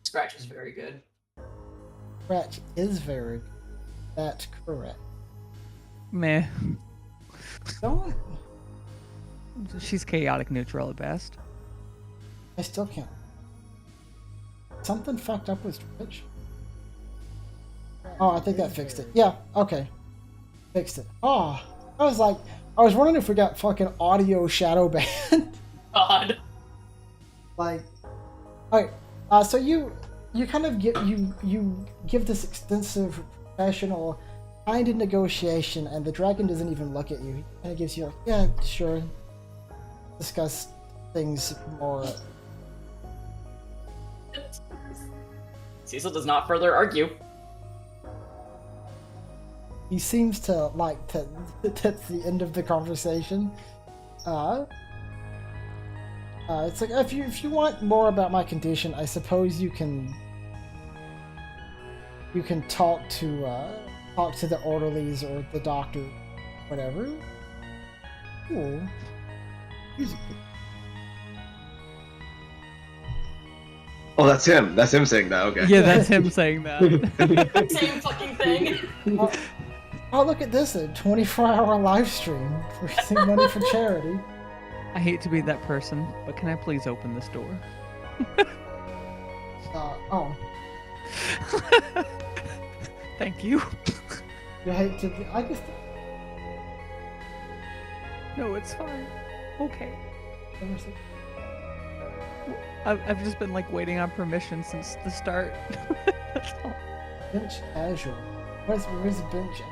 Scratch is very good. Scratch is very good. That's correct. Meh. Don't. She's chaotic neutral at best. I still can't. Something fucked up with Twitch. Oh, I think that fixed it. Yeah, okay. Fixed it. Oh, I was wondering if we got fucking audio shadow banned. God. Like, alright. So you kind of give this extensive professional kind of negotiation, and the dragon doesn't even look at you. He kind of gives you like, yeah, sure. Discuss things more. Cecil does not further argue. He seems to like to that's the end of the conversation. It's like if you want more about my condition, I suppose you can talk to the orderlies or the doctor, whatever. Cool. Oh, that's him. That's him saying that. Okay. Yeah, that's him saying that. Same fucking thing. Oh, look at this! A 24-hour live stream raising money for charity. I hate to be that person, but can I please open this door? Oh. Thank you. You hate to be. I just. No, it's fine. Okay. I've just been like waiting on permission since the start. That's all. Bench casual. Where's bench?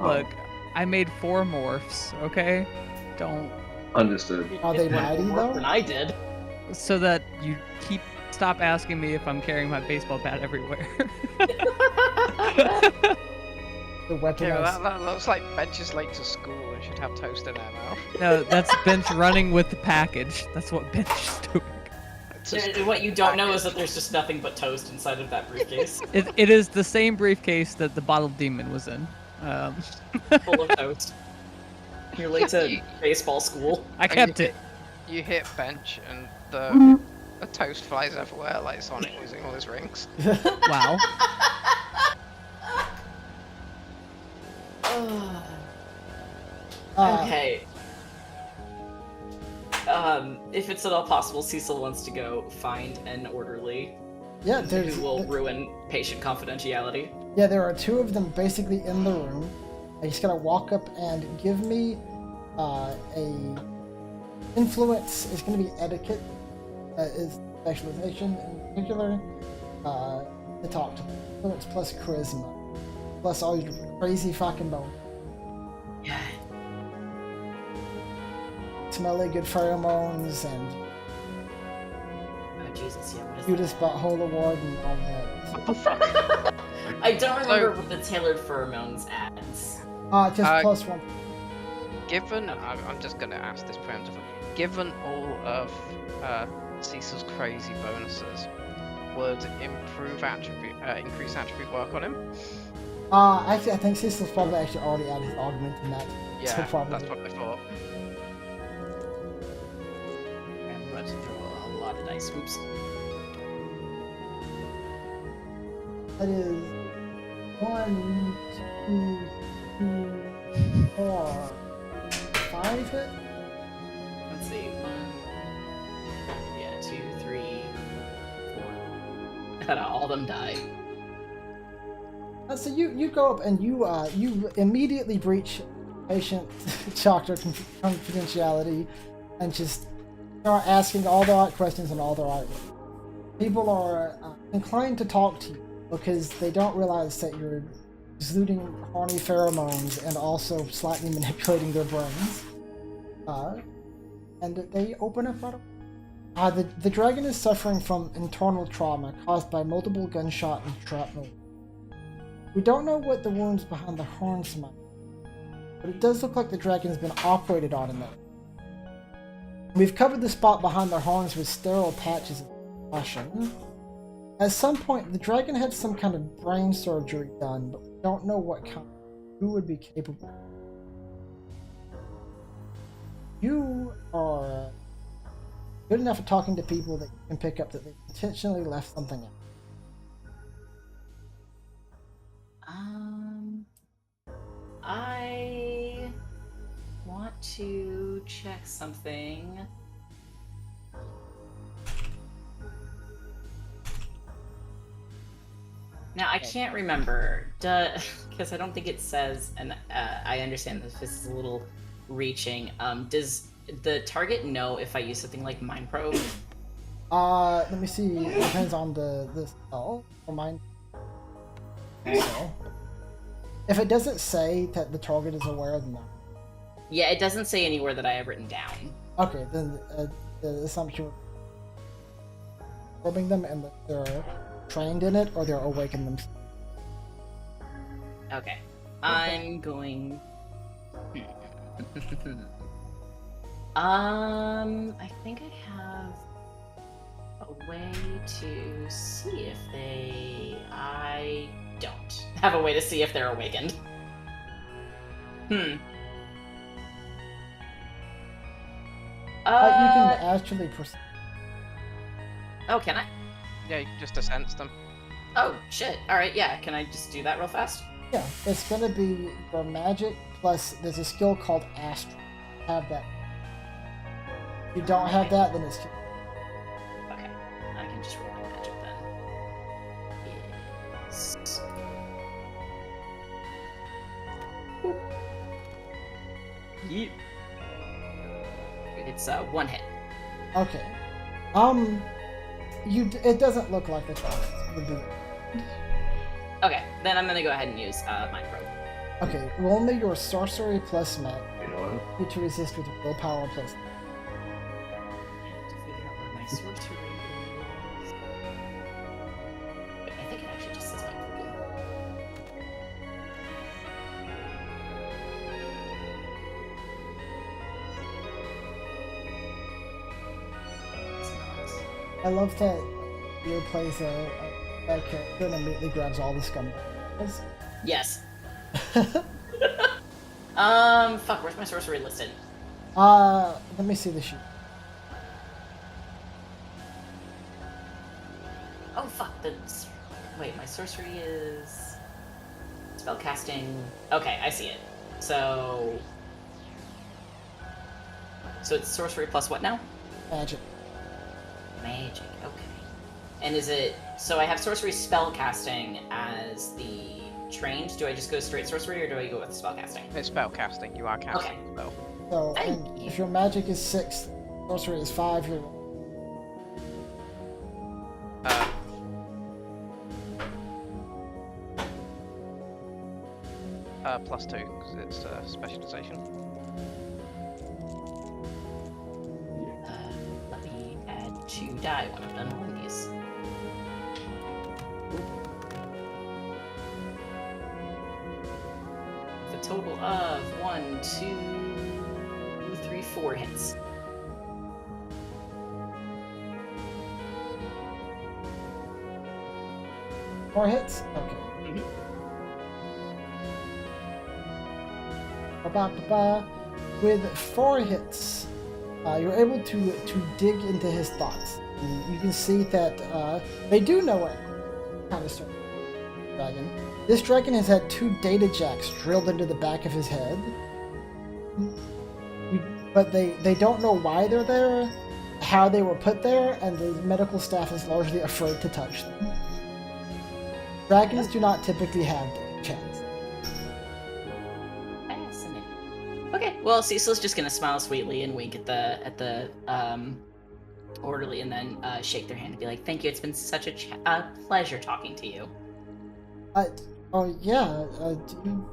Look, I made 4 morphs, okay? Don't. Understood. Are they mighty More though? than I did. So that you stop asking me if I'm carrying my baseball bat everywhere. The weapon. Yeah, that looks like Bench is late to school and should have toast in her mouth. No, that's Bench running with the package. That's what Bench is doing. What you don't know is that there's just nothing but toast inside of that briefcase. It is the same briefcase that the bottled demon was in. Full of toast. You're late to baseball school. I kept it. You hit Bench and the toast flies everywhere like Sonic losing all his rings. Wow. Okay. If it's at all possible, Cecil wants to go find an orderly Yeah, who will ruin patient confidentiality. Yeah, there are 2 of them basically in the room. I just gotta walk up and give me a influence. It's gonna be etiquette, is specialization in particular. To talk to them. Influence plus charisma, plus all your crazy fucking bones. Yeah. Smelly good pheromones and Oh Jesus, yeah. What is cutest butthole award and all that. I don't remember what the tailored pheromones adds. Just plus 1. Given, I'm just going to ask this preemptively. Given all of Cecil's crazy bonuses, would increase attribute work on him? Actually, I think Cecil's probably actually already added his augment in that. Yeah, so probably. that's what I thought. I'm about to throw a lot of dice. Oops. That is 1, 2, 3, 4, 5 hit. Let's see. 1, 2, 3, 4. All of them die. So you go up and you immediately breach patient doctor confidentiality and just start asking all the right questions and all the right ways. People are inclined to talk to you because they don't realize that you're exuding horny pheromones and also slightly manipulating their brains. And they open up right away. The dragon is suffering from internal trauma caused by multiple gunshot and shrapnel. We don't know what the wounds behind the horns might be, but it does look like the dragon has been operated on in there. We've covered the spot behind the horns with sterile patches of caution. At some point, the dragon had some kind of brain surgery done, but we don't know what kind. Who would be capable? You are good enough at talking to people that you can pick up that they intentionally left something out. I want to check something. Now I can't remember, because I don't think it says, and I understand that this is a little reaching. Does the target know if I use something like Mind Probe? Let me see. It depends on the spell or mind. So, if it doesn't say that the target is aware, then no. Yeah, it doesn't say anywhere that I have written down. Okay, then the assumption probing them and that they're trained in it or they're awakened themselves. Okay. I'm going... I think I have a way to see if they... I don't have a way to see if they're awakened. You can actually proceed. Oh, can I? Yeah, you can just sense them. Oh, shit. Alright, yeah. Can I just do that real fast? Yeah, it's gonna be your magic plus there's a skill called Astral. Have that. If you don't have that, then it's Okay. I can just roll my magic then. Yes. Yeet. It's one hit. okay. It doesn't look like the target would be. Okay, then I'm gonna go ahead and use Mind Probe. Okay, roll me your sorcery plus magic. You know what? You to resist with willpower plus. I have to figure out where my sorcery is. Wait, I think it actually just says my pool. It's not. I love that you plays a bad character and immediately grabs all the scumbags. Yes. Fuck, where's my sorcery listed? Let me see the sheet. Oh, fuck, wait, my sorcery is... Spellcasting... Okay, I see it. So it's sorcery plus what now? Magic. Magic, okay. And is it... So I have sorcery spellcasting as the trained. Do I just go straight sorcery, or do I go with spellcasting? It's spell casting. You are casting Okay. a spell. So Thank you. if your magic is 6, sorcery is 5, you're +2 because it's specialization. Let me add 2 die when I'm done rolling these. With a total of 1, 2, 3, 4 hits. Four hits? Okay. Mhm. Ba-ba-ba-ba. With 4 hits, you're able to dig into his thoughts. And you can see that they do know what kind of story. Dragon. This dragon has had 2 data jacks drilled into the back of his head. But they don't know why they're there, how they were put there, and the medical staff is largely afraid to touch them. Dragons do not typically have data jacks. Fascinating. Okay, well, Cecil's just gonna smile sweetly and wink at the orderly, and then shake their hand and be like, "Thank you. It's been such a pleasure talking to you." Oh yeah,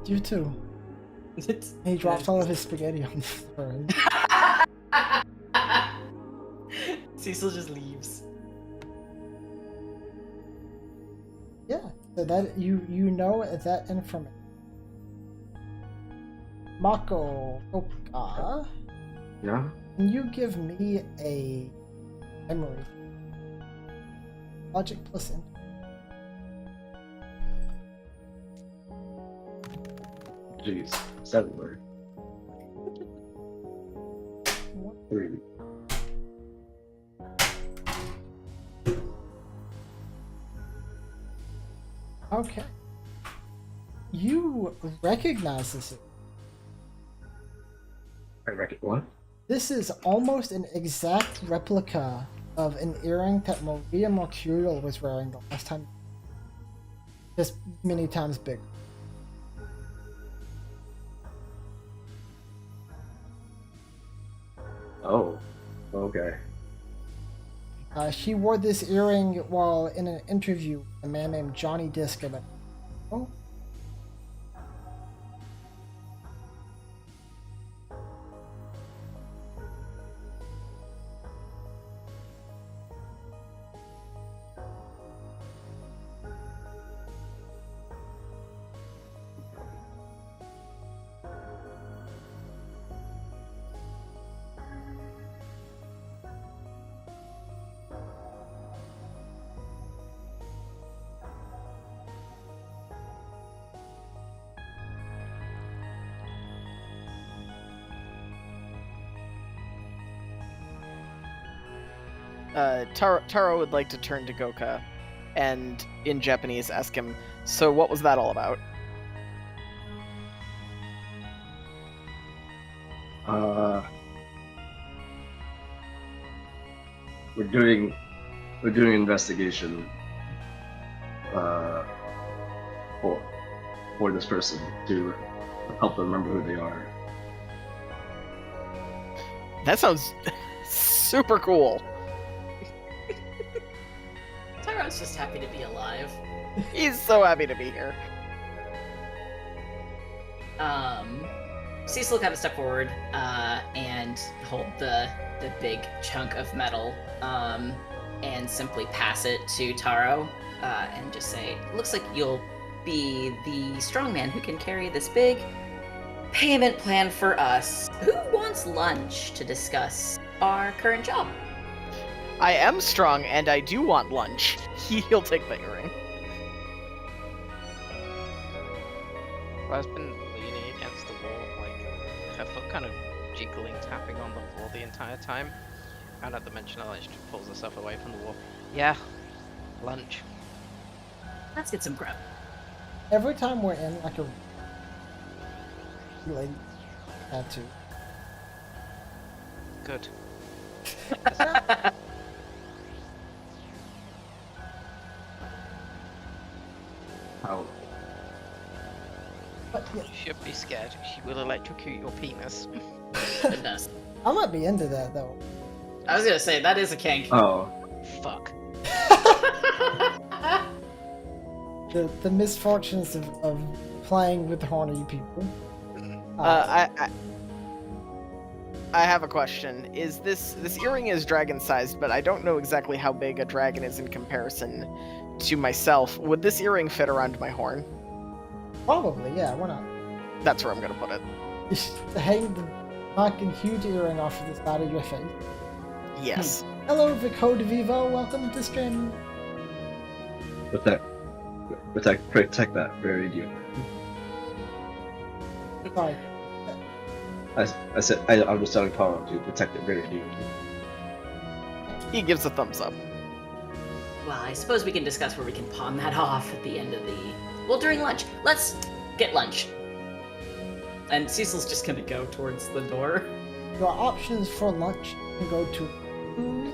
you too. He drops all of his spaghetti on the floor. Cecil just leaves. Yeah, so that you know that information. Mako Oka, Yeah? can you give me a memory? Logic plus int. Jeez. 7 word. 3. Okay. You recognize this. I reckon what? This is almost an exact replica of an earring that Maria Mercurial was wearing the last time. Just many times bigger. Oh, okay. She wore this earring while in an interview with a man named Johnny Disc about. Oh. Taro would like to turn to Goka and in Japanese ask him, so what was that all about? We're doing investigation for this person to help them remember who they are. That sounds super cool. Tyron's just happy to be alive. He's so happy to be here. Cecil will kind of step forward and hold the big chunk of metal and simply pass it to Taro and just say, looks like you'll be the strongman who can carry this big payment plan for us. Who wants lunch to discuss our current job? I am strong and I do want lunch. He'll take the earring. Well, I've been leaning against the wall, like her foot kind of jiggling, tapping on the floor the entire time. And at the mention of lunch, she pulls herself away from the wall. Yeah, lunch. Let's get some grub. Every time we're in like a lady tattoo. Good. How? But yeah, You should be scared. She will electrocute your penis. Goodness. I might be into that though. I was gonna say, that is a kink. Oh, Fuck. The misfortunes of playing with horny people. I have a question. Is this earring is dragon sized, but I don't know exactly how big a dragon is in comparison to myself. Would this earring fit around my horn? Probably, yeah. Why not? That's where I'm gonna put it. Just hang the fucking huge earring off of the side of your face. Yes. Hello, Vico de Vivo. Welcome to stream. protect that very dear. Sorry. I said I'm just telling Taro to protect it very dear. He gives a thumbs up. Well, I suppose we can discuss where we can pawn that off at the end of the... Well, during lunch. Let's get lunch. And Cecil's just gonna go towards the door. Your options for lunch can go to Cruise,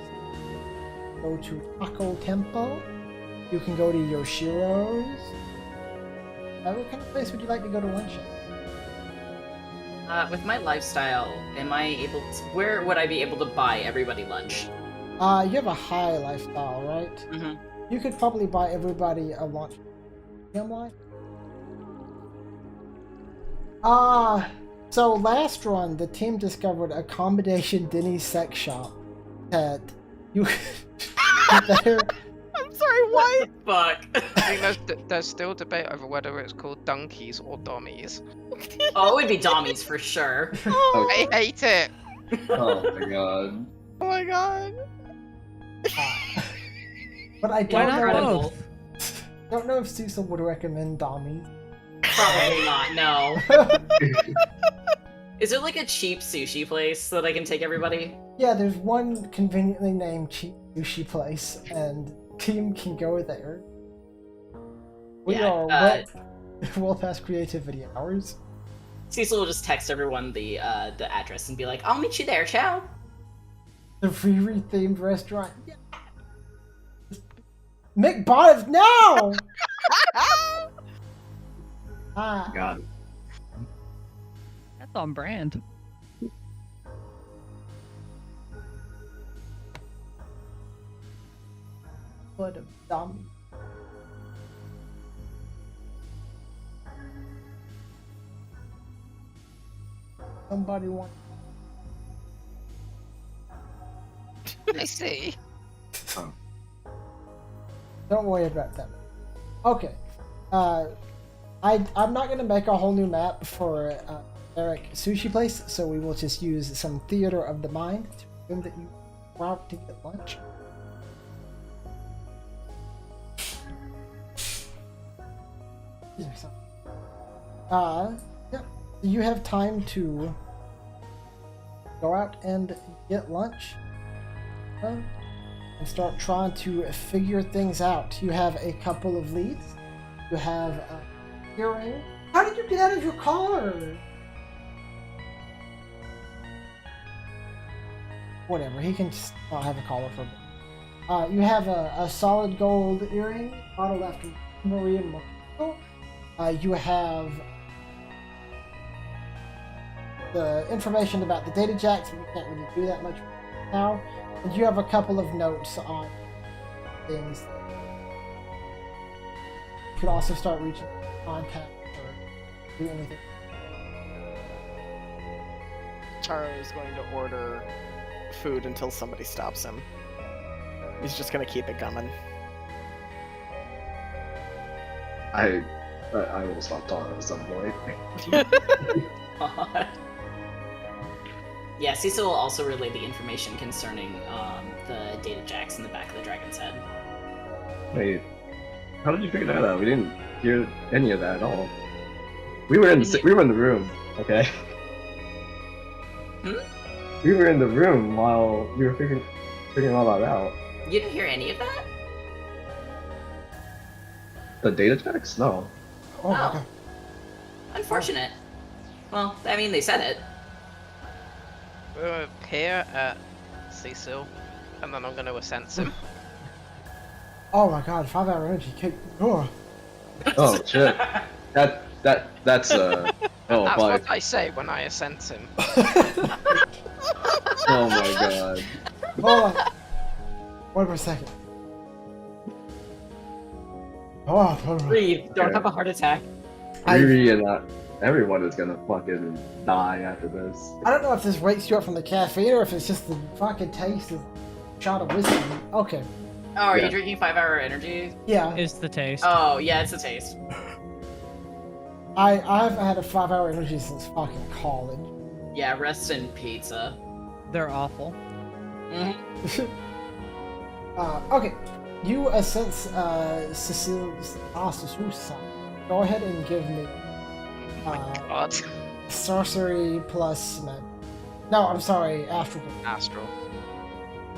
go to Taco Temple, you can go to Yoshiro's. What kind of place would you like to go to lunch at? With my lifestyle, am I able to... Where would I be able to buy everybody lunch? You have a high lifestyle, right? Mm-hmm. You could probably buy everybody a lunch. Am I? So last run, the team discovered accommodation Denny's sex shop that you better. I'm sorry, what? Fuck. I think there's still debate over whether it's called donkeys or dummies. Oh, it would be Dommies for sure. I hate it. Oh my god. Oh my god. But I Why don't not know. both? Don't know if Cecil would recommend Dommies. Probably not, no. Is there like a cheap sushi place that I can take everybody? Yeah, there's one conveniently named cheap sushi place, and team can go there. We Yeah, are well past creativity hours. Cecil will just text everyone the address and be like, "I'll meet you there, ciao." The Riri themed restaurant. Yeah. McBonnet now! Ah, God. That's on brand. what a dumb. Somebody want. I see. Don't worry about that. Okay. I'm not gonna make a whole new map for Eric Sushi Place, so we will just use some theater of the mind to assume that you were out to get lunch. Yeah. You have time to go out and get lunch. And start trying to figure things out. You have a couple of leads. You have a earring. How did you get out of your car? Whatever, he can just not have a collar for a bit. You have a solid gold earring, modeled after Maria Monaco. You have the information about the data jacks, but you can't really do that much now. And you have a couple of notes on things. You could also start reaching contact or do anything. Taro is going to order food until somebody stops him. He's just gonna keep it coming. I will stop talking at some point. Yeah, Cecil will also relay the information concerning the data jacks in the back of the dragon's head. Wait, how did you figure that out? We didn't hear any of that at all. We were in the room, okay? We were in the room while we were figuring all that out. You didn't hear any of that? The data jacks? No. Oh my god. Unfortunate. Well, I mean, they said it. We're here at Cecil, and then I'm going to sense him. Oh my god, 5-hour energy kick. Oh. Oh shit. That's oh That's fuck. what I say when I sense him. Oh my god. Hold on. Wait for a second. Oh, Breathe. Don't have a heart attack. Riri and everyone is gonna fucking die after this. I don't know if this wakes you up from the caffeine or if it's just the fucking taste of a shot of whiskey. Okay. Oh, are Yeah. you drinking 5-hour energy? Yeah. Is the taste. Oh, yeah, it's a taste. I've had a 5-hour energy since fucking college. Yeah, rest in pizza. They're awful. Mm-hmm. Okay. You sense Cecile. Go ahead and give me God. sorcery plus med. No, I'm sorry, astral. Astral.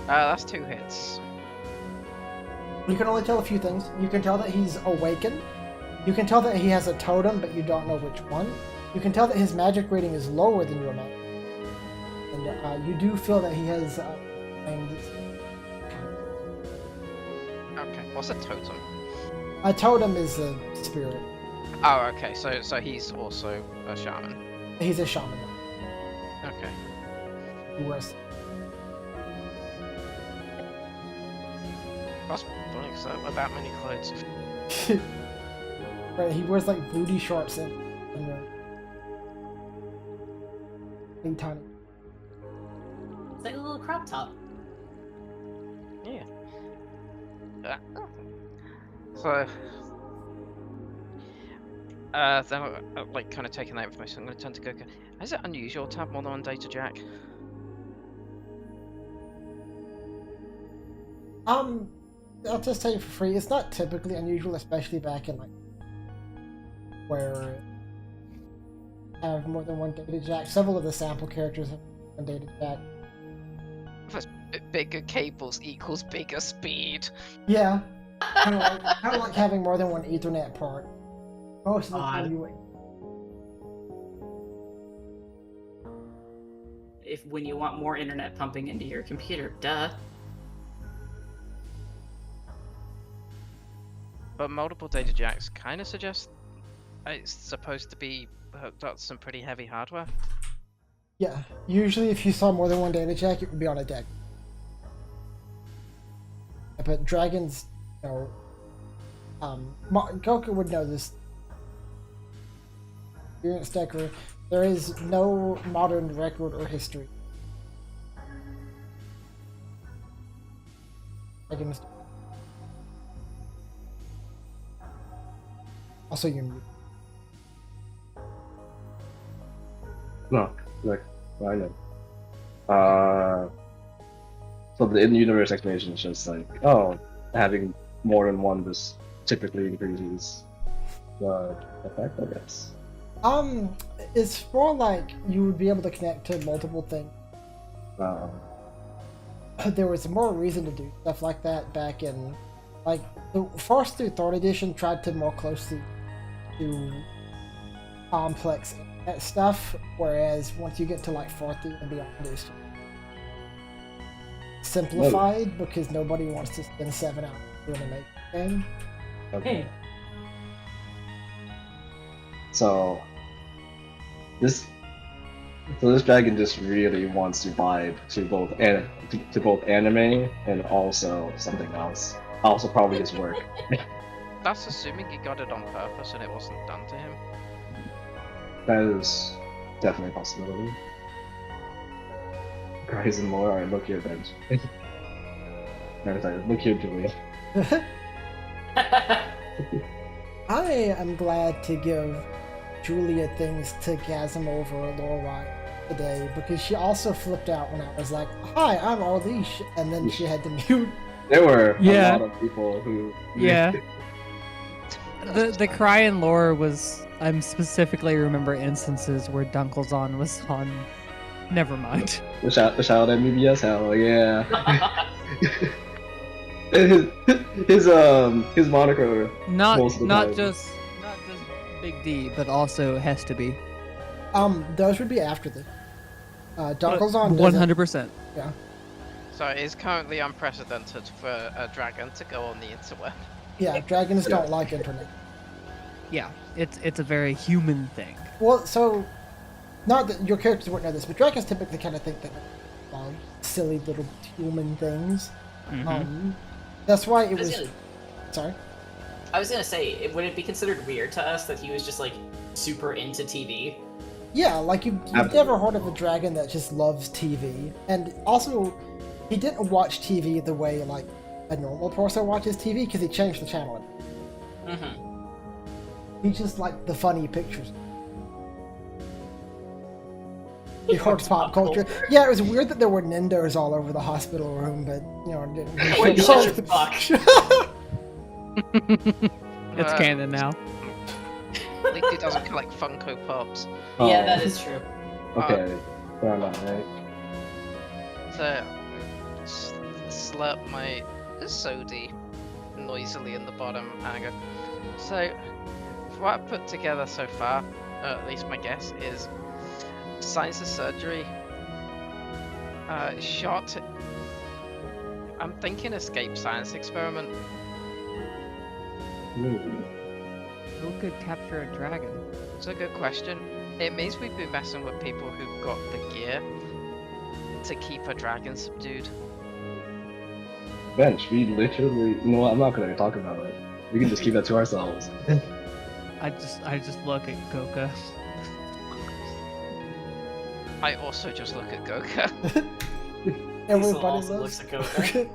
That's 2 hits. You can only tell a few things. You can tell that he's awakened. You can tell that he has a totem, but you don't know which one. You can tell that his magic rating is lower than your magic. And you do feel that he has Okay, what's a totem? a totem is a spirit. Oh, okay, so he's also a shaman. He's a shaman. Okay. He wears. That's funny, because I don't wear that many clothes. Right, he wears like booty shorts and tiny. It's like a little crop top. Yeah. So, then, like, kind of taking that information, I'm going to turn to Goku. Is it unusual to have more than one data jack? I'll just tell you for free, it's not typically unusual, especially back in like where have more than one data jack. Several of the sample characters have one data jack. Bigger cables equals bigger speed. Yeah, Kind of like having more than one Ethernet port. Most of the time Odd. you would. When you want more internet pumping into your computer, duh. But multiple data jacks kind of suggest it's supposed to be hooked up to some pretty heavy hardware. Yeah, usually if you saw more than one data jack, it would be on a deck. But dragons, you know, Goku would know this. Experienced decker, there is no modern record or history. Dragons. Also, you mute. No, like, I know. So the in-universe explanation is just like, oh, having more than one just typically increases the effect, I guess. It's more like you would be able to connect to multiple things. There was more reason to do stuff like that back in, like, the first through third edition tried to more closely do complex internet stuff, whereas once you get to like fourth and beyond, it's simplified because nobody wants to spend 7 hours doing a make game. Okay. So this dragon just really wants to vibe to both anime and also something else. Also probably his work. That's assuming he got it on purpose and it wasn't done to him. That is definitely a possibility. Cries and more. Alright, look here, Bench. No, sorry, look here, Julia. I am glad to give Julia things to gasm over Lorelai today because she also flipped out when I was like, "Hi, I'm Arleesh," and then she had to mute. There were Yeah. a lot of people who. Yeah. The cry in lore was, I'm specifically remember instances where Dunkelzon was on. Never mind. The shout at MBS, hell yeah. And his moniker. Not most of the not time. just Big D, but also has to be. Those would be after the Dunkelzon. 100%. Yeah. So it is currently unprecedented for a dragon to go on the interweb. Yeah, dragons don't like internet. Yeah, it's a very human thing. Well, so, not that your characters wouldn't know this, but dragons typically kind of think that silly little human things. Mhm. That's why it I was was. gonna- Sorry. I was gonna say, would it be considered weird to us that he was just like super into TV? Yeah, like you've Absolutely. never heard of a dragon that just loves TV, and also, he didn't watch TV the way like a normal person watches TV because he changed the channel. Mm-hmm. He just liked the funny pictures. He heard pop culture. Yeah, it was weird that there were Nindos all over the hospital room, but you know, it didn't Wait, really shut your show fuck. It's canon now. At least he doesn't collect Funko Pops. Yeah, that is true. Okay, fair enough, right? So, slurp my sody noisily in the bottom and I go, so, what I've put together so far, at least my guess, is science of surgery, shot, I'm thinking escape science experiment. Ooh. Who could capture a dragon? It's a good question. It means we've been messing with people who've got the gear to keep a dragon subdued. Bench, we literally. You know what? I'm not gonna talk about it. We can just keep that to ourselves. I just look at Goka. I also just look at Goka. Everybody also loves. looks at Goka.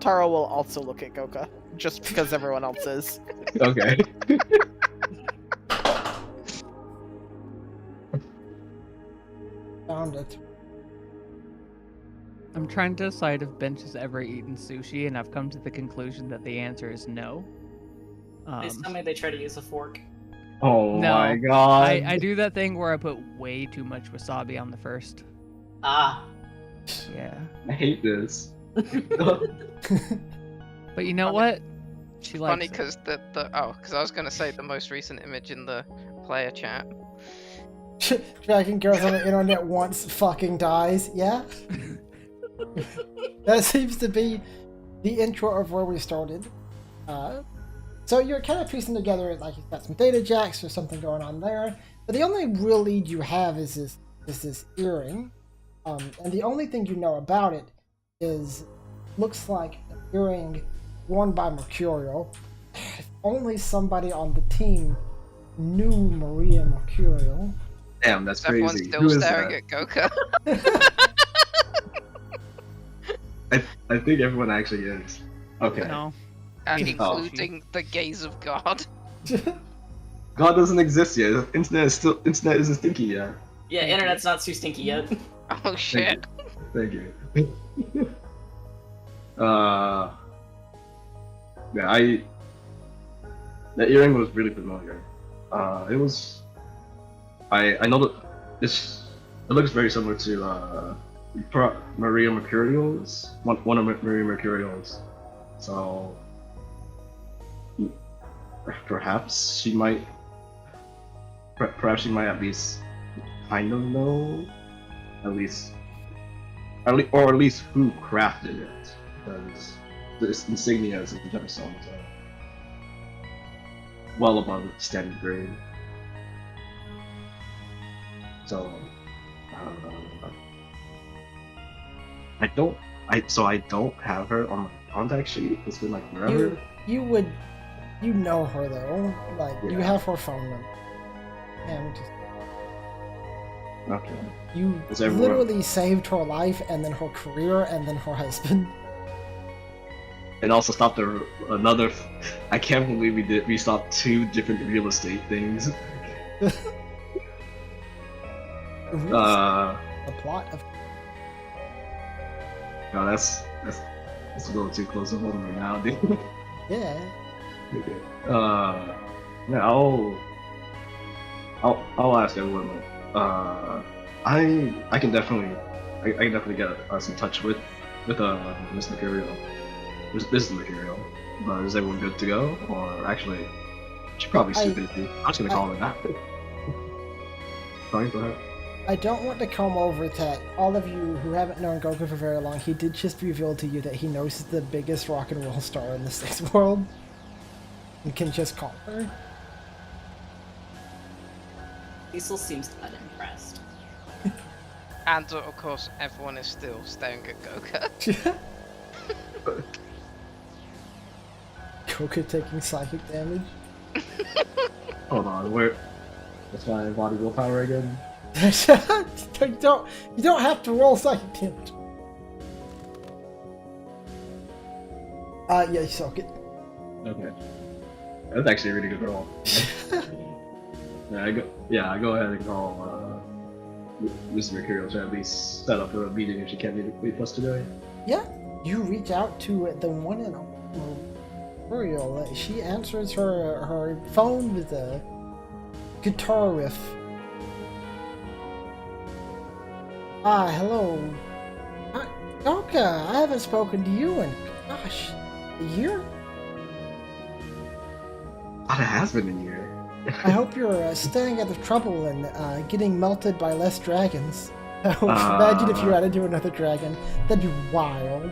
Taro will also look at Goka, just because everyone else is. Okay. Found it. I'm trying to decide if Bench has ever eaten sushi, and I've come to the conclusion that the answer is no. Please tell me they try to use a fork. Oh No, my god. I do that thing where I put way too much wasabi on the first. Ah, Yeah. I hate this. But you know Funny. what? She likes Funny it. because because I was gonna say the most recent image in the player chat. Dragon girls on the internet once fucking dies. Yeah. That seems to be the intro of where we started. So you're kind of piecing together, like you've got some data jacks or something going on there, but the only real lead you have is this earring, and the only thing you know about it is looks like an earring worn by Mercurial. If only somebody on the team knew Maria Mercurial. Damn, that's Is everyone crazy. still Who is staring that? at Goka? I think everyone actually is. Okay. No. And Oh. including the gaze of God. God doesn't exist yet. Internet isn't stinky yet. Yeah, internet's not too stinky yet. Oh shit. Thank you. Yeah, the earring was really familiar. It was. I know that it looks very similar to Maria Mercurial's one of Maria Mercurial's. So perhaps she might at least kind of know or at least who crafted it, because the insignia is in the gemstones are well above standard grade. So I don't have her on my contact sheet. It's been like forever. You know her though, like you Yeah. have her phone number, and Okay. you Is everyone- literally saved her life and then her career and then her husband. And also stopped another. I can't believe we stopped 2 different real estate things. The plot of No, that's a little too close to home right now, dude. yeah. Okay. Yeah, I'll ask everyone. I can definitely get us in touch with Miss Material. This Material. But is everyone good to go? Or actually, she's probably too busy. I'm just gonna call her that. Sorry, go ahead. I don't want to come over that all of you who haven't known Goku for very long, he did just reveal to you that he knows the biggest rock and roll star in the Six World. You can just call her. Cecil seems unimpressed. And of course, everyone is still staring at Goka. Goku taking psychic damage. Hold on, where? That's my body willpower again. you don't have to roll psychic damage. Yeah, you suck it. Okay. That's actually a really good roll. I go ahead and call Mr. Mercurial to at least set up a meeting if she can't meet us today. Yeah, you reach out to the one and only Mercurial. She answers her phone with a guitar riff. Hello. Goka, I haven't spoken to you in, gosh, a year? God, it has been a year. I hope you're staying out of trouble and getting melted by less dragons. Imagine if you ran into another dragon. That'd be wild.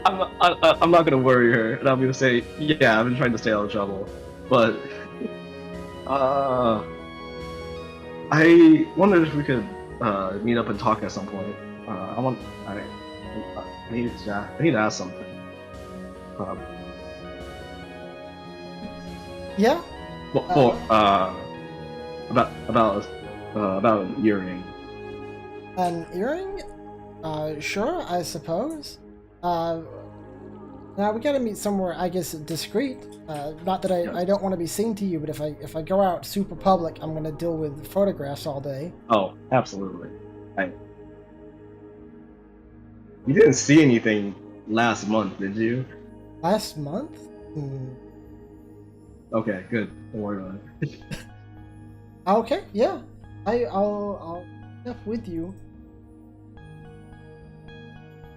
I'm not gonna worry her, and I'm gonna say, yeah, I've been trying to stay out of trouble, but I wondered if we could meet up and talk at some point. I need to ask something. Yeah? About an earring. An earring? Sure, I suppose. Now we gotta meet somewhere, I guess, discreet. Not that I don't want to be seen to you, but if I go out super public, I'm gonna deal with photographs all day. Oh, absolutely. You didn't see anything last month, did you? Last month? Okay, good. Don't worry about it. Okay, yeah. I'll meet up with you.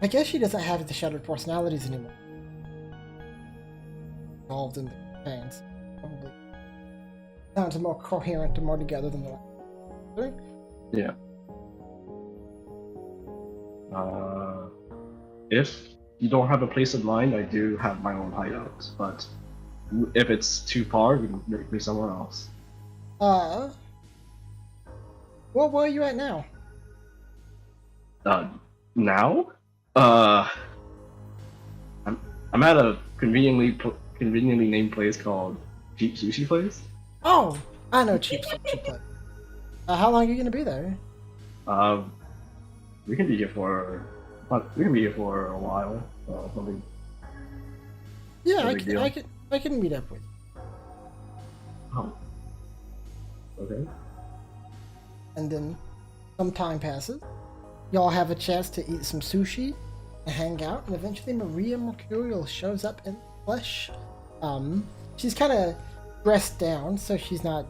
I guess she doesn't have the shattered personalities anymore. Involved in the campaigns. Probably sounds more coherent and more together than the last. Yeah. If you don't have a place in mind, I do have my own hideout, but if it's too far, we can make me somewhere else. Well, where are you at now? Now? I'm at a conveniently named place called Cheap Sushi Place. Oh, I know cheap sushi place. How long are you gonna be there? We can be here for a while. Something. Yeah, No big deal. I can meet up with you. Oh. Okay. And then some time passes. Y'all have a chance to eat some sushi and hang out, and eventually Maria Mercurial shows up in flesh. She's kind of dressed down, so she's not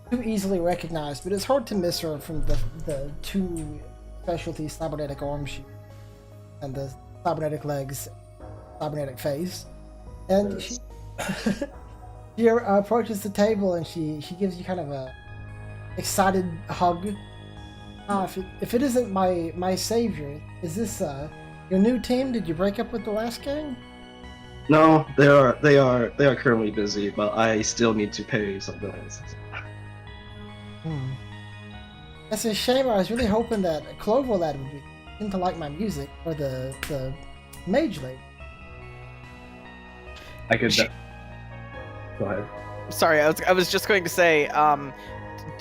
too easily recognized, but it's hard to miss her from the two specialty cybernetic arms she and the cybernetic legs, cybernetic face. And she she approaches the table and she gives you kind of a excited hug. If it isn't my savior, is this your new team? Did you break up with the last gang? No, they are currently busy, but I still need to pay some bills. That's a shame. I was really hoping that Clover Lad would be into like my music, or the Mage Lady. I could. Go ahead. Sorry, I was just going to say,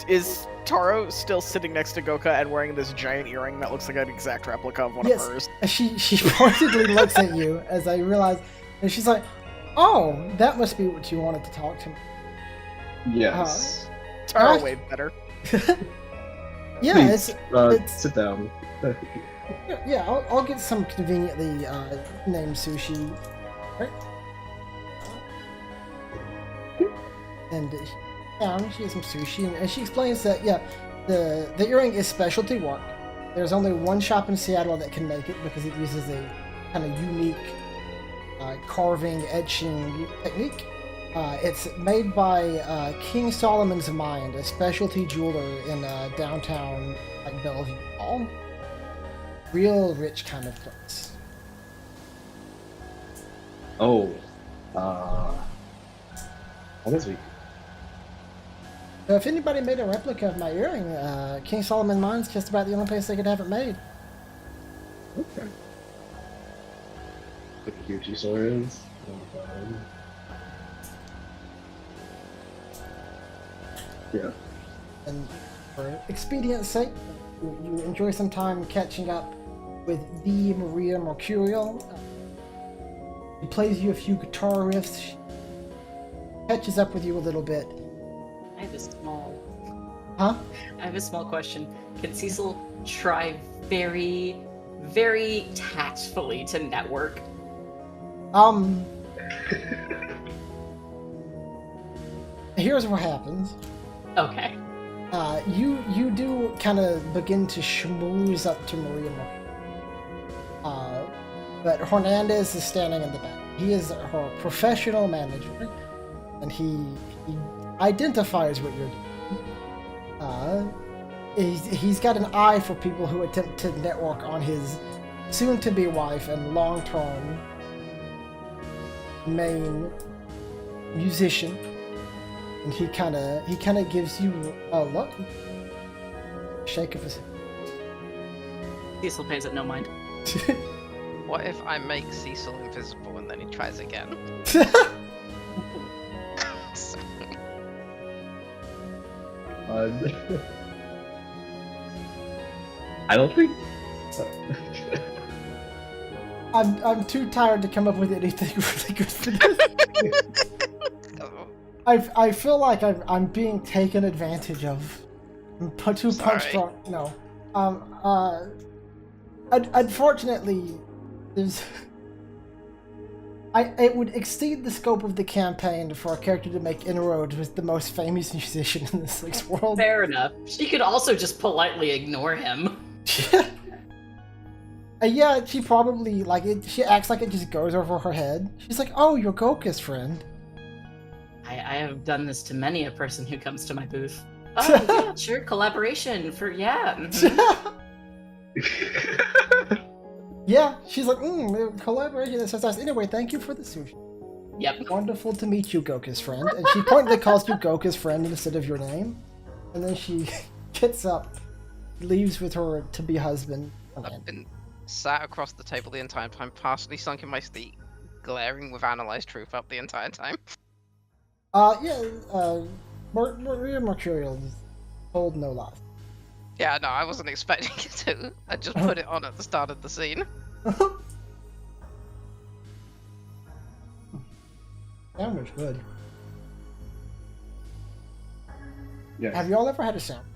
is Taro still sitting next to Goka and wearing this giant earring that looks like an exact replica of one Yes. of hers? She pointedly looks at you as I realize, and she's like, "Oh, that must be what you wanted to talk to me." Yes. Taro Gosh. way better. Yeah, Please, it's sit down. yeah. I'll get some conveniently named sushi. Right? And she has some sushi, and she explains that the earring is specialty work. There's only one shop in Seattle that can make it because it uses a kind of unique carving, etching technique. It's made by King Solomon's Mind, a specialty jeweler in downtown, like Bellevue Mall. Real rich kind of place. Oh. What is we? So if anybody made a replica of my earring, King Solomon Mind's just about the only place they could have it made. Okay. What the Gucci store is? Yeah. And for expedience sake, you enjoy some time catching up with the Maria Mercurial. He plays you a few guitar riffs, she catches up with you a little bit. I have a small. Huh? I have a small question. Can Cecil try very, very tactfully to network? Here's what happens. Okay. You do kind of begin to schmooze up to Maria Mercurial. But Hernandez is standing in the back. He is her professional manager, and he identifies what you're doing. He's got an eye for people who attempt to network on his soon-to-be wife and long-term main musician, and he kind of gives you a look, shake of his head. Cecil pays it no mind. What if I make Cecil invisible and then he tries again? I don't think. I'm too tired to come up with anything really good for this. I feel like I'm being taken advantage of. Too punch Sorry. drunk. No. Unfortunately, there's It would exceed the scope of the campaign for a character to make inroads with the most famous musician in the Sixth World. Fair enough. She could also just politely ignore him. Yeah, she probably, she acts like it just goes over her head. She's like, oh, you're Goka's friend. I have done this to many a person who comes to my booth. Oh, yeah, sure, collaboration for, yeah. Mhm. Yeah, she's like, collaboration, that sounds nice. Anyway, thank you for the sushi. Yep. Wonderful to meet you, Goka's friend. And she pointedly calls you Goka's friend instead of your name. And then she gets up, leaves with her to-be husband. I've been sat across the table the entire time, partially sunk in my seat, glaring with analyzed truth up the entire time. Maria Mercurial told no lies. Yeah, no, I wasn't expecting it to. I just put it on at the start of the scene. Sandwich, good. Yeah. Have y'all ever had a sandwich?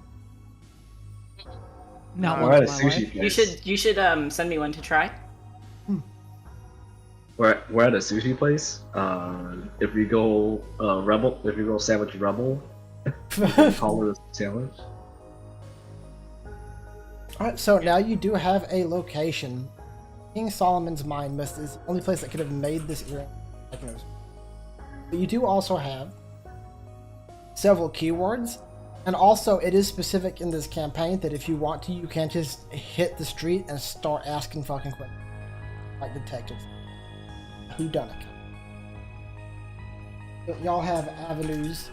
Not We're one at a in my sushi life. place. You should send me one to try. We're at a sushi place. If we go sandwich rebel, call it a sandwich. Alright, so now you do have a location. King Solomon's Mine Mist is the only place that could have made this earring. But you do also have several keywords, and also it is specific in this campaign that if you want to, you can't just hit the street and start asking fucking questions. Like detectives. Who done it? Y'all have avenues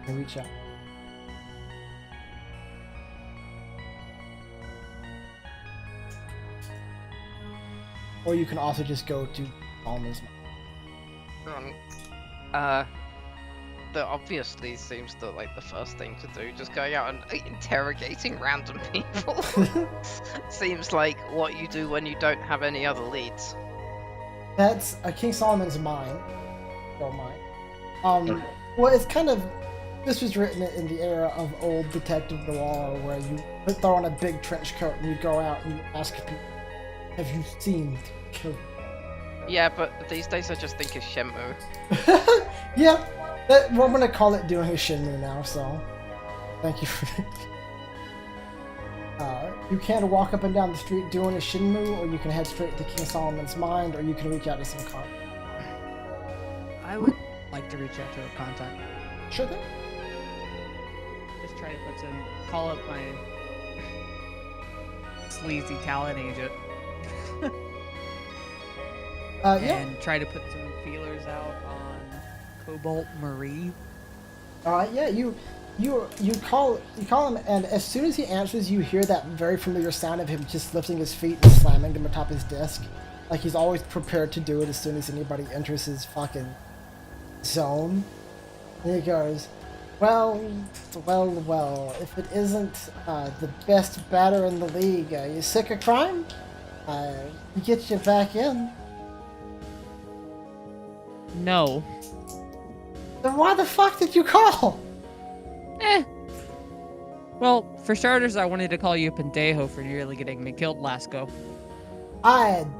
to reach out. Or you can also just go to Solomon's Mine. That obviously seems the first thing to do. Just going out and interrogating random people seems like what you do when you don't have any other leads. That's King Solomon's Mine. Don't mind. Okay. Well, it's kind of. This was written in the era of old detective noir, where you throw on a big trench coat and you go out and you ask people, "Have you seen?" Yeah, but these days I just think of Shenmue. Yeah, we're gonna call it doing a Shinmu now. So, thank you for. You can walk up and down the street doing a Shinmu, or you can head straight to King Solomon's Mine, or you can reach out to some con. I would like to reach out to a contact. Sure thing. Just try to call up my sleazy talent agent. Yeah. And try to put some feelers out on Cobalt Marie. Yeah. You call him, and as soon as he answers, you hear that very familiar sound of him just lifting his feet and slamming them atop his desk, like he's always prepared to do it as soon as anybody enters his fucking zone. And he goes, well, if it isn't the best batter in the league, you sick of crime? Get you back in. No. Then why the fuck did you call? Well, for starters, I wanted to call you Pendejo for nearly getting me killed last go.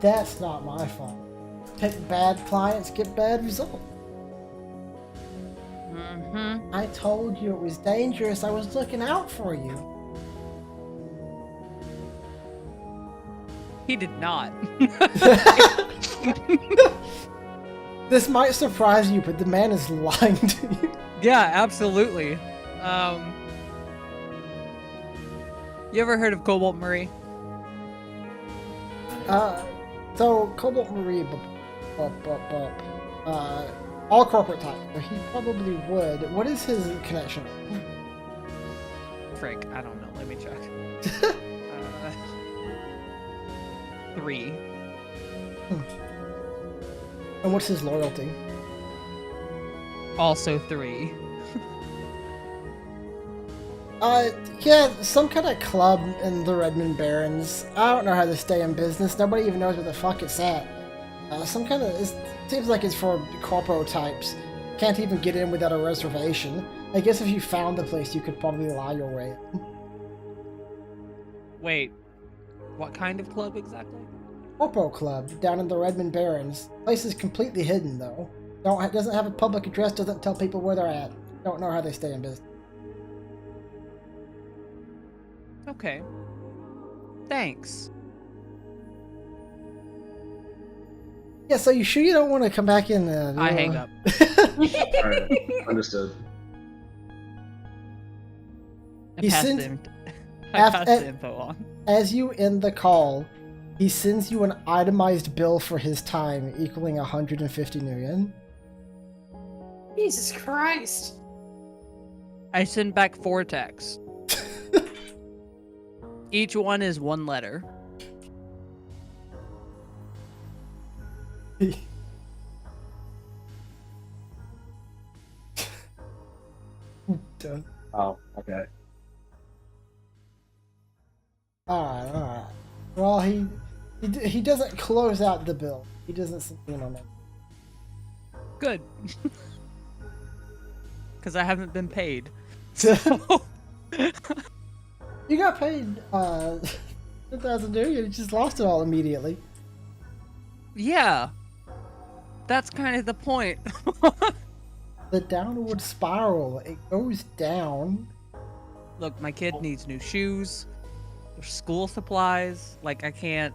That's not my fault. Pick bad clients, get bad results. Mm-hmm. I told you it was dangerous. I was looking out for you. He did not. This might surprise you, but the man is lying to you. Yeah, absolutely. You ever heard of Cobalt Marie? So Cobalt Marie, all corporate type. So he probably would. What is his connection? Frick, I don't know. Let me check. 3. And what's his loyalty? Also 3. Yeah, some kind of club in the Redmond Barrens. I don't know how to stay in business. Nobody even knows where the fuck it's at. Some kind of. It seems like it's for corpo types. Can't even get in without a reservation. I guess if you found the place, you could probably lie your way in. Wait, what kind of club exactly? Corpo Club down in the Redmond Barrens. Place is completely hidden though. Doesn't have a public address. Doesn't tell people where they're at. Don't know how they stay in business. Okay. Thanks. Yeah. So you sure you don't want to come back in? I hang up. Alright, understood. I He pass sends- the info on. As you end the call, he sends you an itemized bill for his time equaling 150 million. Jesus Christ. I send back 4 texts. Each one is 1 letter. Done. Oh, okay. Alright. Well, he doesn't close out the bill. He doesn't seem on it. Good. Because I haven't been paid. You got paid 10,000 million. You just lost it all immediately. Yeah. That's kind of the point. The downward spiral. It goes down. Look, my kid needs new shoes. There's school supplies. Like, I can't.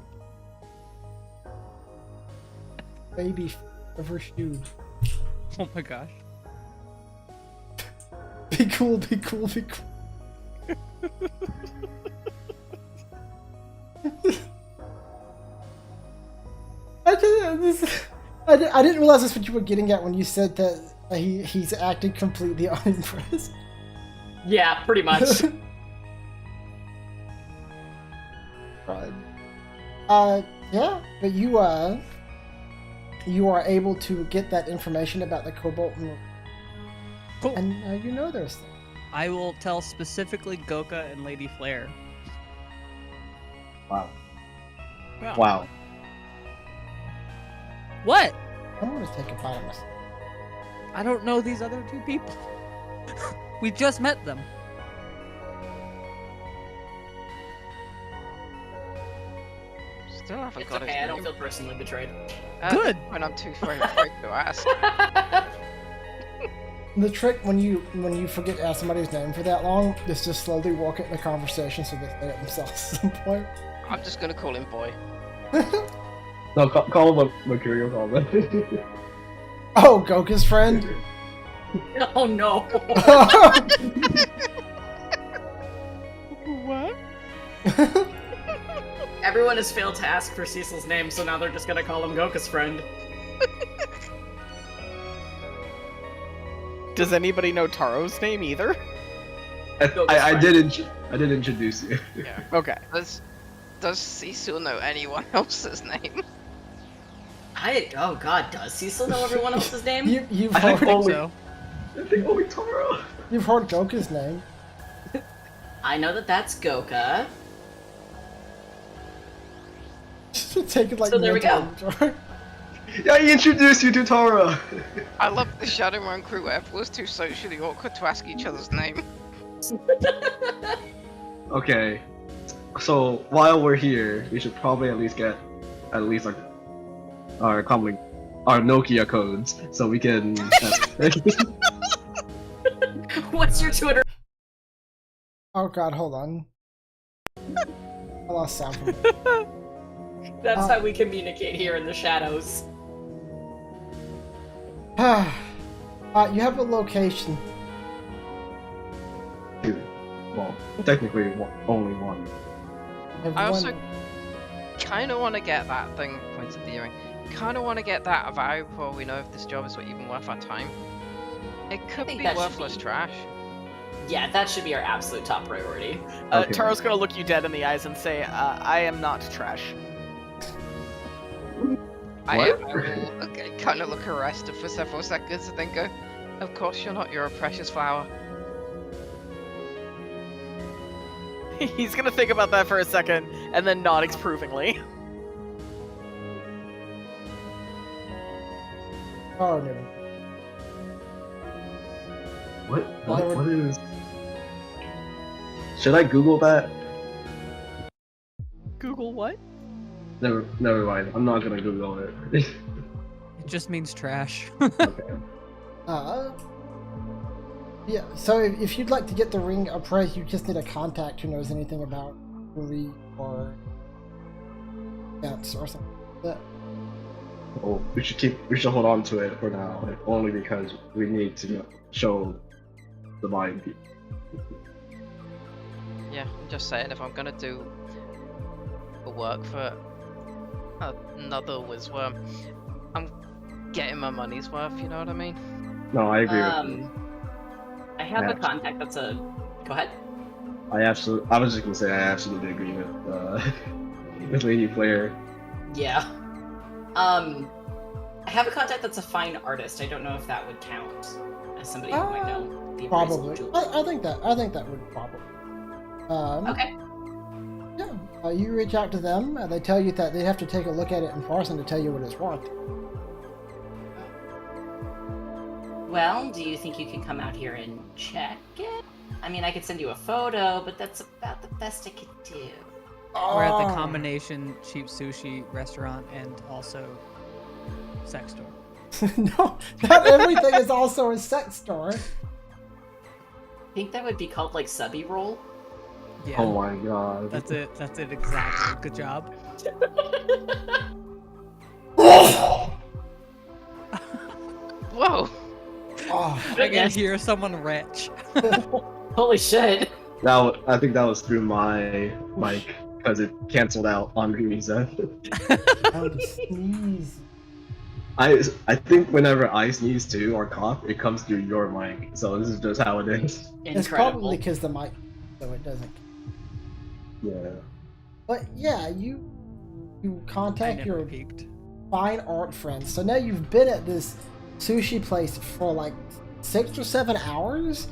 Baby forever shoes. Oh my gosh. Be cool, be cool, be cool. I didn't realize that's what you were getting at when you said that he's acted completely unimpressed. Yeah, pretty much. Yeah, but you are able to get that information about the Cobalt and Cool. and you know those things. I will tell specifically Goka and Lady Flare. Wow. Wow. Wow. What? I'm gonna take a bite of this. I don't know these other 2 people. We just met them. Still haven't It's got okay, I his don't name. feel personally betrayed. Good. When I'm too afraid to ask. The trick when you forget to ask somebody's name for that long is to slowly walk it in a conversation so they say it themselves at some point. I'm just gonna call him boy. No, call him a Mercurial Goblin. Oh, Goka's friend. Oh no. What? Everyone has failed to ask for Cecil's name, so now they're just gonna call him Goka's friend. Does anybody know Taro's name either? I did introduce you. Yeah. Okay. Does Cecil know anyone else's name? Oh god, does Cecil know everyone else's name? You've I think heard only- So, I think only Taro. you've heard Goka's name. I know that that's Goka. Take it like So there we go. mental. Yeah, he introduced you to Taro. I love the Shadowrun crew ever was too socially awkward to ask each other's name. Okay, so while we're here, we should probably at least get like our Nokia codes so we can. What's your Twitter? Oh god, hold on. I lost sound from it. That's how we communicate here in the shadows. You have a location. Well, technically only one. You have I one- also kind of want to get that thing, points at the earring, kind of want to get that avowed before we know if this job is even worth our time. It could think be that should worthless be- trash. Yeah, that should be our absolute top priority. Okay. Taro's gonna look you dead in the eyes and say, I am not trash. I What? will kind of look arrested for several seconds and then go, of course you're not, you're a precious flower. He's gonna think about that for a second, and then nod approvingly. Oh no. What is? Should I Google that? Google what? Never mind. I'm not gonna Google it. It just means trash. Okay. Yeah, so if you'd like to get the ring appraised, you just need a contact who knows anything about jewelry or dance or something like that. Well, we should hold on to it for now, like, only because we need to show the mind people. Yeah, I'm just saying, if I'm gonna do the work for another Wizworm, I'm getting my money's worth, you know what I mean? No, I agree with you. I have a Yeah. contact that's a. Go ahead. I was just gonna say I absolutely agree with with Lady Player. Yeah. I have a contact that's a fine artist. I don't know if that would count as somebody who might know the appraisal Probably. of jewelry. I think that would probably. Okay. Yeah. You reach out to them, and they tell you that they have to take a look at it in person to tell you what it's worth. Well, do you think you can come out here and check it? I mean, I could send you a photo, but that's about the best I could do. We're at the Oh. combination cheap sushi restaurant and also sex store. No, not everything is also a sex store. I think that would be called like subby roll. Yeah. Oh my god. That's it. That's it exactly. Good job. Whoa! Oh, I can Yes. hear someone retch. Holy shit. I think that was through my mic because it canceled out on Visa. I'm sneeze. I think whenever I sneeze too or cough, it comes through your mic. So this is just how it is. It's Incredible. probably because the mic, so it doesn't. Yeah. But yeah, you I contact never your peeked. fine art friends. So now you've been at this sushi place for like 6 or 7 hours.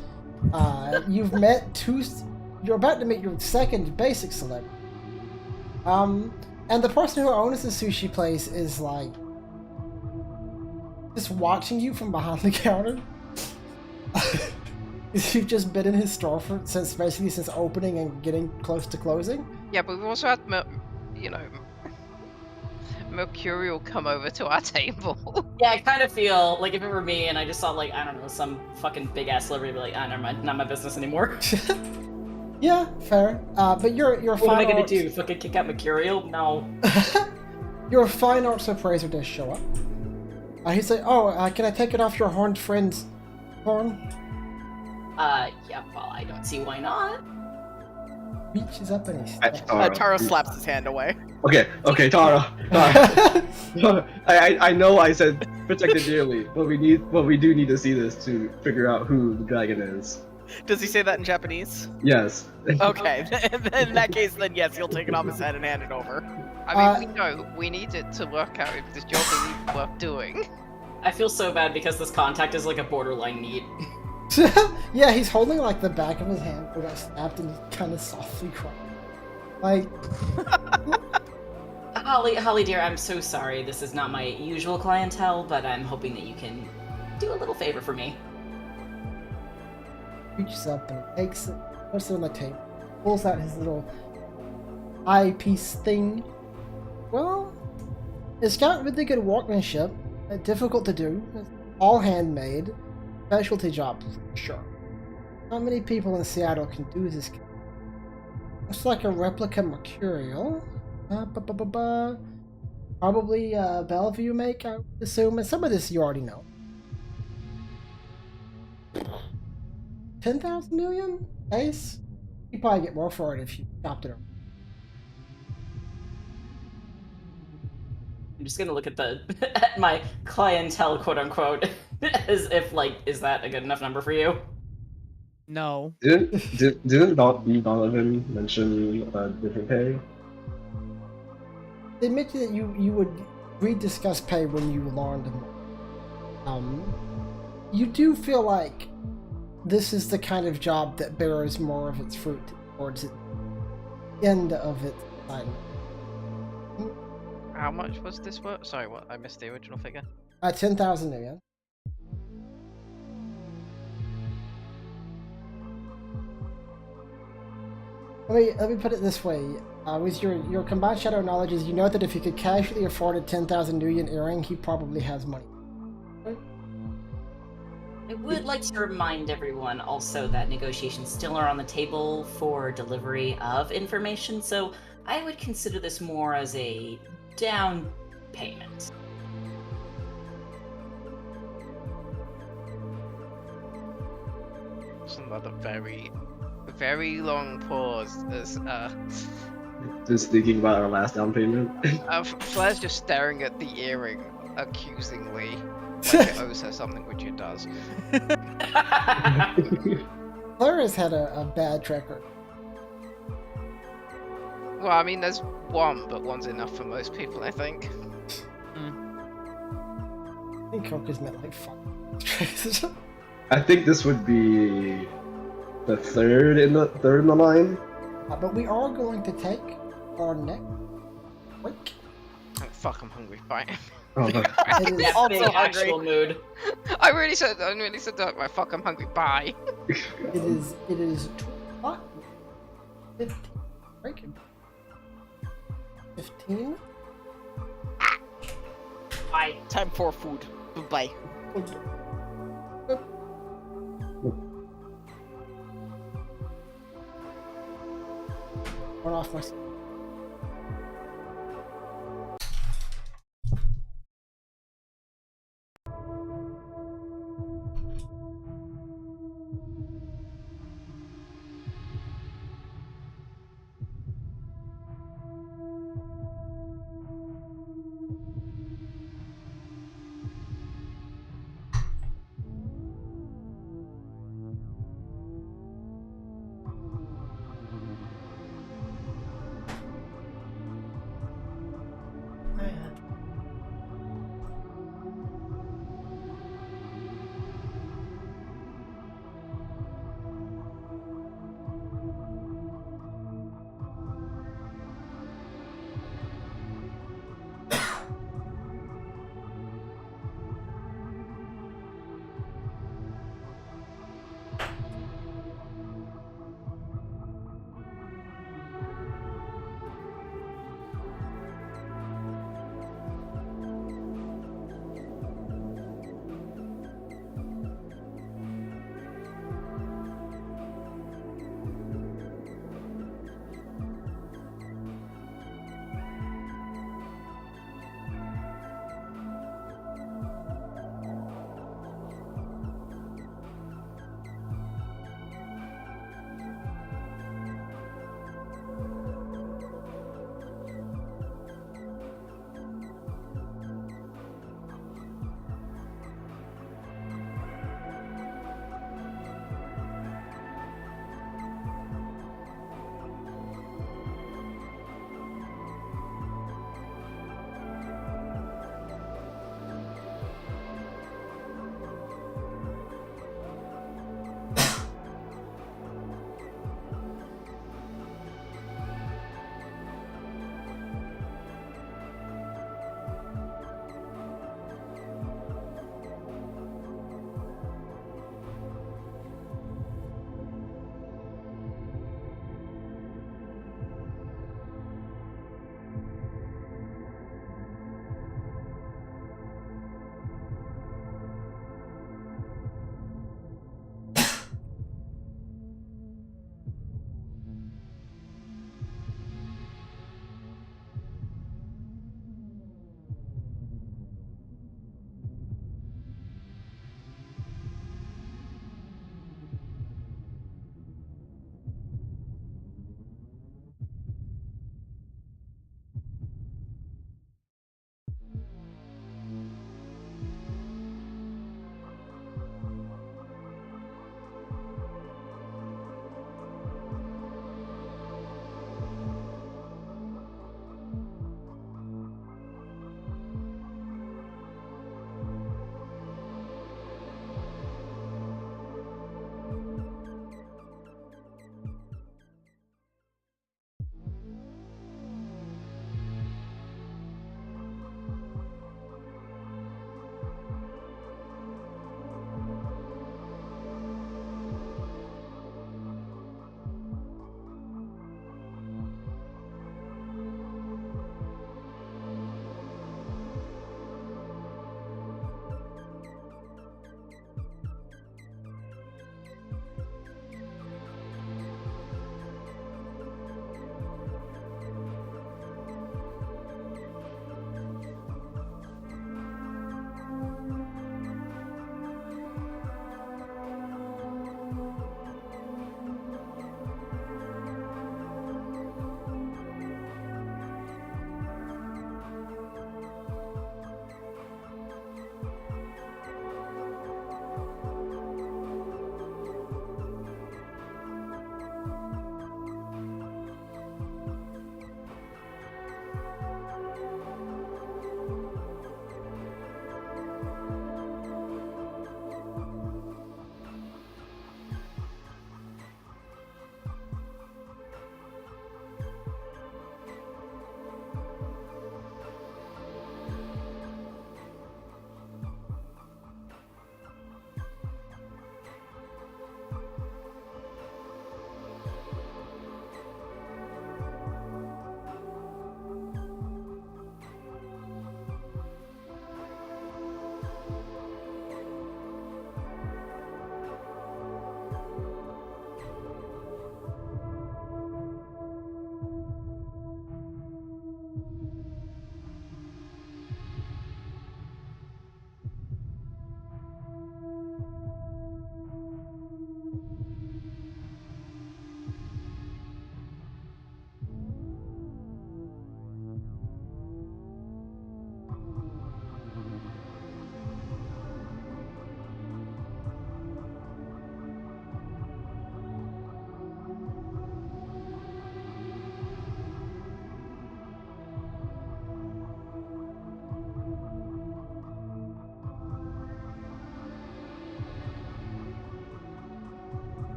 You've met two. You're about to meet your second basic celebrity. And the person who owns the sushi place is like just watching you from behind the counter. You've just been in his store since opening and getting close to closing. Yeah, but we've also had, Mercurial come over to our table. Yeah, I kind of feel like if it were me and I just saw like, I don't know, some fucking big ass celebrity, I'd be like, ah, never mind, not my business anymore. Yeah, fair. But your What am I fine gonna arts, do? Fucking kick out Mercurial? No. your fine arts appraiser does show up. He's like, "Oh, can I take it off your horned friend's horn?" Yeah, well, I don't see why not. Reaches up and he Taro slaps his hand away. Okay, Tara. I know I said protect it dearly, but we do need to see this to figure out who the dragon is. Does he say that in Japanese? Yes. Okay, in that case, then yes, he'll take it off his head and hand it over. I mean, we know we need it to work out if this job is even worth doing. I feel so bad because this contact is like a borderline need. Yeah, he's holding like the back of his hand where got snapped and he's kind of softly crying. Like, Holly dear, I'm so sorry. This is not my usual clientele, but I'm hoping that you can do a little favor for me. reaches up and takes it, puts it on the table, pulls out his little eyepiece thing. Well, it's got really good workmanship, difficult to do, it's all handmade, specialty job for sure. Not many people in Seattle can do this. Looks like a replica Mercurial. Probably Bellevue make, I would assume, and some of this you already know. 10,000 million? Base? You probably get more for it if you chopped it up. I'm just gonna look at at my clientele, quote unquote, as if like, is that a good enough number for you? No. Didn't Donovan mention different pay? They mentioned that you would rediscuss pay when you learned more. You do feel like this is the kind of job that bears more of its fruit towards the end of its assignment. How much was this worth? Sorry, what? I missed the original figure. 10,000 million. Let me put it this way. With your combined shadow knowledges, you know that if he could casually afford a 10,000 Nuyen earring, he probably has money. I would like to remind everyone also that negotiations still are on the table for delivery of information, so I would consider this more as a down payment. It's another very, very long pause as Just thinking about our last down payment. Flair's just staring at the earring accusingly, like it owes her something, which it does. Claire has had a bad track record. Well, I mean, there's one, but one's enough for most people, I think. I think Coker's met like 5. I think this would be the third in the line. But we are going to take our next break. Oh, fuck, I'm hungry. Bye. Oh, no. It is, Yeah, Also big hungry. actual mood. I really said that. My fuck, I'm hungry. Bye. it is 15. Break. 15. Bye. Time for food. Bye. Run off my.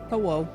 Hello.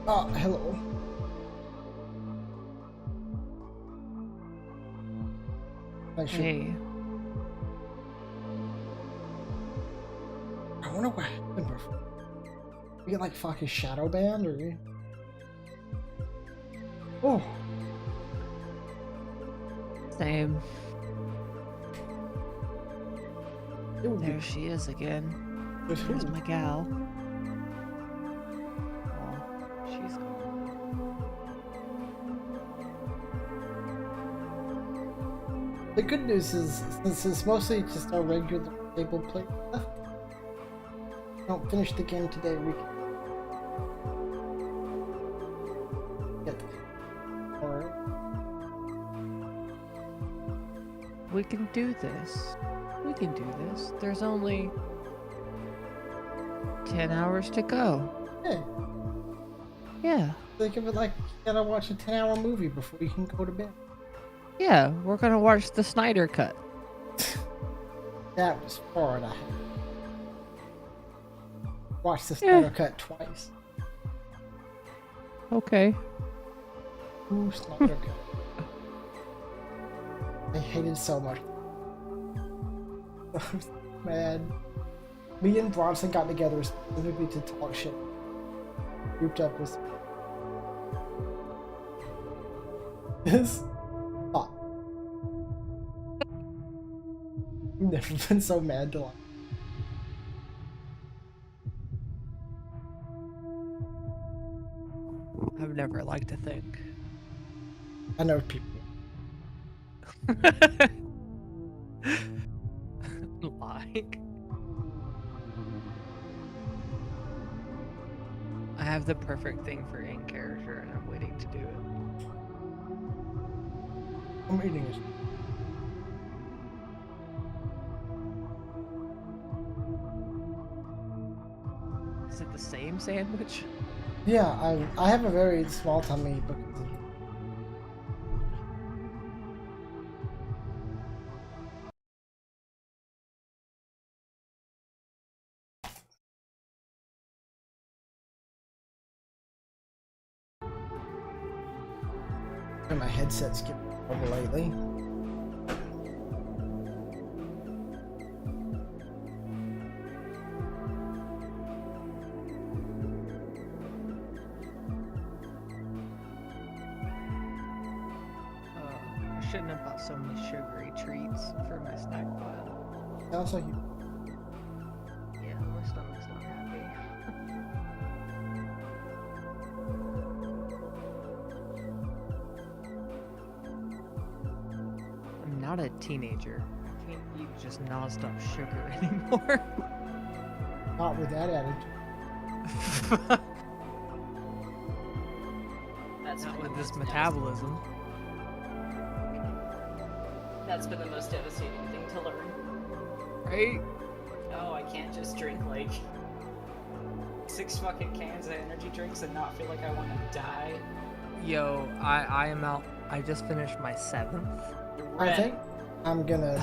Hello. I should. Hey. I wonder what happened before. We get like fucking shadow banned or. Oh. Same. It would There be. she is again. With who? Here's my gal. Oh, she's gone. The good news is, since it's mostly just our regular table play stuff, don't finish the game today, we can get or We can do this. We can do this. There's only 10 hours to go. yeah, Yeah. think of it like you gotta watch a 10-hour movie before you can go to bed. Yeah, we're gonna watch the Snyder Cut. That was 4.5. Watched the Snyder Cut twice. Okay. Ooh, Snyder Cut. I hated so much. I was mad. Me and Bronson got together specifically to talk shit. Grouped up with this. Thought. I've never been so mad to like. I've never liked to think. I know people. Like. I have the perfect thing for in character and I'm waiting to do it. I'm eating it. Is it the same sandwich? Yeah, I have a very small tummy because of my headset's getting trouble lately. I shouldn't have bought so many sugary treats for my snack pile. Sounds like you. Yeah, my stomach's not happy. I'm not a teenager. I can't eat just nonstop sugar anymore. Not with that attitude. That's Not been with the this most metabolism. That's been the most devastating thing to learn. Right? oh, I can't just drink like 6 fucking cans of energy drinks and not feel like I want to die. Yo, I am out. I just finished my 7th. I think I'm gonna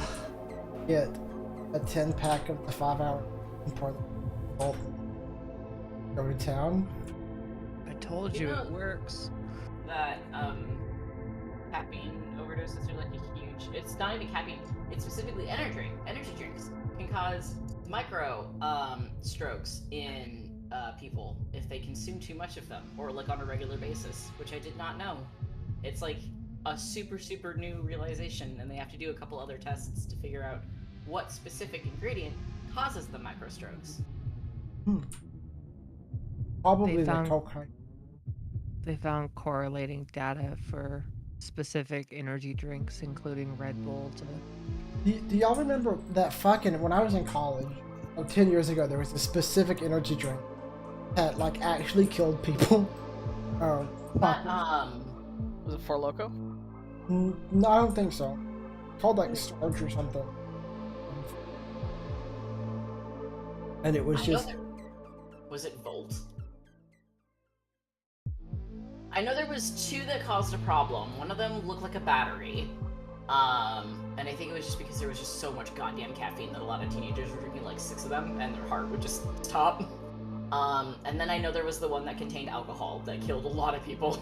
get a 10-pack of the 5-hour for the go to town. I told you it works. That caffeine overdoses are like a huge. It's not even caffeine. It's specifically energy. Energy drinks can cause micro strokes in people if they consume too much of them or like on a regular basis, which I did not know. It's like a super new realization, and they have to do a couple other tests to figure out what specific ingredient causes the micro strokes. Probably They the found- cocaine. They found correlating data for specific energy drinks, including Red Bull. Do y'all remember that fucking when I was in college, like 10 years ago, there was a specific energy drink that like actually killed people. But Was it Four Loko? No, I don't think so. Called like Starch or something. And it was just was it Volt? I know there was 2 that caused a problem. One of them looked like a battery. And I think it was just because there was just so much goddamn caffeine that a lot of teenagers were drinking like 6 of them and their heart would just stop. And then I know there was the one that contained alcohol that killed a lot of people.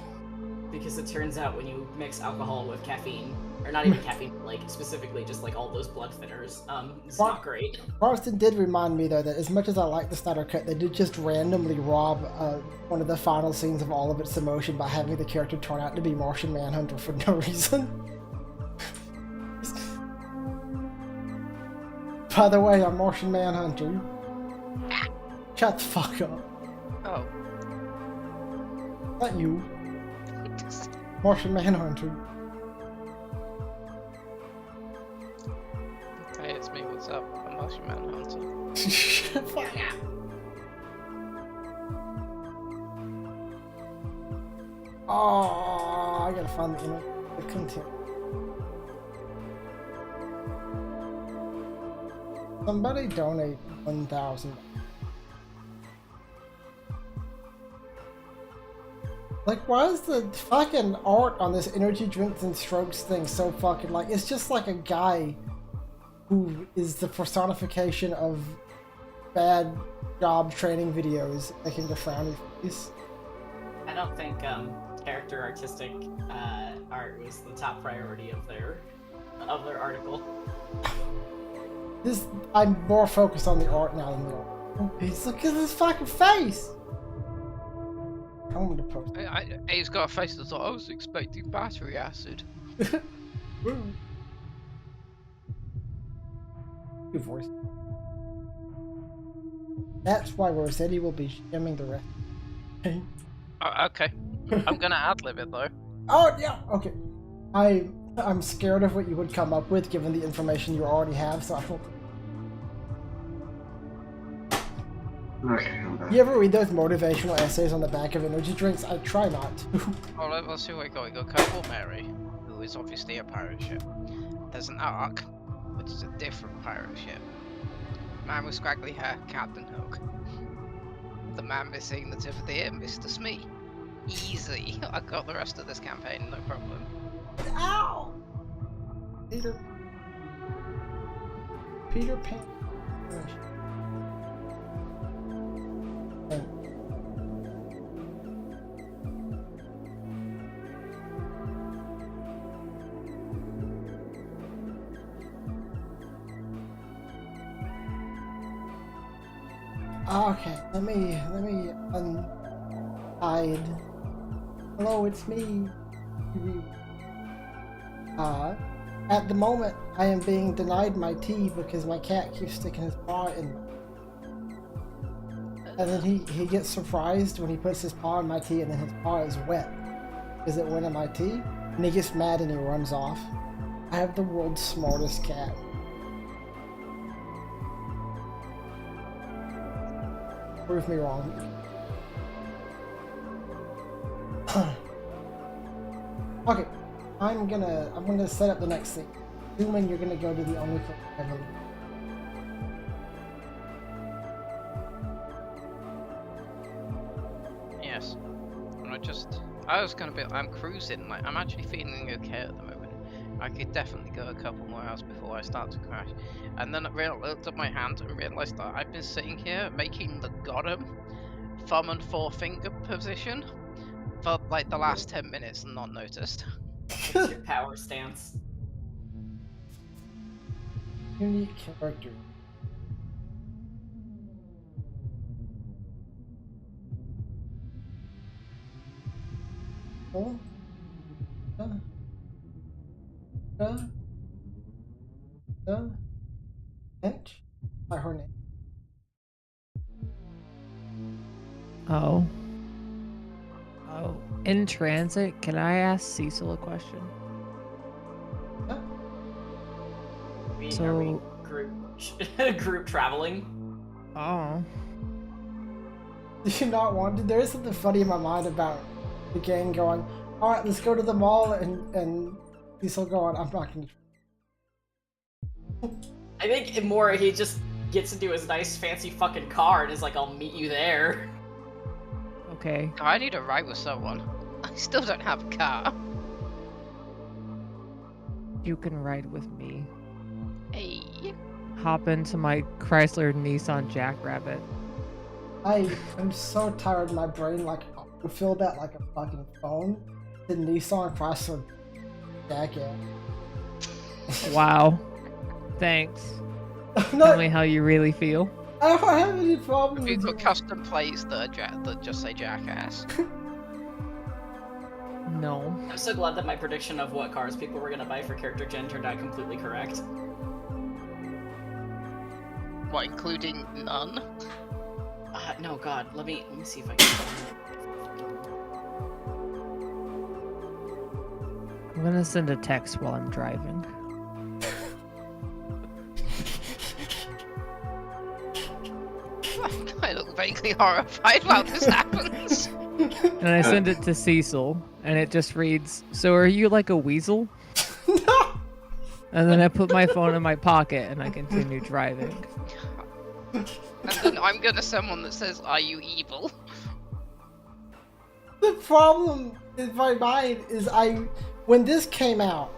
Because it turns out when you mix alcohol with caffeine, or not even caffeine, but like specifically just like all those blood thinners, it's not great. Boston did remind me though that as much as I like the Snyder Cut, they did just randomly rob one of the final scenes of all of its emotion by having the character turn out to be Martian Manhunter for no reason. By the way, I'm Martian Manhunter. Shut the fuck up. Oh. Not you. Martian Manhunter. Hey, it's me, what's up? I'm Martian Manhunter. Fuck. Oh, I gotta find the content. Somebody donate 1,000. Like, why is the fucking art on this energy drinks and strokes thing so fucking like? It's just like a guy who is the personification of bad job training videos making a frowny face. I don't think character artistic art was the top priority of their article. I'm more focused on the art now than the art. Oh, please, look at this fucking face! I want to post. He's got a face that's like, I was expecting battery acid. Good voice. That's why Rossetti will be shimming the rest. Okay. I'm gonna ad-lib it though. Oh yeah, okay. I'm scared of what you would come up with given the information you already have, so I won't. Okay, I'm back. You ever read those motivational essays on the back of energy drinks? I try not to. Oh, let's see what we got. We got Colonel Mary, who is obviously a pirate ship. There's an Ark, which is a different pirate ship. Man with scraggly hair, Captain Hook. The man missing the tip of the ear, Mr. Smee. Easy. I got the rest of this campaign, no problem. Ow! Peter Pan. Okay, let me unhide. Hello, it's me. At the moment, I am being denied my tea because my cat keeps sticking his paw in. And then he gets surprised when he puts his paw in my tea, and then his paw is wet because it went in my tea. And he gets mad and he runs off. I have the world's smartest cat. Prove me wrong. Okay, I'm gonna set up the next thing. Assuming you're gonna go to the only place I believe. Yes. And I'm cruising, like, I'm actually feeling okay at the moment. I could definitely go a couple more hours before I start to crash. And then I looked at my hand and realised that I've been sitting here making the Gotham thumb and forefinger position for, like, the last 10 minutes and not noticed. It's your power stance. Unique character. Oh. Hint by her name. Oh. In transit, can I ask Cecil a question? Yeah. Are we group traveling? Oh. Do you not want to? There is something funny in my mind about the gang going, alright, let's go to the mall, and Cecil going, I'm not going to. I think more he just gets into his nice fancy fucking car and is like, I'll meet you there. Okay. I need a ride with someone. I still don't have a car. You can ride with me. Hey. Hop into my Chrysler Nissan Jackrabbit. I am so tired, my brain, like, would feel that like a fucking phone. The Nissan Chrysler jacket. Wow. Thanks. No, Tell me how you really feel. I don't have any problem Have you with got custom plates that just say jackass? No. I'm so glad that my prediction of what cars people were gonna buy for character gen turned out completely correct. What, including none? No, God, let me see if I can. I'm gonna send a text while I'm driving. I look vaguely horrified while this happens. And I send it to Cecil, and it just reads, "So are you like a weasel?" No! And then I put my phone in my pocket and I continue driving. And then I'm gonna send one that says, "Are you evil?" The problem in my mind is when this came out,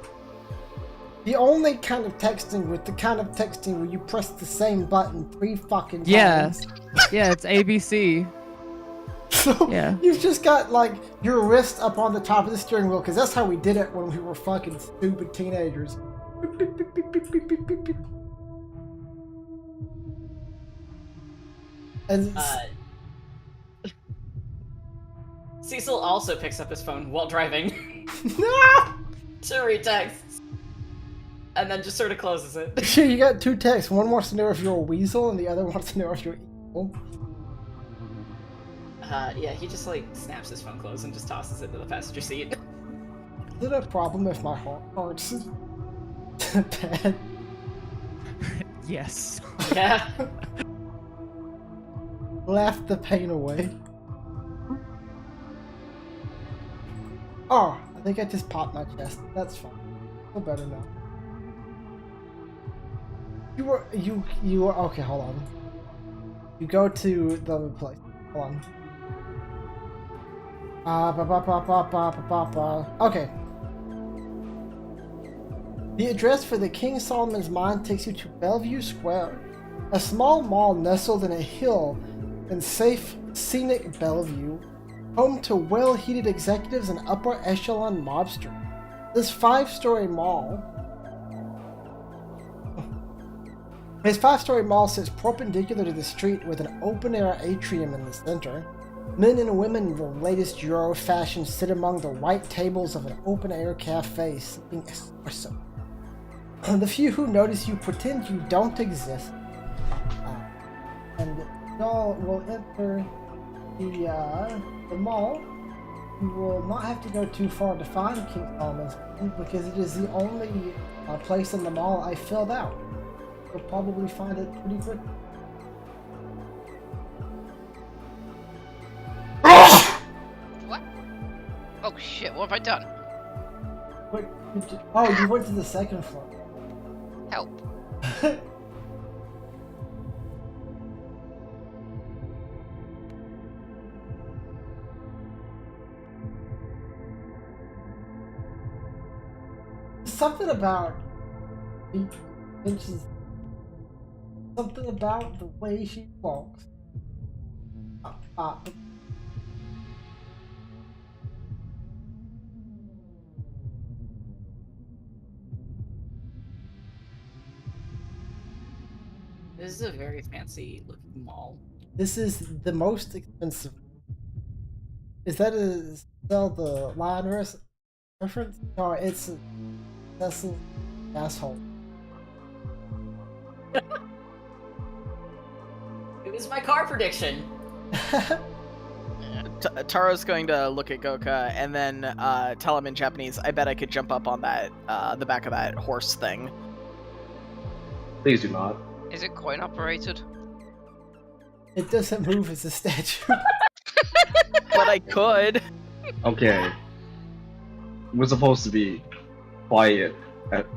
the only kind of texting with the kind of texting where you press the same button 3 fucking times. Yeah. Yeah, it's ABC. So Yeah. you've just got like your wrist up on the top of the steering wheel, because that's how we did it when we were fucking stupid teenagers. And Cecil also picks up his phone while driving no! to read texts, and then just sort of closes it. Sure, you got 2 texts. One wants to know if you're a weasel, and the other wants to know if you're evil. Yeah, he just like snaps his phone closed and just tosses it to the passenger seat. Is it a problem if my heart hurts bad? Yes. Yeah. Laugh the pain away. Oh, I think I just popped my chest. That's fine. Feel better now. You were okay. Hold on. You go to the other place. Hold on. Okay. The address for the King Solomon's Mine takes you to Bellevue Square, a small mall nestled in a hill in safe, scenic Bellevue, home to well-heeled executives and upper echelon mobsters. This 5-story mall sits perpendicular to the street with an open-air atrium in the center. Men and women in the latest Euro fashion sit among the white tables of an open-air cafe sipping espresso. The few who notice you pretend you don't exist, and y'all will enter the mall. You will not have to go too far to find King Solomon's Mine, because it is the only place in the mall I filled out. You'll probably find it pretty quick. What? Oh shit, what have I done? Wait, you went to the second floor. Help. something about Finch's. Something about the way she walks. This is a very fancy looking mall. This is the most expensive. Is that a sell the line reference? No, it's a Cecil asshole. It was my car prediction. Taro's going to look at Goka and then tell him in Japanese, I bet I could jump up on that, the back of that horse thing. Please do not. Is it coin operated? It doesn't move as a statue. But I could. Okay. We're supposed to be quiet,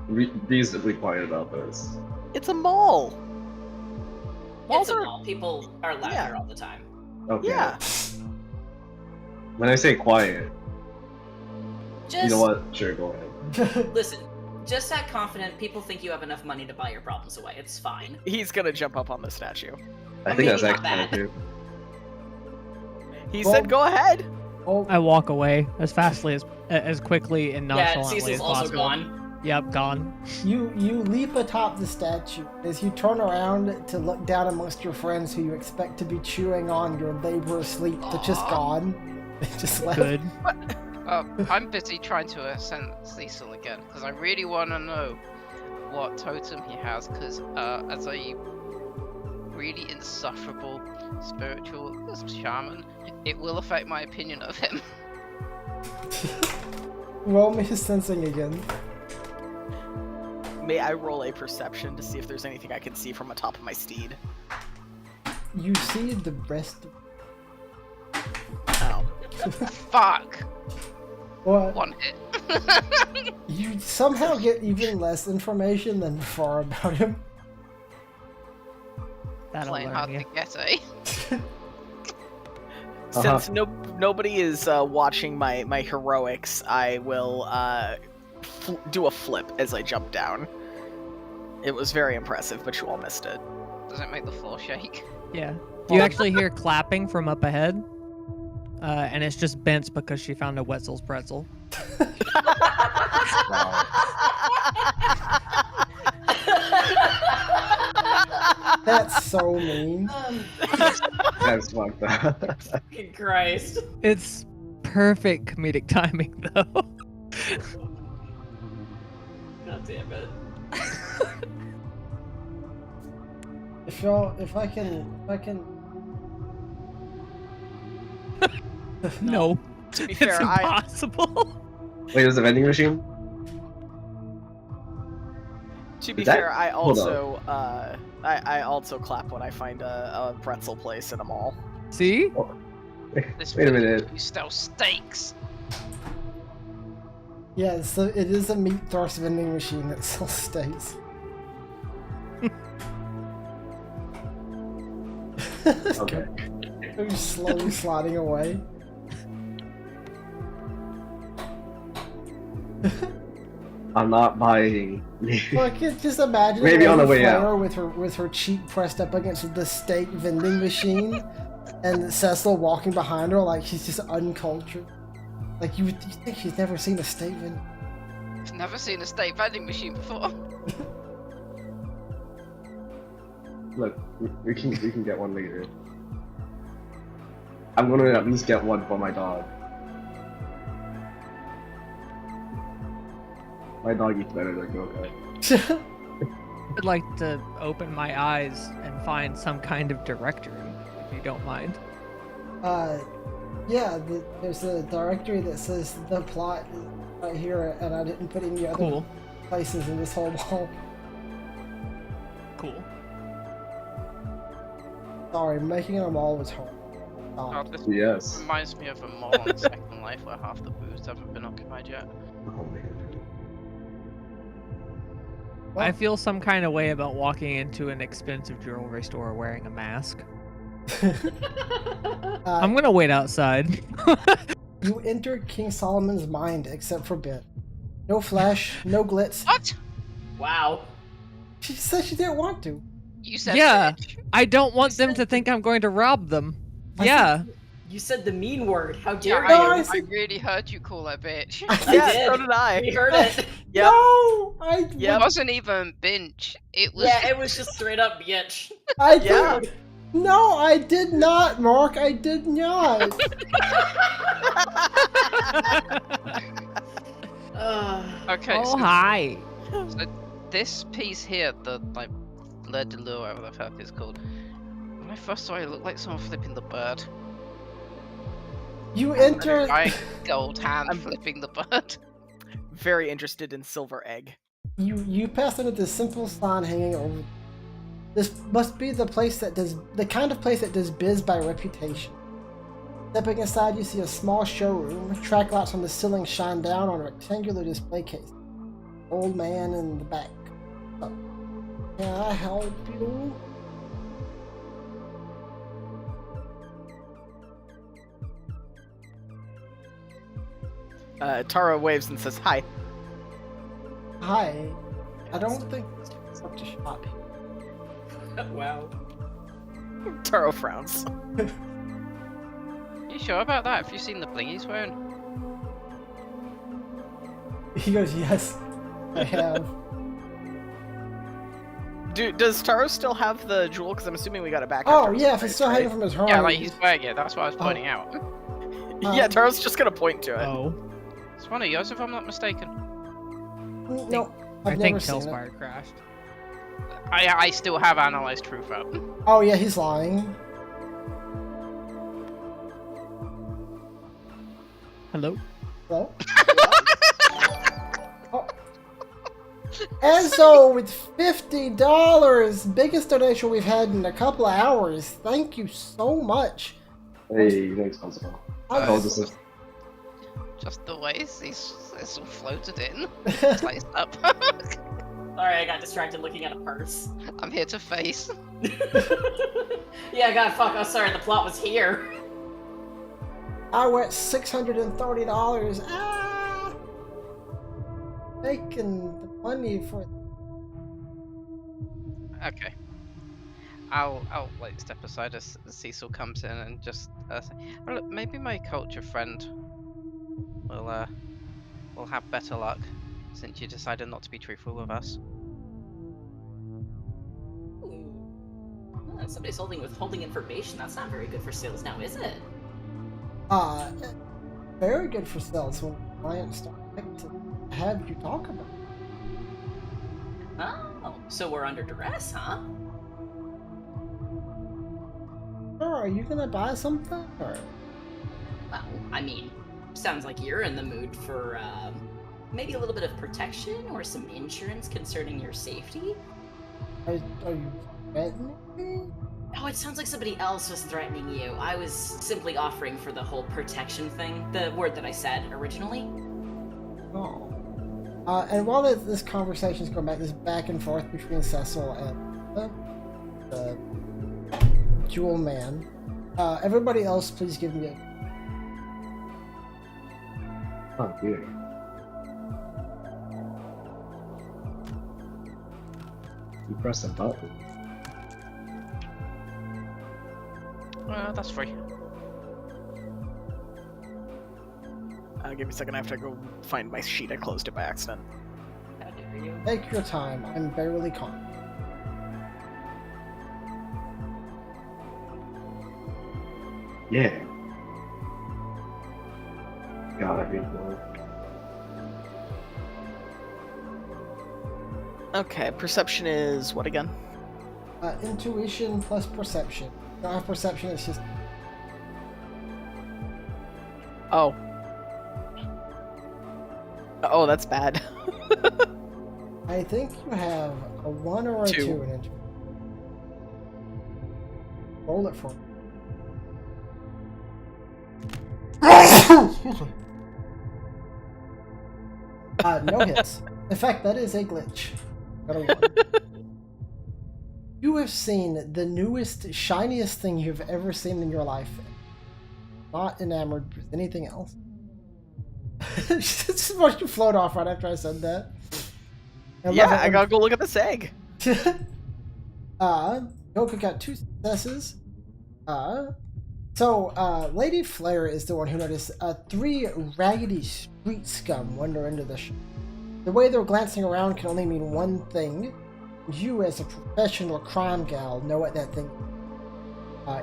reasonably quiet about this. It's a mall. It's a mall. People are loud Yeah. here all the time. Okay. Yeah. When I say quiet, Just you know what? Sure, go ahead. listen. Just act confident. People think you have enough money to buy your problems away. It's fine. He's gonna jump up on the statue. I think that's Maybe actually not kind of that. true. He Well- said, "Go ahead." Oh, I walk away as quickly and Yeah, nonchalantly Cecil's as also possible. gone. Yep, gone. you leap atop the statue as you turn around to look down amongst your friends who you expect to be chewing on your labor sleep. They're just gone. They just left. Good. I'm busy trying to ascend Cecil again because I really want to know what totem he has. Because as a really insufferable spiritual shaman, it will affect my opinion of him. Roll me his sensing again. May I roll a perception to see if there's anything I can see from atop of my steed? You see the rest. Oh. Fuck! What? One hit. You somehow get even less information than before about him. That'll Playing learn hard you. to get, eh? Since nobody is watching my heroics, I will do a flip as I jump down. It was very impressive, but you all missed it. Does it make the floor shake? Yeah. You actually hear clapping from up ahead, and it's just Bence because she found a Wetzel's pretzel. That's so mean. That's fucked up. Fucking Christ. It's perfect comedic timing, though. God damn it. If I can. No, To be it's fair, impossible. Wait, there's a vending machine? to be Is that- fair, I hold also I also clap when I find a pretzel place in a mall. See? This Wait a really minute. You sell steaks. Yeah, so it is a meat thrust vending machine that sells steaks. Okay. Who's slowly sliding away. I'm not buying. Look, just imagine Maybe on the Lady way Flair out. with her cheek pressed up against the steak vending machine, and Cecil walking behind her like she's just uncultured. Like you think she's never seen a steak vending. I've never seen a steak vending machine before. Look, we can get one later. I'm gonna at least get one for my dog. My dog eats better than Goka. I'd like to open my eyes and find some kind of directory, if you don't mind. Yeah, there's a directory that says the plot is right here, and I didn't put any other Cool. places in this whole wall. Cool. Sorry, making a wall was hard. Oh, this Yes. reminds me of a mall on Second Life where half the booths haven't been occupied yet. Oh man. I feel some kind of way about walking into an expensive jewelry store wearing a mask. I'm gonna wait outside. You enter King Solomon's mind except for Ben. No flash, no glitz. What? Wow. She said she didn't want to. You said Yeah. bitch. I don't want them said to think I'm going to rob them. I Yeah. You said the mean word. How Yeah, dare No, you? I I said- really heard you call her bitch. I Yeah, did. so did I. We heard it. Yep. No, I It wasn't even binge. It was. Yeah, it was just straight up bitch. I Yeah. did. No, I did not, Mark. I did not. Okay, Oh, so, hi. so this piece here, the like lead de lure, whatever the fuck it's called. When I first saw it, it looked like someone flipping the bird. You enter. Giant gold hand I'm- flipping the bird. Very interested in silver egg. You pass under this simple sign hanging over. This must be the place that does the kind of place that does biz by reputation. Stepping inside, you see a small showroom. Track lights on the ceiling shine down on a rectangular display case. Old man in the back. Oh, can I help you? Tara waves and says hi. Hi. I don't think it's up to shop. Wow. Taro frowns. You sure about that? Have you seen the bling he's wearing? He goes, yes, I have. Does Taro still have the jewel? Because I'm assuming we got it back. Oh after yeah, his if it's race, still right? hanging from his horn. Yeah, like he's wearing it. That's what I was pointing out. Yeah, Taro's just gonna point to it. Oh. It's one of yours, if I'm not mistaken. No, I I've think never seen it. Tailspire crashed. I still have analyzed truth up. Oh yeah, he's lying. Hello? Hello? Oh. Enzo with $50, biggest donation we've had in a couple of hours. Thank you so much. Hey, you're responsible. I Oh, was- this is Just the way it's all floated in, sliced up. Sorry, I got distracted looking at a purse. I'm here to face. Yeah, God, fuck. Oh, sorry. The plot was here. I went $630. Ah! Making the money for. Okay. I'll like step aside as Cecil comes in and just say, oh, look, maybe my culture friend will have better luck since you decided not to be truthful with us. Ooh. Somebody's withholding information. That's not very good for sales now, is it? Very good for sales when clients start to have you talk about it. Oh, so we're under duress, huh? Sure, are you gonna buy something? Or Well, I mean, sounds like you're in the mood for maybe a little bit of protection or some insurance concerning your safety. are you threatening me? Oh, it sounds like somebody else was threatening you. I was simply offering for the whole protection thing, the word that I said originally. Oh. And while this conversation's going back, this back and forth between Cecil and the Jewel Man, everybody else, please give me a. oh dear. You press a button. That's free. Give me a second. I have to go find my sheet. I closed it by accident. How dare you? Take your time. I'm barely calm. Yeah. God, I hate that. Okay, perception is what again? Intuition plus perception. You don't have perception, it's just. Oh. Oh, that's bad. I think you have a 1 or a 2 Two. in intuition. Roll it for me. Excuse me. No hits. In fact, that is a glitch. Got a 1. You have seen the newest, shiniest thing you've ever seen in your life. Not enamored with anything else. Just watched you float off right after I said that. Yeah, I gotta go look at this egg. Goku got 2 successes. Lady Flare is the one who noticed 3 raggedy street scum wander into the shop. The way they're glancing around can only mean one thing. You, as a professional crime gal, know what that thing is.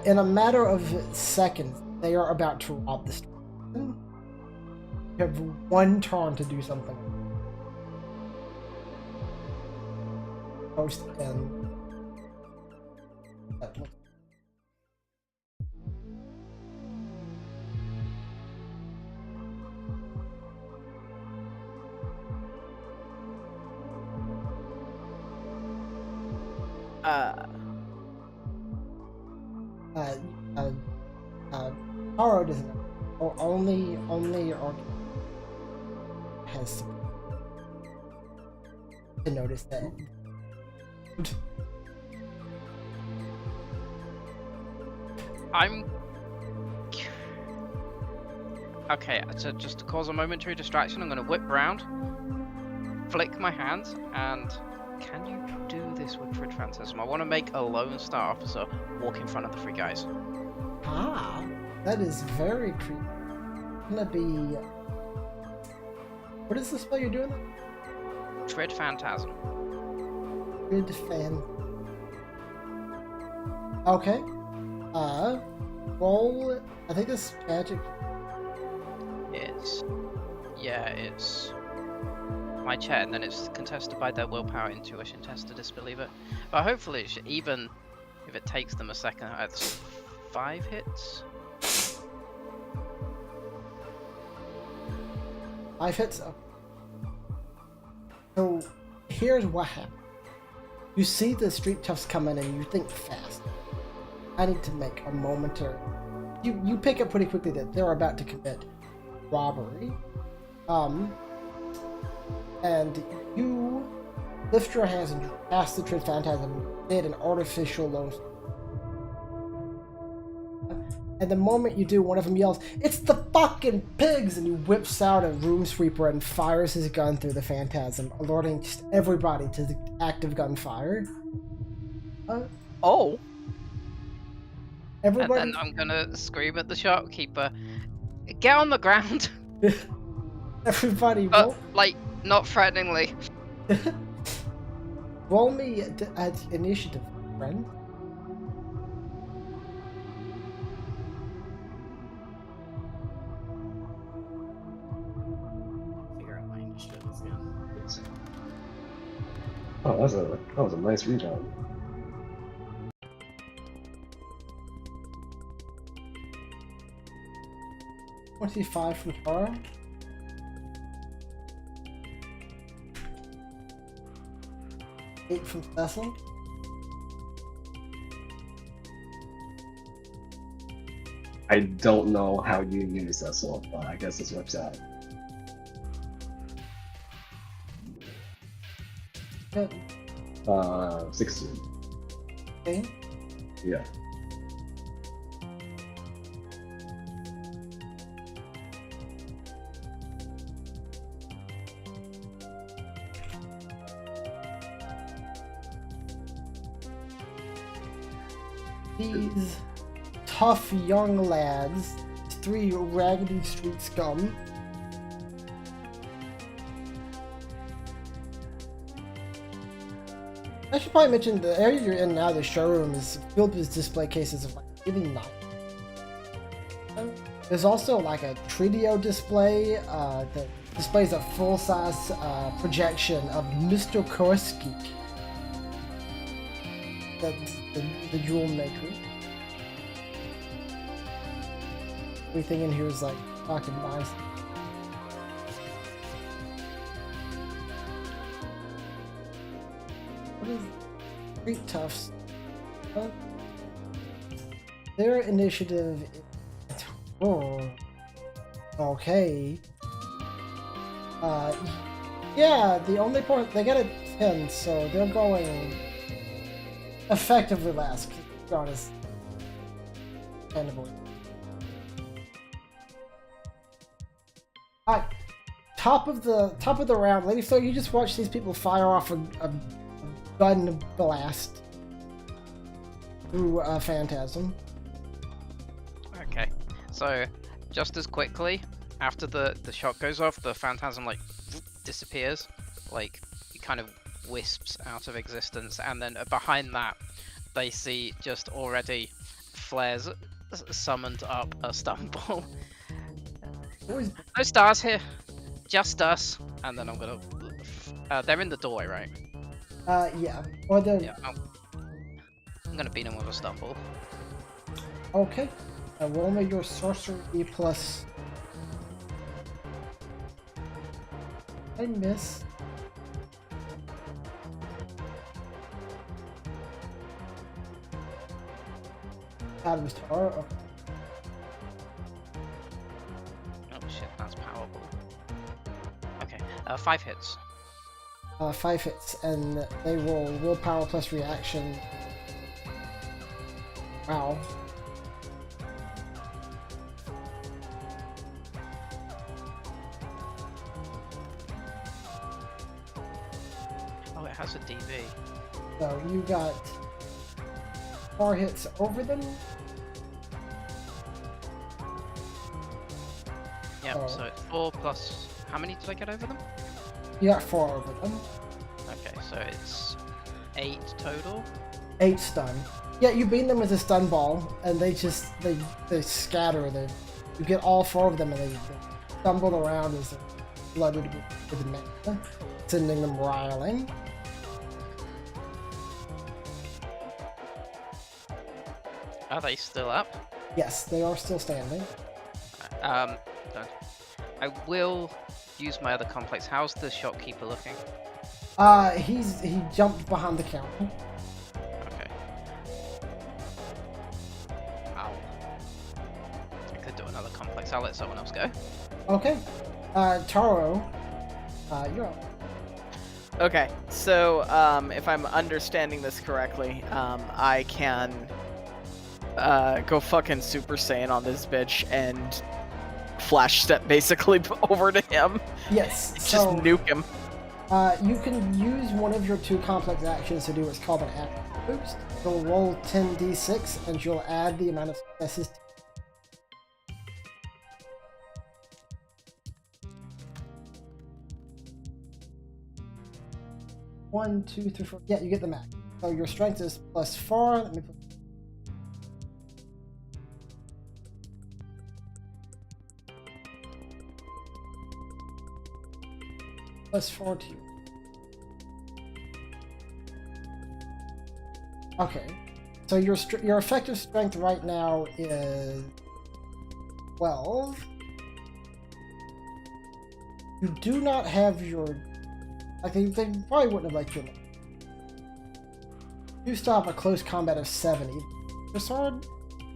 In a matter of seconds, they are about to rob the store. You have 1 turn to do something. Post end. Taro doesn't know. Only has to notice that. Okay, so just to cause a momentary distraction, I'm going to whip round, flick my hands, and can you do this with Trid Phantasm? I want to make a Lone Star Officer walk in front of the 3 guys. Ah, that is very creepy. Gonna be. What is the spell you're doing? Trid Phantasm. Good fan. Okay. Roll. I think this magic. It's my check, and then it's contested by their willpower, intuition test to disbelieve it. But hopefully, even if it takes them a second, it's 5 hits. 5 hits. Okay. So here's what happened. You see the street toughs come in, and you think fast. I need to make a momentary. You pick up pretty quickly that they're about to commit robbery. And you lift your hands and you cast the Trid Phantasm, did an artificial Lone Star. And the moment you do, one of them yells, "It's the fucking pigs!" and he whips out a room sweeper and fires his gun through the Phantasm, alerting just everybody to the active gunfire. Everybody. And then I'm gonna scream at the shopkeeper, "Get on the ground!" Everybody, but not threateningly. Roll me at initiative, friend. Figure out my initiative is again. Oh, that was a nice read out. $25 from Tara. $8 from Cecil. I don't know how you use that, so I guess this works out. Good. 16. Okay. Yeah. These tough young lads, 3 raggedy street scum, I should probably mention the area you're in now, the showroom, is filled with display cases of really nice. There's also a Tridio display that displays a full-size projection of Mr. Kurski. That's the jewel maker. Everything in here is fucking nice. What is Street Toughs? Their initiative is... Oh. Okay. Yeah, the only point... They got a 10, so they're going... effectively last. God is... kind of boy. Alright, top of the round, Lady Flo, you just watch these people fire off a gun blast through a phantasm. Okay, so just as quickly after the shot goes off, the phantasm like disappears, like it kind of wisps out of existence, and then behind that they see just already flares summoned up a stun ball. Always No stars here, just us. And then I'm gonna they're in the doorway, right? yeah. Or the Yeah, I'm gonna beat him with a stun ball. okay. Roll me your sorcery plus. I miss. Adam's Tower. Okay. Oh shit, that's powerful. Okay, 5 hits. 5 hits, and they roll willpower plus reaction. Wow. Oh, it has a DV. So you got 4 hits over them. Yep, Oh. so 4 plus... How many did I get over them? You got 4 over them. Okay, so it's 8 total. 8 stun. Yeah, you beat them with a stun ball, and they scatter. You get all 4 of them, and they stumble around as they're flooded with mana, sending them riling. Are they still up? Yes, they are still standing. Done. I will use my other complex. How's the shopkeeper looking? He jumped behind the counter. Okay. Ow. I could do another complex. I'll let someone else go. Okay. Taro, you're up. Okay, so if I'm understanding this correctly, I can go fucking Super Saiyan on this bitch and flash step basically over to him. Yes. Just So nuke him. you can use one of your 2 complex actions to do what's called an action boost. You'll roll 10d6, and you'll add the amount of successes. 1, 2, 3, 4. Yeah, you get the max. So your strength is +4. Let me put +4 to you. Okay. So your effective strength right now is 12. You do not have your. I think they probably wouldn't have let you. You still have a close combat of 70. Your sword.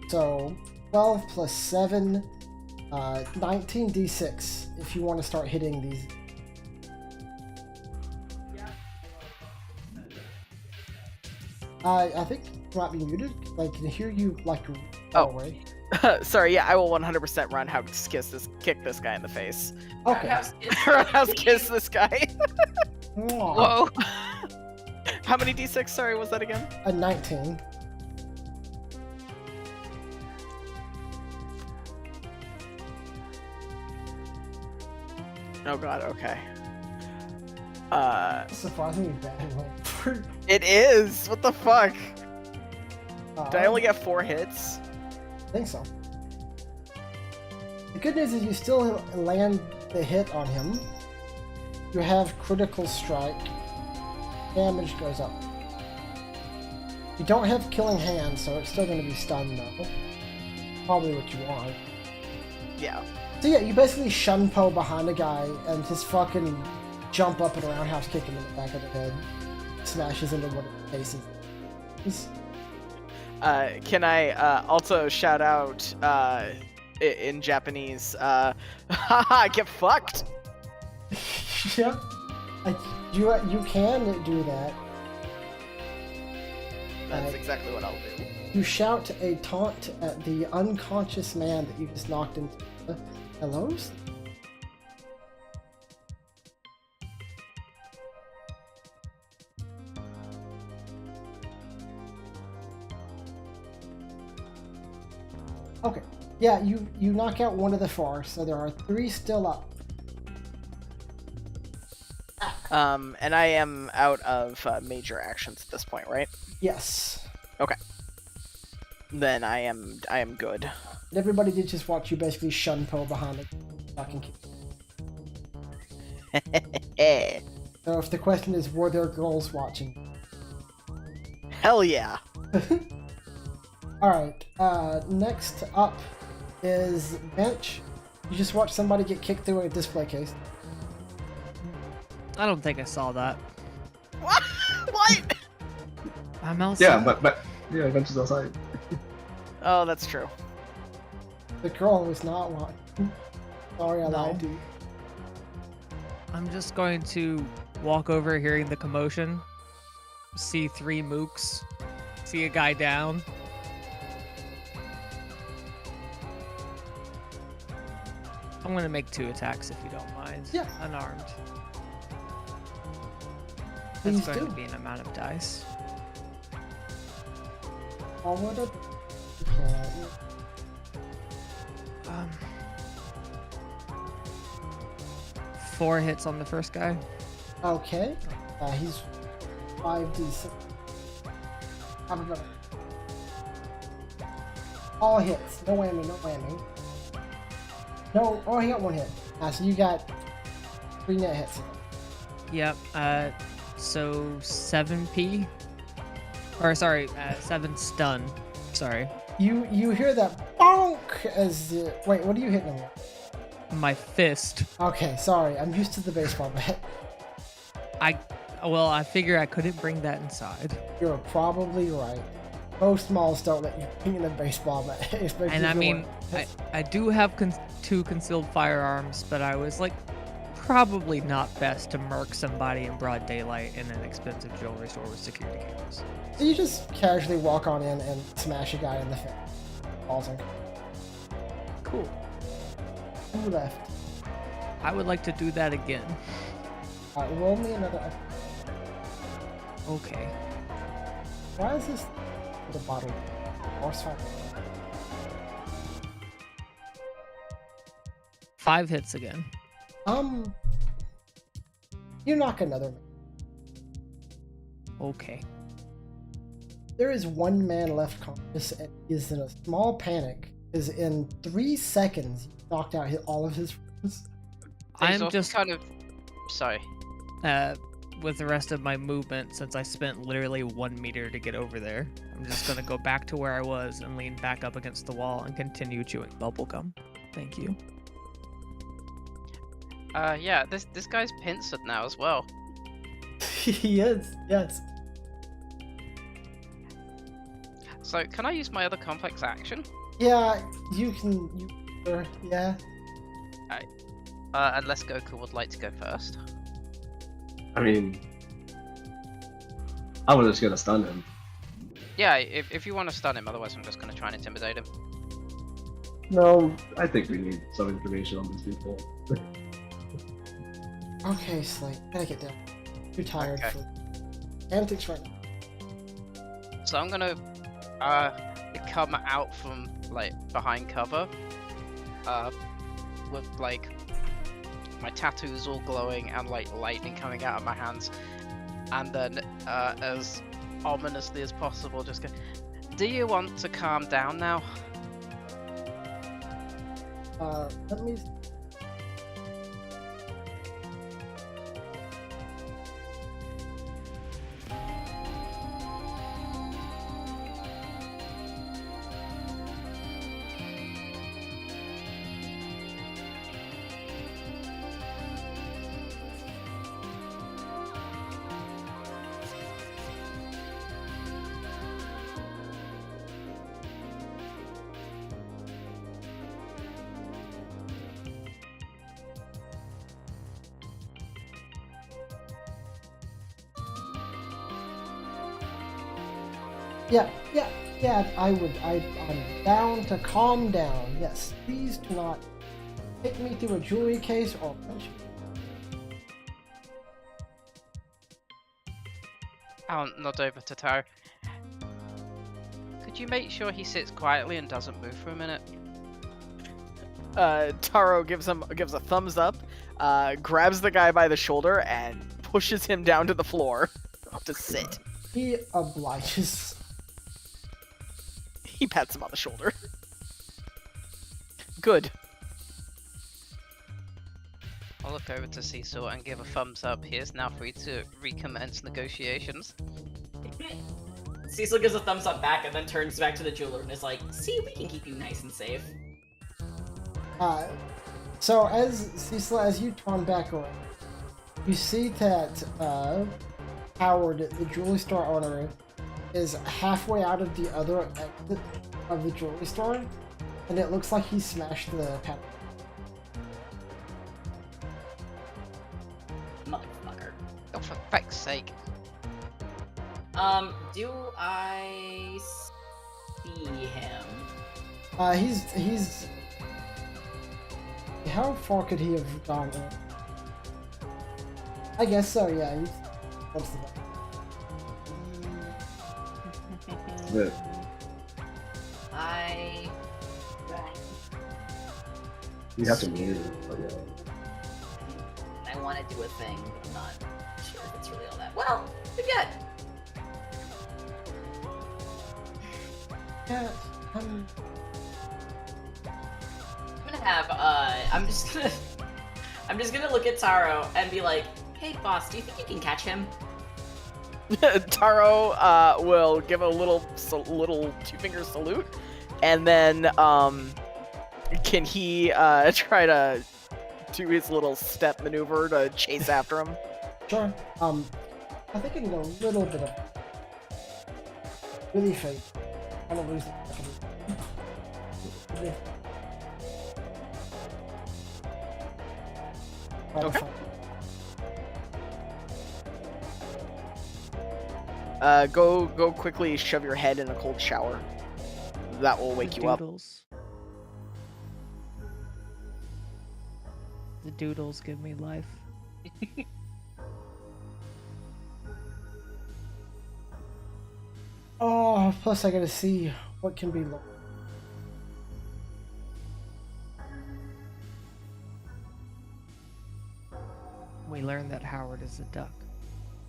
So 12 plus 7, 19d6 if you want to start hitting these. I think you might be muted. I can hear you like Oh. away. Sorry, yeah, I will 100% kick this guy in the face. Okay. Roundhouse kiss this guy. Aw, Whoa! How many d6? Sorry, was that again? a 19. Oh god, okay. Surprisingly bad roll. It is! What the fuck? Did I Uh, only get 4 hits? I think so. The good news is you still land the hit on him. You have critical strike. Damage goes up. You don't have killing hand, so it's still going to be stunned though. Probably what you want. Yeah. So yeah, you basically shunpo behind a guy and just fucking jump up and roundhouse kick him in the back of the head. Smashes into one of the faces. Can I also shout out in Japanese, haha, get fucked! Yep. You can do that. That's exactly what I'll do. You shout a taunt at the unconscious man that you just knocked into. Hello? Okay. Yeah, you knock out one of the 4, so there are 3 still up. And I am out of major actions at this point, right? Yes. Then I am good. And everybody did just watch you basically shun Poe behind the fucking key. So if the question is, were there girls watching? Hell yeah. Alright, next up is Bench. You just watched somebody get kicked through a display case. I don't think I saw that. What? What? I'm outside. Yeah, but yeah, Adventure's outside. Oh, that's true. The girl was not watching. Sorry, I lied to you. I'm just going to walk over hearing the commotion, see 3 mooks, see a guy down. I'm going to make 2 attacks if you don't mind. Yeah. Unarmed. Please That's going do. to be an amount of dice. Oh, what a... 4 hits on the first guy. Okay. He's 5d6. All hits. No whammy, no whammy. No, oh, he got 1 hit. So you got 3 net hits. Yep. So 7p. Or sorry, 7 stun. Sorry. You hear that bonk as... wait, what are you hitting him with? My fist. Okay, sorry. I'm used to the baseball bat. Well, I figure I couldn't bring that inside. You're probably right. Most malls don't let you bring in a baseball bat. especially And if I you mean, want- I do have 2 concealed firearms, but I was like, probably not best to murk somebody in broad daylight in an expensive jewelry store with security cameras. So you just casually walk on in and smash a guy in the face. Balls in. Cool. Who left? I would like to do that again. Roll me another... Okay. Why is this the bottle? Horse fire. 5 hits again. You knock another man. Okay. There is 1 man left conscious and he is in a small panic. Is in 3 seconds you knocked out all of his friends. He's I'm also just kind of sorry. with the rest of my movement, since I spent literally 1 meter to get over there, I'm just gonna go back to where I was and lean back up against the wall and continue chewing bubblegum. Thank you. Yeah, this guy's pincered now as well. He is, yes. So can I use my other complex action? Yeah, you can. Sure, yeah. Unless Goku would like to go first. I mean, I was just gonna stun him. Yeah, if you want to stun him, otherwise I'm just going to try and intimidate him. No, I think we need some information on these people. Okay, Slate, gotta get down. Too tired Okay. for antics right now. So I'm going to come out from like behind cover with like my tattoos all glowing and like lightning coming out of my hands, and then as ominously as possible just go, do you want to calm down now? Let me. Yeah, I'm down to calm down. Yes, please do not hit me through a jewelry case or punch me. I'll nod over to Taro. Could you make sure he sits quietly and doesn't move for a minute? Taro gives a thumbs up, grabs the guy by the shoulder, and pushes him down to the floor to sit. He obliges. He pats him on the shoulder. Good. I'll look over to Cecil and give a thumbs up. He is now free to recommence negotiations. Cecil gives a thumbs up back and then turns back to the jeweler and is like, see, we can keep you nice and safe. So as Cecil, as you turn back around, you see that Howard, the jewelry store owner, is halfway out of the other exit of the jewelry store, and it looks like he smashed the panel. Motherfucker. Oh, for feck's sake. Do I see him? He's. How far could he have gone in? I guess so, yeah. He's close to that. Yeah. You have to move. But yeah. I want to do a thing, but I'm not sure if it's really all that. Well, forget. Yeah, I'm gonna have I'm just gonna look at Taro and be like, hey boss, do you think you can catch him? Taro will give a little two-finger salute, and then can he try to do his little step maneuver to chase after him? sure. I think I need a little bit of really faith. I don't lose the Okay. Go quickly shove your head in a cold shower. That will wake you up. The doodles give me life. Oh, plus I gotta see what can be lost. We learned that Howard is a duck.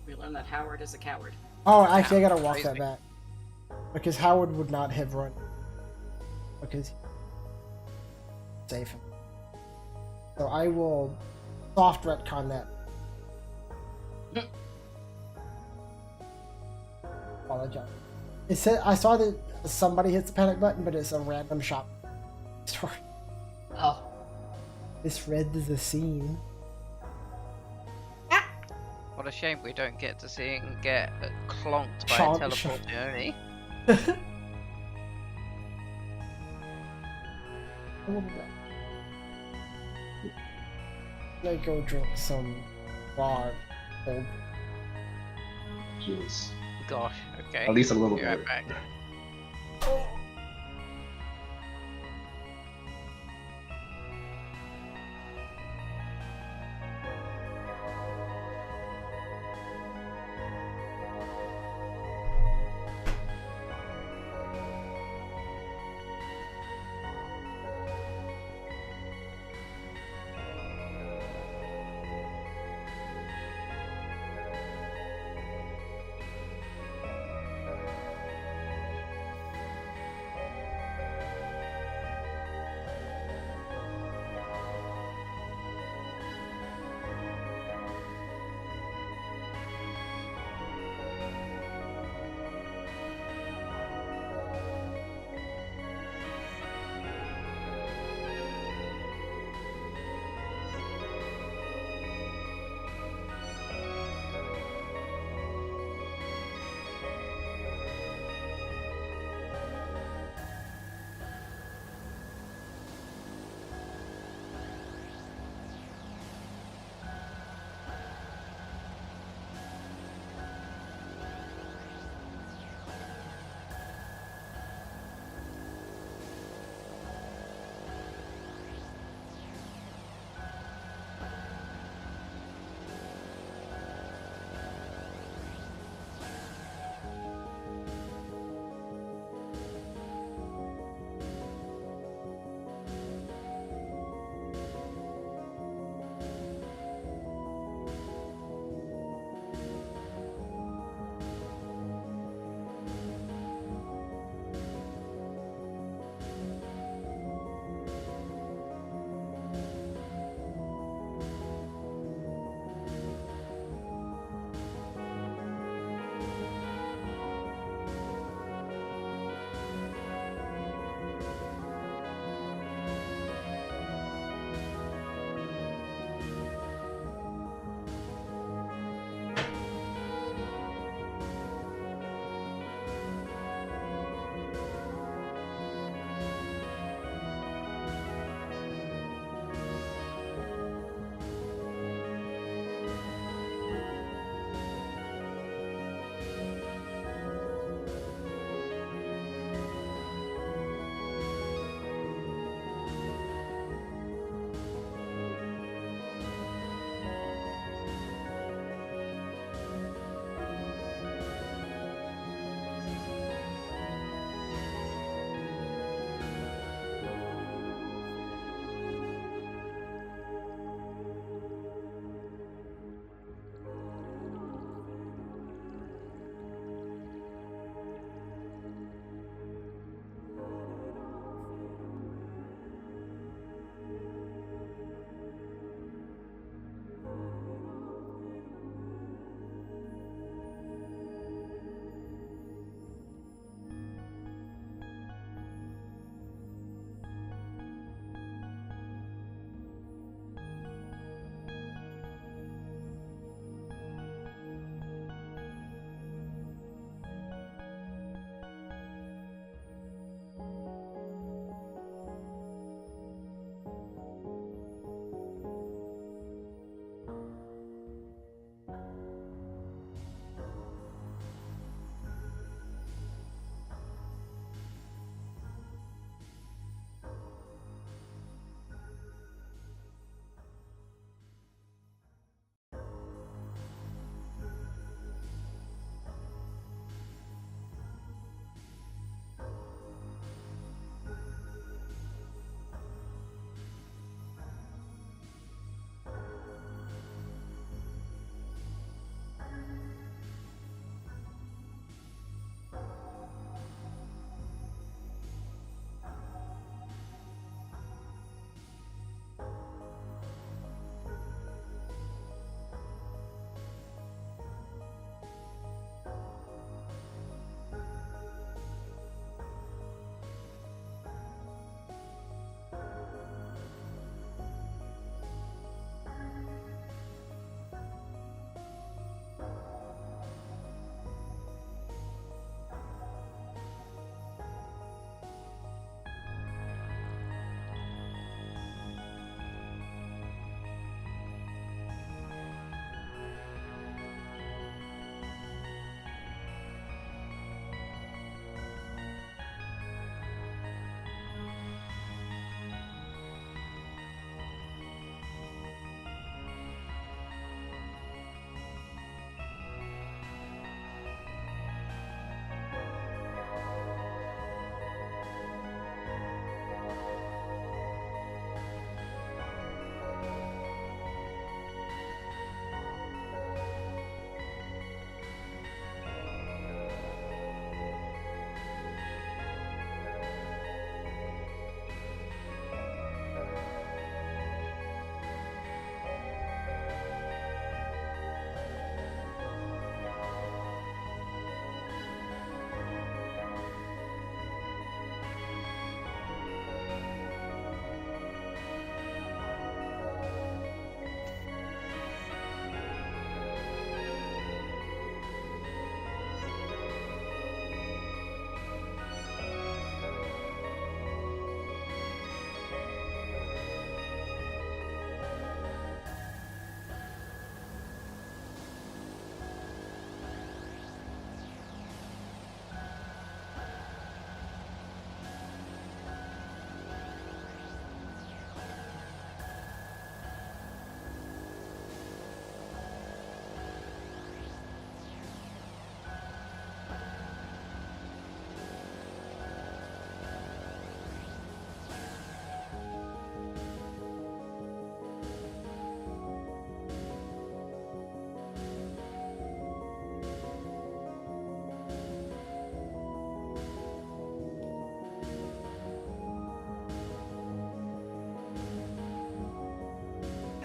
We learned that Howard is a coward. Oh, actually, I gotta walk Crazy. that back. Because Howard would not have run. Because he's safe. So I will soft retcon that. Apologize. It said I saw that somebody hits the panic button, but it's a random shop store. Oh. This read the scene. What a shame we don't get to see him get clonked by Chomp, a teleport journey. Let go drink some raw cold. Jeez. Gosh, okay. At least a little Be right bit. back.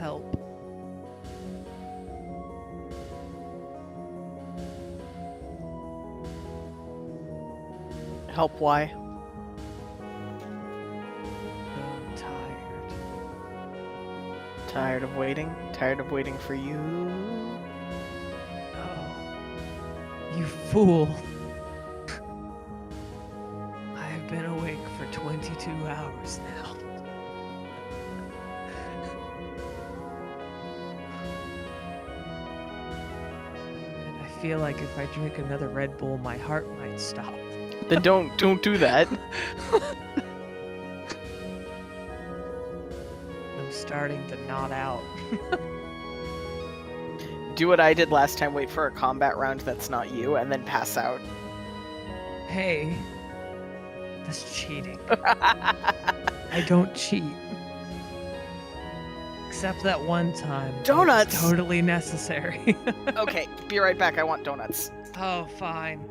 help. Help why? I'm tired. Tired of waiting? Tired of waiting for you? Oh, you fool. I have been awake for 22 hours now. And I feel like if I drink another Red Bull, my heart might stop. Then don't do that. I'm starting to nod out. Do what I did last time, wait for a combat round that's not you, and then pass out. Hey, that's cheating. I don't cheat. Except that one time. It was Donuts! totally necessary. Okay, be right back, I want donuts. Oh, fine.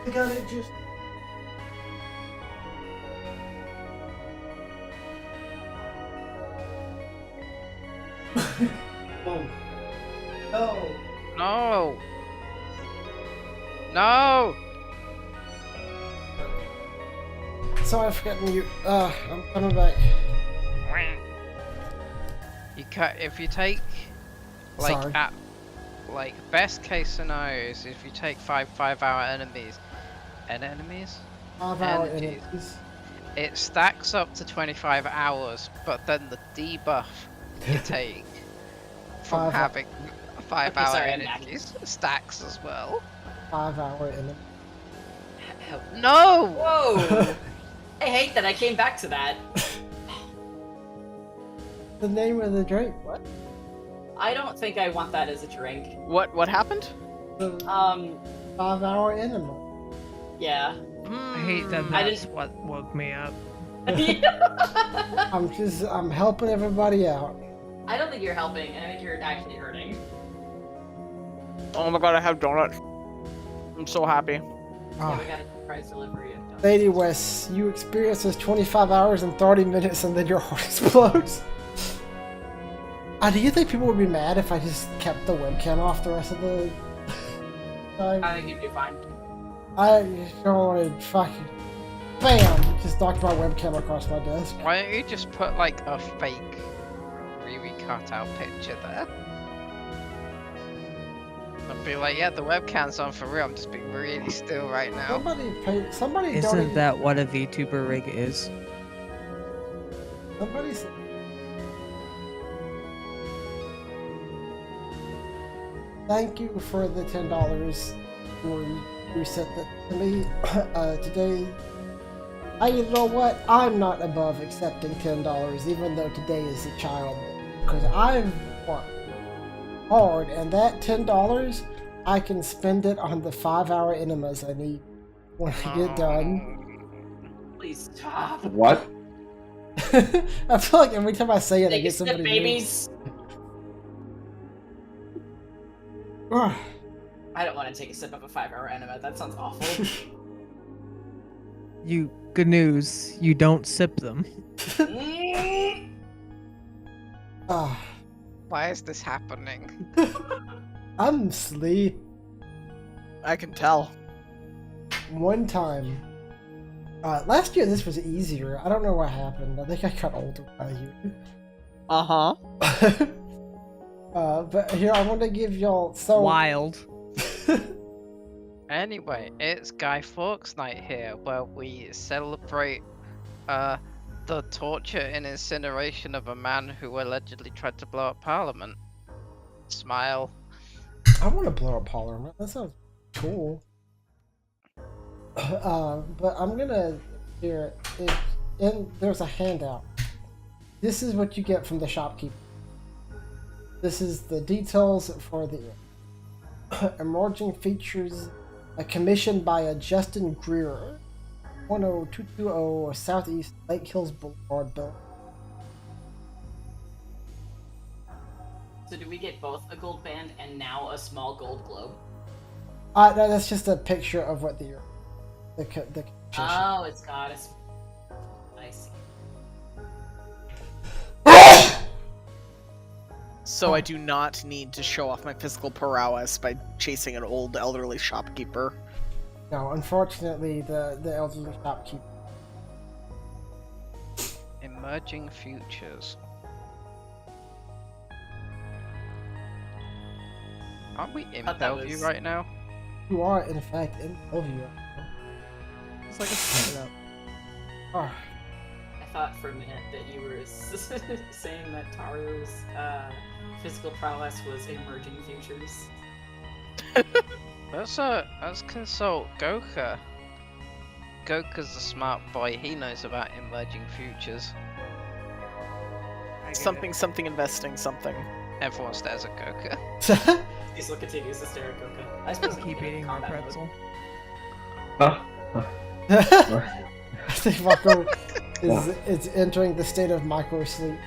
I got it just. Oh. No. No! No! Sorry, I forgot mute. I'm coming back. You if you take like Sorry. best case scenarios, if you take 5-hour enemies, 5-hour Energies. enemies. it stacks up to 25 hours, but then the debuff you take from 5 having 5-hour sorry, I'm back. energies stacks as well. 5-hour enemy. No! Whoa! I hate that I came back to that. The name of the drink. What? I don't think I want that as a drink. What happened? The Um, 5-hour enemy. Yeah. I hate that I that's didn't- what woke me up. I'm helping everybody out. I don't think you're helping. I think you're actually hurting. Oh my god, I have donuts. I'm so happy. Ah. Yeah, we got a surprise delivery of donuts. Lady West, you experience this 25 hours and 30 minutes and then your heart explodes. Do you think people would be mad if I just kept the webcam off the rest of the time? I think you'd be fine. I don't want to fucking... BAM! Just knocked my webcam across my desk. Why don't you just put like a fake, really cut out picture there? I'd be like, yeah, the webcam's on for real. I'm just being really still right now. Somebody Isn't donated... that what a VTuber rig is? Somebody said... Thank you for the $10 you sent that to me today. You know what? I'm not above accepting $10, even though today is a child day. Because I've worked hard, and that $10, I can spend it on the 5-hour enemas I need when I get done. Please stop. What? I feel like every time I say it, I Take a get sip, somebody new. babies. I don't want to take a sip of a 5-hour enema. That sounds awful. Good news, you don't sip them. Ah, Why is this happening? I'm asleep. I can tell. One time. Last year this was easier. I don't know what happened. I think I got older by you. Uh-huh. But here, I want to give y'all so... Wild. Anyway, it's Guy Fawkes night here, where we celebrate the torture and incineration of a man who allegedly tried to blow up Parliament. Smile. I want to blow up Parliament. That sounds cool. But I'm gonna... Here, there's a handout. This is what you get from the shopkeeper. This is the details for the emerging features, a commission by a Justin Greer, 10220 Southeast Lake Hills Boulevard, Bill. So do we get both a gold band and now a small gold globe? No, that's just a picture of what the commission. Oh, it's got us. I see. So I do not need to show off my physical prowess by chasing an old elderly shopkeeper. No, unfortunately, the elderly shopkeeper. Emerging futures. Aren't we in Thought that Bellevue was- right now? You are, in fact, in Bellevue. It's like a startup. Oh, I thought for a minute that you were saying that Taro's physical prowess was emerging futures. Let's consult Goka. Goka's a smart boy. He knows about emerging futures. Something, something, investing, something. Everyone stares at Goka. Cecil continues to stare at Goka. I suppose Keep eating my pretzel. Huh? I think Mako is entering the state of micro sleep.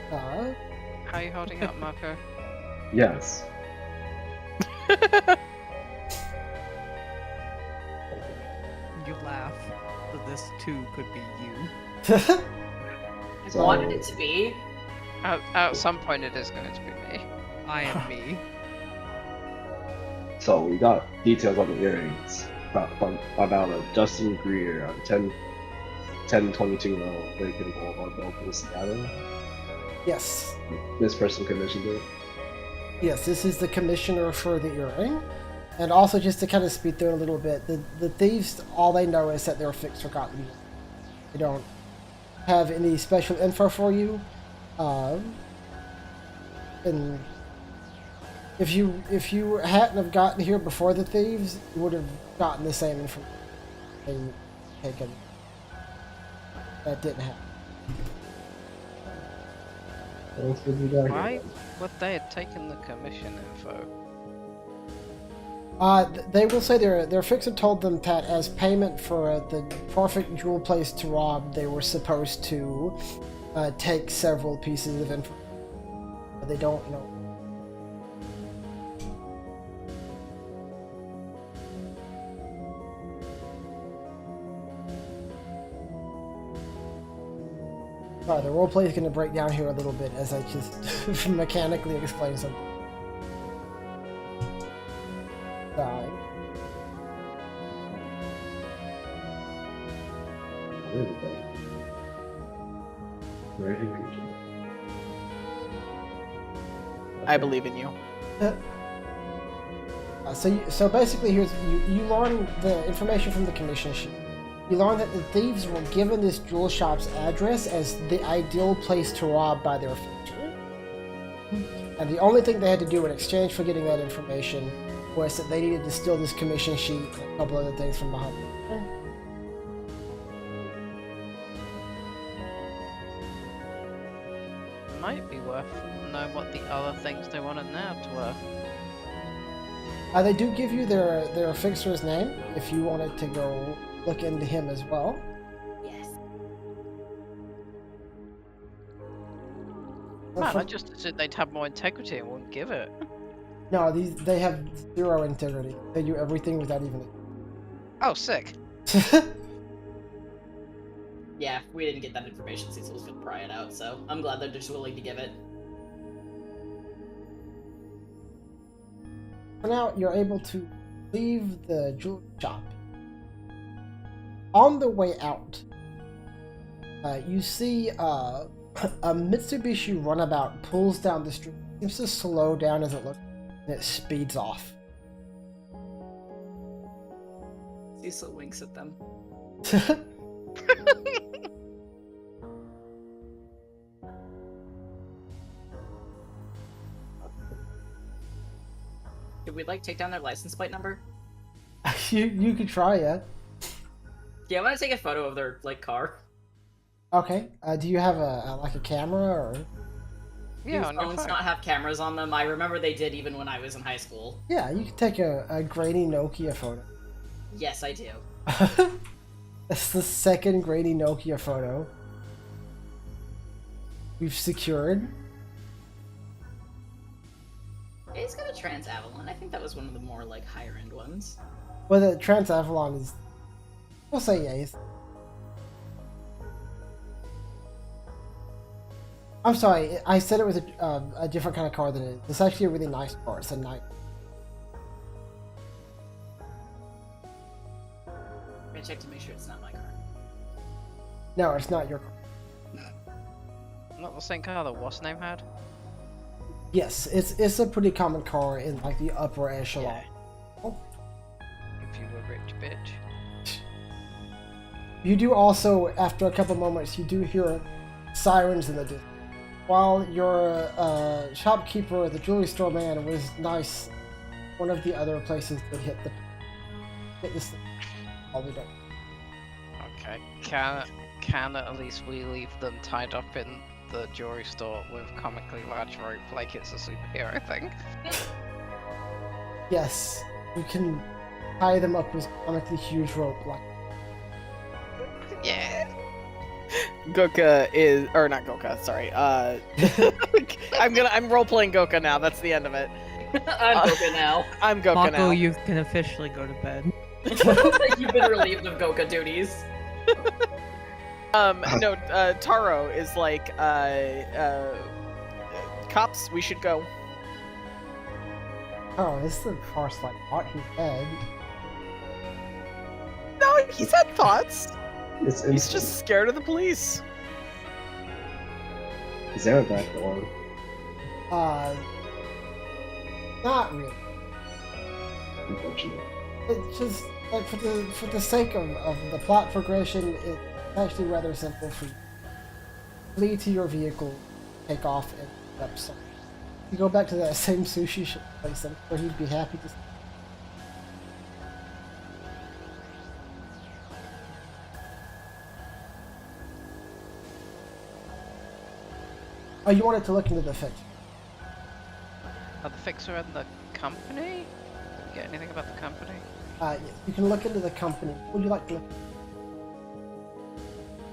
How are you holding up, Marco? Yes. You laugh, but this too could be you. I wanted it to be. At some point it is going to be me. I am me. So we got details on the earrings about a Justin Greer on 1022 Lincoln Boulevard, Belfast, Seattle. Yes. This person commissioned it. Yes, this is the commissioner for the earring. And also, just to kind of speed through it a little bit, the thieves, all they know is that they're fixed forgotten. They don't have any special info for you. And if you hadn't have gotten here before the thieves, you would have gotten the same information they taken. That didn't happen. What else did we got here? Why would they have taken the commission info? They will say their fixer told them that as payment for the perfect jewel place to rob, they were supposed to take several pieces of information. But they don't know. Sorry, the roleplay is going to break down here a little bit as I just mechanically explain something. Die. I believe in you. So basically, here's you learn the information from the commission sheet. You learn that the thieves were given this jewel shop's address as the ideal place to rob by their future. And the only thing they had to do in exchange for getting that information was that they needed to steal this commission sheet and a couple other things from behind them. Might be worth knowing what the other things they want in there were. They do give you their fixer's name if you wanted to go look into him as well. Yes. Man, I just assumed they'd have more integrity and wouldn't give it. No, they have zero integrity. They do everything without even. Oh, sick. Yeah, we didn't get that information. Cecil was gonna pry it out, so I'm glad they're just willing to give it. For now, you're able to leave the jewelry shop. On the way out, you see a Mitsubishi runabout pulls down the street. It seems to slow down as it looks, and it speeds off. Cecil winks at them. Could we, like, take down their license plate number? you could try, yeah. Yeah, I want to take a photo of their, like, car. Okay. Do you have a camera or? Yeah, These on your phones phone. not have cameras on them. I remember they did even when I was in high school. Yeah, you could take a grainy Nokia photo. Yes, I do. That's the second grainy Nokia photo we've secured. It's got a Trans Avalon. I think that was one of the more, like, higher end ones. Well, the Trans Avalon is. We'll say yes. I'm sorry, I said it was a different kind of car than it is. It's actually a really nice car. It's a nice. I'm gonna check to make sure it's not my car. No, it's not your car. Not the same car that what's name had? Yes, it's a pretty common car in like the upper echelon. If you were rich, bitch. You do also, after a couple moments, you do hear sirens in the distance. While your shopkeeper, the jewelry store man, was nice, one of the other places that hit this thing. All we don't. Okay. Can at least we leave them tied up in the jewelry store with comically large rope like it's a superhero thing? Yes, you can tie them up with comically huge rope. Like Yeah. Goka is, or not Goka, sorry. I'm role playing Goka now. That's the end of it. I'm Goka now. I'm Goka Mako, now. you can officially go to bed. You've been relieved of Goka duties. No, Taro is like, cops, we should go. oh, this is the first like what he said. No, he's had thoughts. It's He's just scared of the police. Is there a back door? Not really. Unfortunately. It's just like for the sake of the plot progression, it's actually rather simple for you. Flee to your vehicle, take off, and pick up something. You go back to that same sushi place, I'm sure he'd be happy to. Oh, you wanted to look into the fix. Are the fixer and the company? get anything about the company? Yes, you can look into the company. What would you like to look?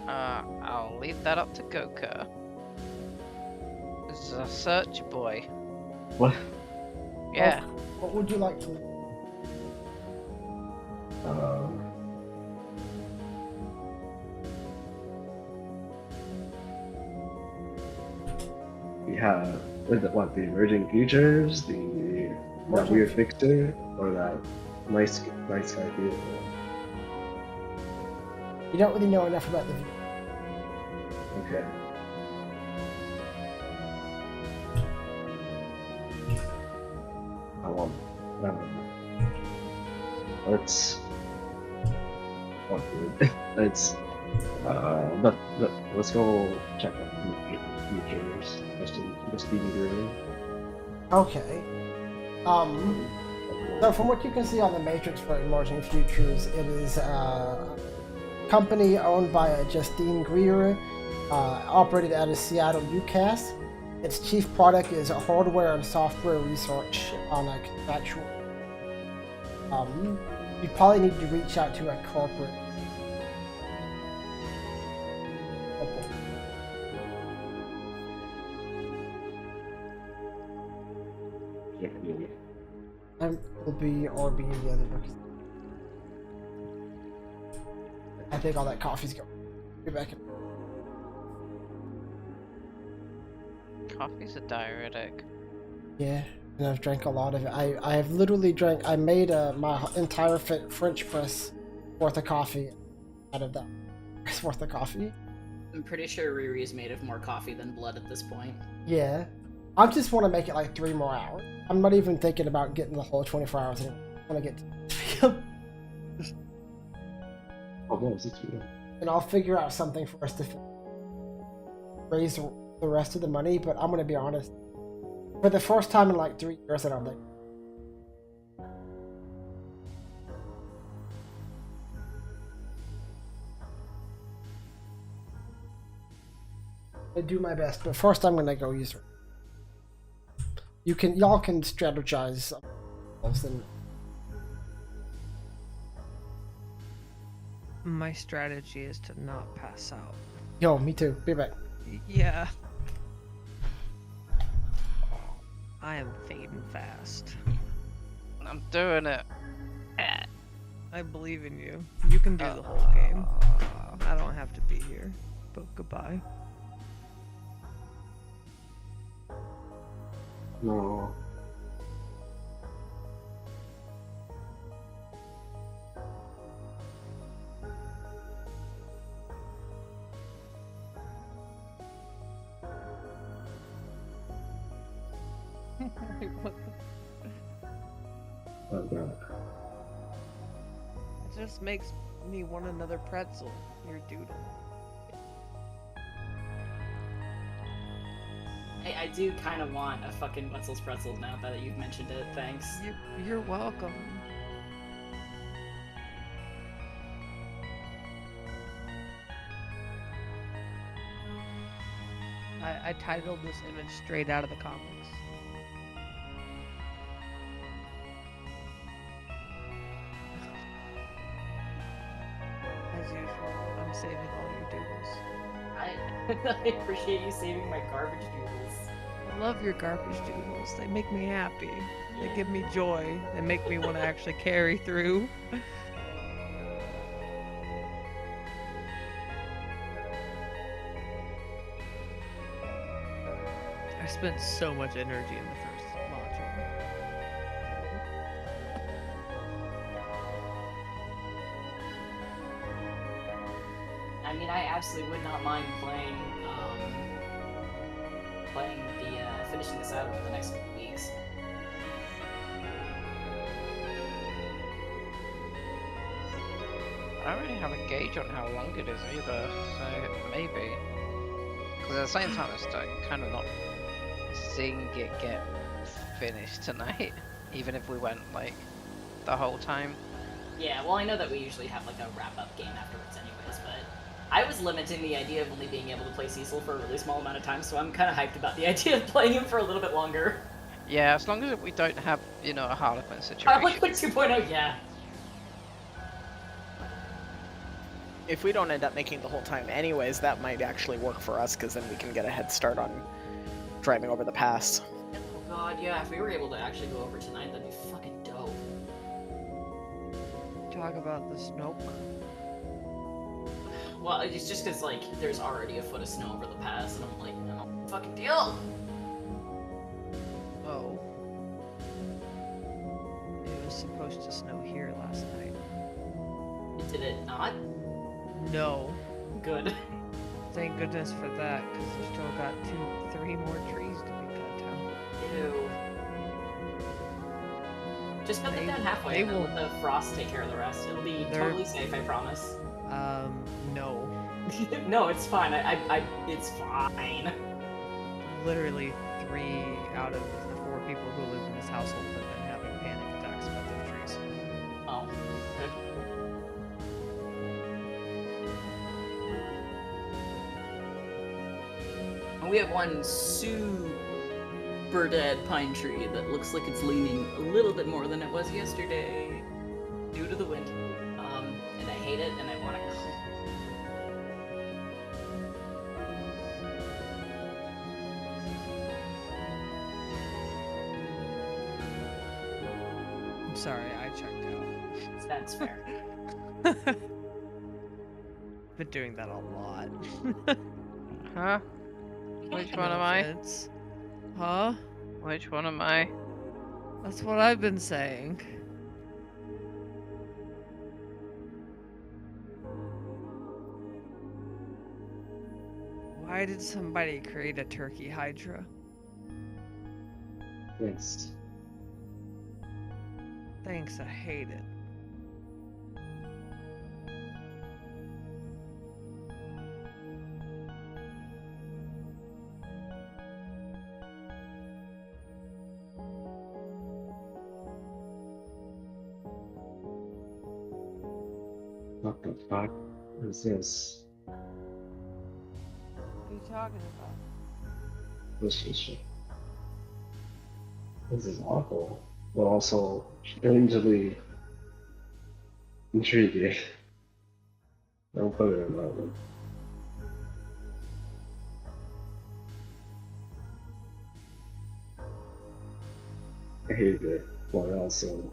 I'll leave that up to Goka. The search boy. What? Yeah. What would you like to look? We have the emerging creatures, that weird fixer, or that nice guy vehicle. You don't really know enough about the view. Okay. Let's. Oh, good. Let's. Let's go check out the features. Just be really. Okay. So from what you can see on the matrix for emerging futures, it is a company owned by Justine Greer, operated out of Seattle, UCAS. Its chief product is hardware and software research on a contractual. You probably need to reach out to a corporate. And will be or be the other book. I think all that coffee's going. Be back in. Coffee's a diuretic. Yeah, and I've drank a lot of it. I have literally drank. I made my entire French press worth of coffee out of that. It's worth of coffee. I'm pretty sure Riri is made of more coffee than blood at this point. Yeah, I just want to make it like 3 more hours. I'm not even thinking about getting the whole 24 hours. I want to get to Oh, no, it's true. and I'll figure out something for us to raise the rest of the money. But I'm gonna be honest. For the first time in like 3 years, I don't think. I do my best, but first I'm gonna go use. Y'all can strategize. And My strategy is to not pass out. yo, me too. Be back. Yeah. I am fading fast. I'm doing it. I believe in you. You can do the whole game. I don't have to be here. But goodbye. No. What Oh, God. It just makes me want another pretzel. Your doodle. I do kind of want a fucking Wetzel's Pretzels now that you've mentioned it. Thanks. You're welcome. I titled this image straight out of the comics. As usual, I'm saving all your doodles. I appreciate you saving my garbage doodles. I love your garbage doodles. They make me happy. They give me joy. They make me want to actually carry through. I spent so much energy in the first module. I mean, I absolutely would not mind playing finishing this out over the next few weeks. I don't really have a gauge on how long it is either, so maybe. Because at the same time, it's like kind of not seeing it get finished tonight, even if we went like the whole time. Yeah, well, I know that we usually have like a wrap-up game afterwards anyways, but I was limiting the idea of only being able to play Cecil for a really small amount of time, so I'm kind of hyped about the idea of playing him for a little bit longer. Yeah, as long as we don't have, you know, a Harlequin I situation. like what 2.0, yeah. If we don't end up making the whole time anyways, that might actually work for us, because then we can get a head start on driving over the pass. Oh god, yeah, if we were able to actually go over tonight, that'd be fucking dope. Talk about the snow. Well, it's just because, like, there's already a foot of snow over the pass, and I'm like, no, fucking deal! Oh. It was supposed to snow here last night. Did it not? No. Good. Thank goodness for that, because we still got 3 more trees to be cut down. Ew. Just cut them down halfway, they and then will- let the frost take care of the rest. It'll be They're- totally safe, I promise. No. No, it's fine. It's fine. Literally 3 out of the 4 people who live in this household have been having panic attacks about those trees. Oh, good. And we have one super dead pine tree that looks like it's leaning a little bit more than it was yesterday due to the wind. And I hate it, and I want to. I'm sorry, I checked out. That's fair. Been doing that a lot. Huh? Which one No am I? offense. Huh? Which one am I? That's what I've been saying. Why did somebody create a turkey hydra? Yes. Thanks, I hate it. What the fuck is this? What are you talking about? This is awful, but also strangely intriguing. I'll put it in that one. I hate it, but also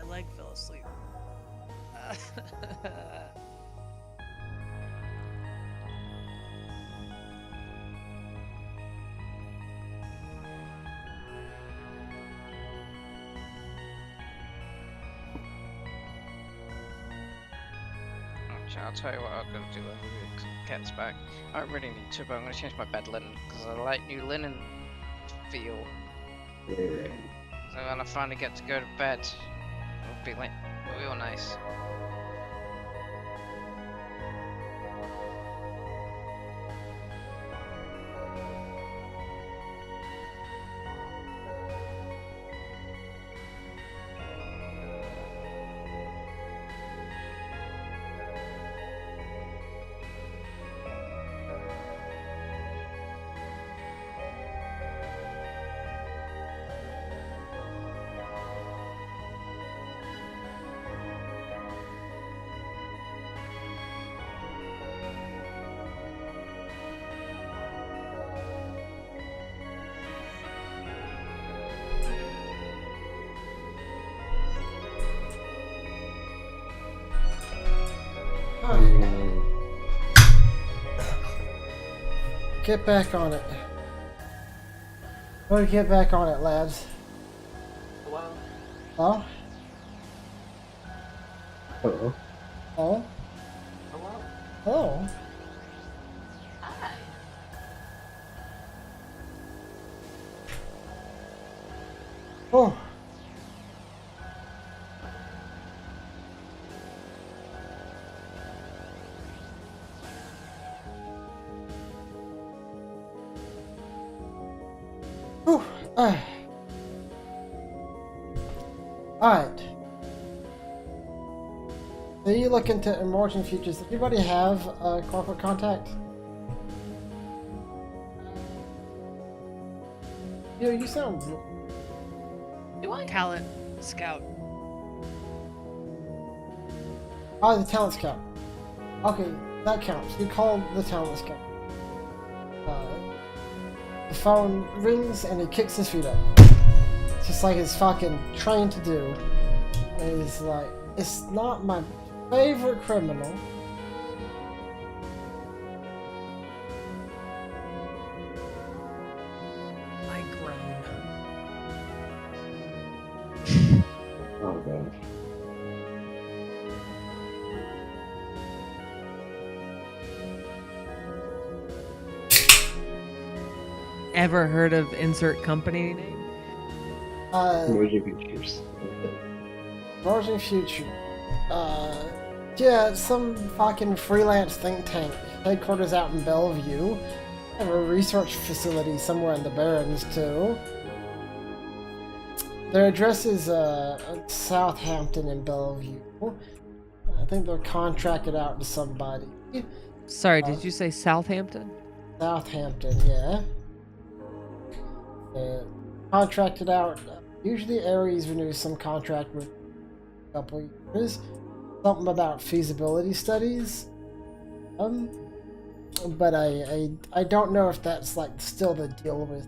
My leg fell asleep. Actually, I'll tell you what I'm gonna do when we gets back. I don't really need to, but I'm gonna change my bed linen because I like new linen feel. yeah. So when I finally get to go to bed, it'll be like real nice. Get back on it. Oh, get back on it, lads. Well, Oh? Uh-oh. Oh? Hello. Hi. Oh. Whew. Alright. So you look into emerging futures. Does anybody have a corporate contact? You sound... Do I? Talent scout. Oh, the talent scout. Okay, that counts. You call the talent scout. The phone rings and he kicks his feet up. Just like he's fucking trained to do. And he's like, it's not my favorite criminal. I groan. Oh god. Ever heard of insert company name? Emerging features. Emerging future. Yeah, it's some fucking freelance think tank. Headquarters out in Bellevue. Have a research facility somewhere in the Barrens, too. Their address is, Southampton in Bellevue. I think they're contracted out to somebody. Sorry, did you say Southampton? Southampton, yeah. Contracted out. Usually Ares renews some contract with a couple of years. Something about feasibility studies. But I don't know if that's like still the deal with.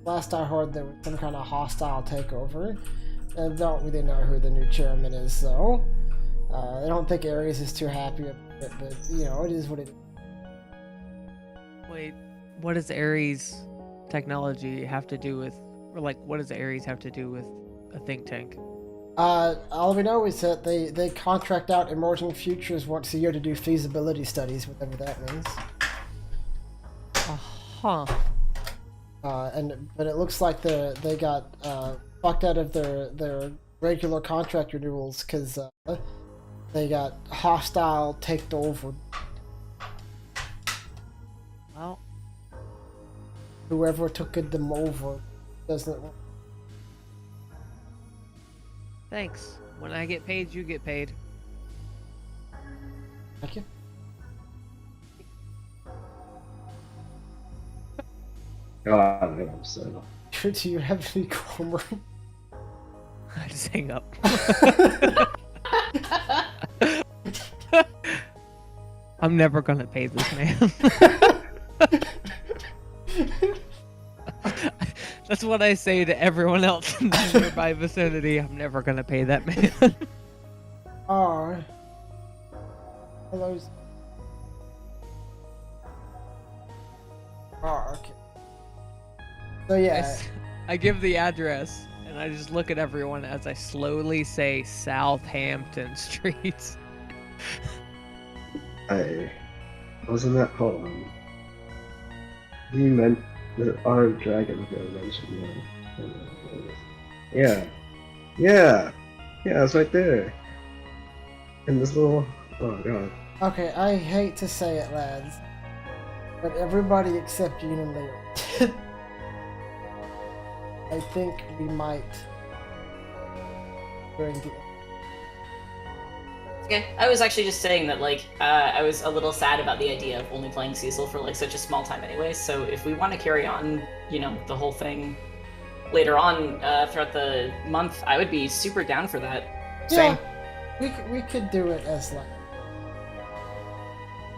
Last I heard there was some kind of hostile takeover. I don't really know who the new chairman is though. I don't think Ares is too happy about it, but you know, it is what it is. Wait, what does Ares technology have to do with, or like, what does Ares have to do with a think tank? All we know is that they contract out emerging futures once a year to do feasibility studies, whatever that means. Huh. But it looks like they got fucked out of their regular contract renewals because they got hostile taken over. Well, Whoever took them over doesn't. thanks. When I get paid, you get paid. Thank you. God, I'm so. Do you have any grammar? I just hang up. I'm never gonna pay this man. That's what I say to everyone else in the nearby vicinity. I'm never gonna pay that man. Oh. Hello. Oh, okay. So yeah. I give the address, and I just look at everyone as I slowly say Southampton Street. Wasn't that, hold on. You meant the armed dragon that I mentioned. Yeah. Yeah, it's right there. In this little, oh god. Okay, I hate to say it, lads, but everybody except Gene and Leo. I think we might during the. Okay, I was actually just saying that, like, I was a little sad about the idea of only playing Cecil for, like, such a small time anyways, so if we want to carry on, you know, the whole thing later on throughout the month, I would be super down for that. Yeah, we could do it as like.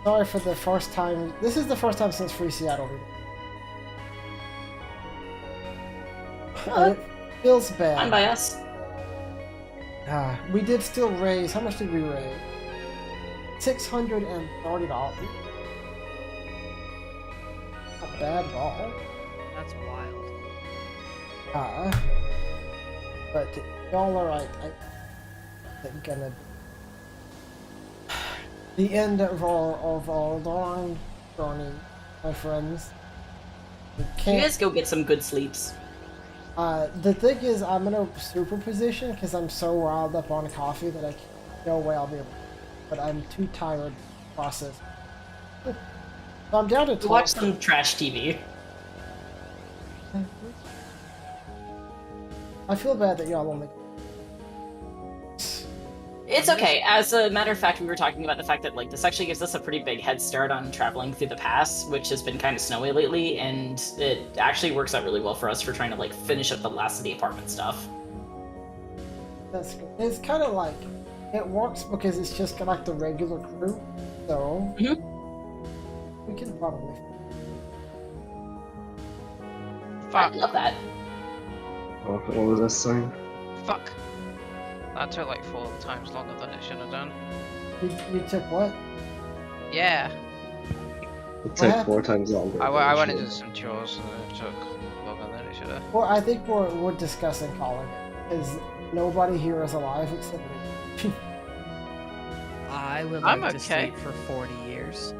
Sorry for the first time. This is the first time since Free Seattle. It feels bad. Fine by us. We did still raise. How much did we raise? $630. Not bad at all. That's wild. But y'all are right. I think gonna. the end of our long journey, my friends. We You can't. guys go get some good sleeps. The thing is, I'm in a superposition because I'm so riled up on coffee that no way I'll be able. But I'm too tired to process. So I'm down to talk. Watch some trash TV. I feel bad that y'all only. It's okay. As a matter of fact, we were talking about the fact that like this actually gives us a pretty big head start on traveling through the pass, which has been kind of snowy lately, and it actually works out really well for us for trying to like finish up the last of the apartment stuff. That's good. It's kind of like it works because it's just like the regular crew, so we can probably. I Fuck. love that. What was that saying? Fuck. That took like 4 times longer than it should have done. You took what? Yeah. It took What? 4 times longer. I went into some chores and it took longer than it should have. Well, I think we're discussing calling it because nobody here is alive except me. I would I'm like to okay. sleep for 40 years.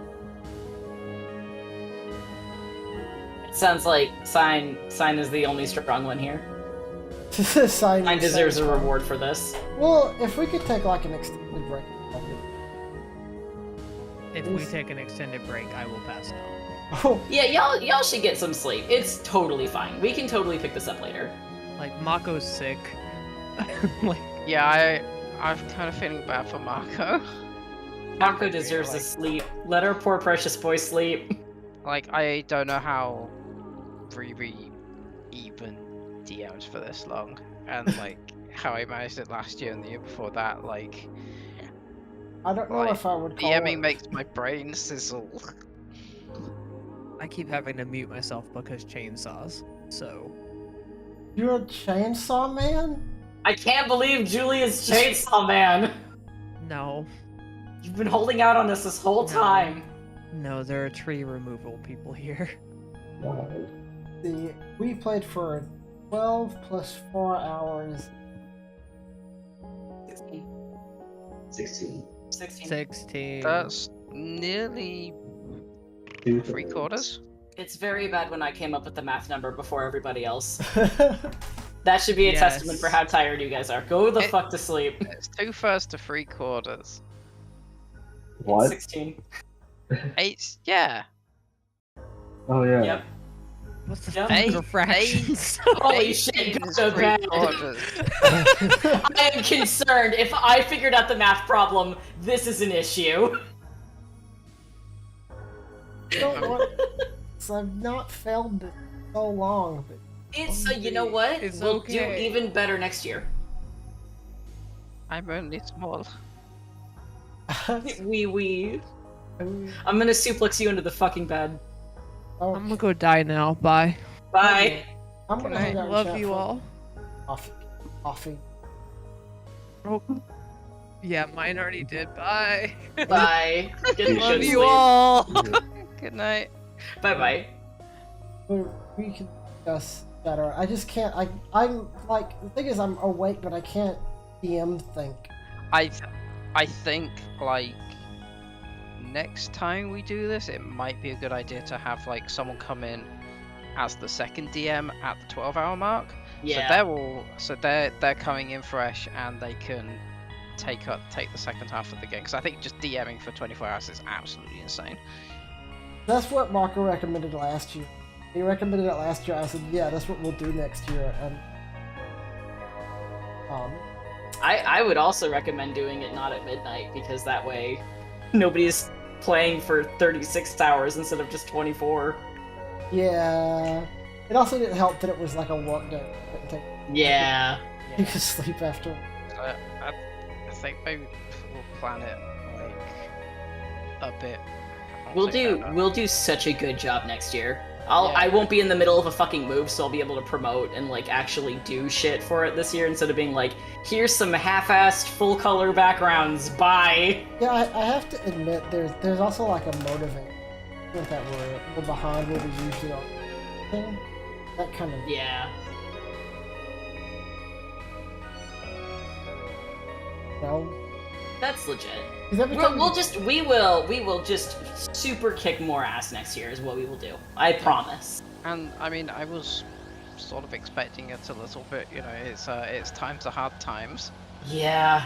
It sounds like Sign is the only strong one here. Sign Sign deserves a reward for this. Well, if we could take like an extended break. If we take an extended break, I will pass out. Oh, Yeah, y'all should get some sleep. It's totally fine. We can totally pick this up later. Like, Mako's sick. Like, Yeah, I'm kind of feeling bad for Marco. Marco deserves to sleep. Let our poor precious boy sleep. Like, I don't know how Riri even DM'd for this long, and like how I managed it last year and the year before that. Like, I don't know Like, if I would call DMing it. makes my brain sizzle. I keep having to mute myself because chainsaws. So, You're a chainsaw man? I can't believe Julia's Chainsaw Man. no. You've been holding out on us this whole No. time. No, there are tree removal people here. See, we played for 12 plus 4 hours. 16. 16. That's nearly 3/4. It's very bad when I came up with the math number before everybody else. That should be a Yes. testament for how tired you guys are. Go the It- fuck to sleep. It's 2/1 to 3/4. What? 16. 8, yeah. Oh yeah. Yep. What's the Yep. fuck Eight- are fractions? Holy 18 shit, is so bad. 3/4. I am concerned. If I figured out the math problem, this is an issue. Don't want. So I've not failed it so long, but It's you know what? It's we'll okay. do even better next year. I'm only small. We. I'm gonna suplex you into the fucking bed. Oh, I'm gonna go die now. Bye. Bye. I'm gonna Good hang night. out and Love chat you for all. Coffee. Oh. Yeah, mine already did. Bye. Bye. Get Love Love good you sleep. all. Good night. Bye bye. We can discuss better. I just can't. I'm like the thing is I'm awake, but I can't DM think. I think like next time we do this, it might be a good idea to have like someone come in as the second DM at the 12-hour mark. Yeah. So they're coming in fresh and they can take the second half of the game. Because I think just DMing for 24 hours is absolutely insane. That's what Marco recommended last year. He recommended it last year. I said, yeah, that's what we'll do next year. And I would also recommend doing it not at midnight because that way nobody's playing for 36 hours instead of just 24. yeah, it also didn't help that it was like a work day. Couldn't take- Yeah. You could sleep after. I think maybe we'll plan it like a bit. We'll do such a good job next year. Yeah. I won't be in the middle of a fucking move, so I'll be able to promote and like actually do shit for it this year instead of being like, here's some half-assed full color backgrounds. Bye. Yeah, I have to admit there's also like a motivator with that we're behind where we usually are. Thing. That kind of Yeah. you know. That's legit. 'Cause every time We will just super kick more ass next year is what we will do. I promise. And I mean, I was sort of expecting it a little bit. You know, it's times are hard times. Yeah.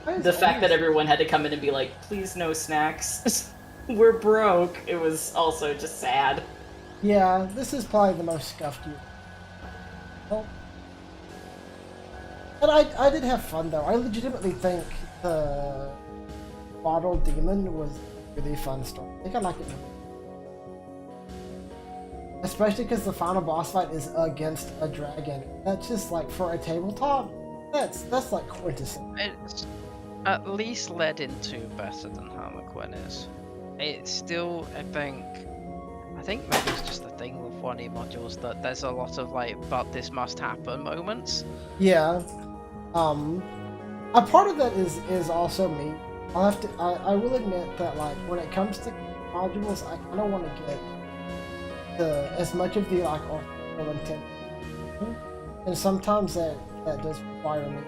Why is The fact that always- everyone had to come in and be like, please no snacks. We're broke. It was also just sad. Yeah, this is probably the most scuffed year. Well, but I did have fun though. I legitimately think the Bottled Demon was a really fun story. I think I like it more. Especially because the final boss fight is against a dragon. That's just like for a tabletop, that's like quintessential. It's at least led into better than Harlequin is. It's still, I think maybe it's just the thing with 1E modules that there's a lot of like, but this must happen moments. Yeah. A part of that is also me. I will admit that like when it comes to modules, I kind of want to get as much of the like artificial intent, and sometimes that does require me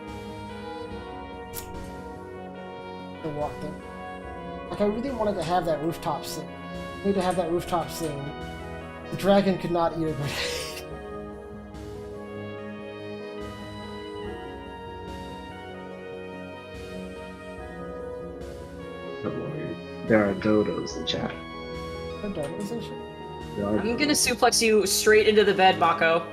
to walk them. Like I really wanted to have that rooftop scene. I need to have that rooftop scene. The dragon could not eat a grenade. Don't worry. There are dodos in chat. The dodos and shit. There are I'm gonna dodos. suplex you straight into the bed, Mako.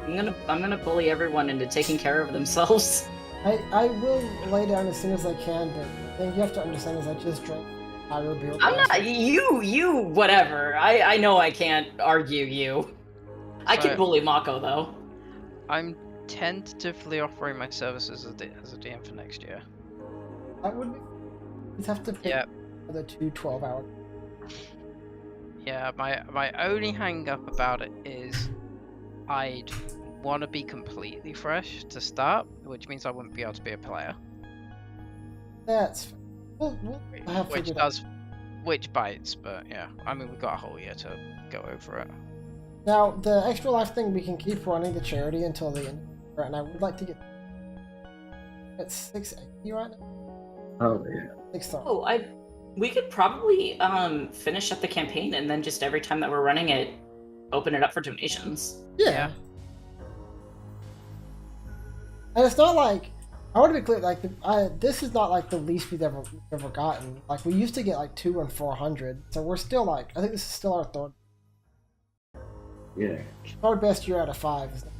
I'm gonna bully everyone into taking care of themselves. I will lay down as soon as I can, but the thing you have to understand is I just drank higher beer. I'm not you whatever. I know I can't argue you. I can So- bully Mako though. I'm tentatively offering my services as a DM for next year. That would be. You'd have to pick Yeah. the 2 12-hour. Yeah, my only hang up about it is I'd want to be completely fresh to start, which means I wouldn't be able to be a player. That's. We'll have Which figured does, which bites, but yeah. I mean, we've got a whole year to go over it. Now, the extra life thing, we can keep running the charity until the end. And I would like to get. It's 680 right now? Oh yeah. 6,000. Oh, we could probably finish up the campaign and then just every time that we're running it, open it up for donations. Yeah. And it's not like. I want to be clear, like, this is not like the least we've ever gotten. Like, we used to get like 2 and 400, so we're still like. I think this is still our Yeah. third best year out of 5. Isn't it?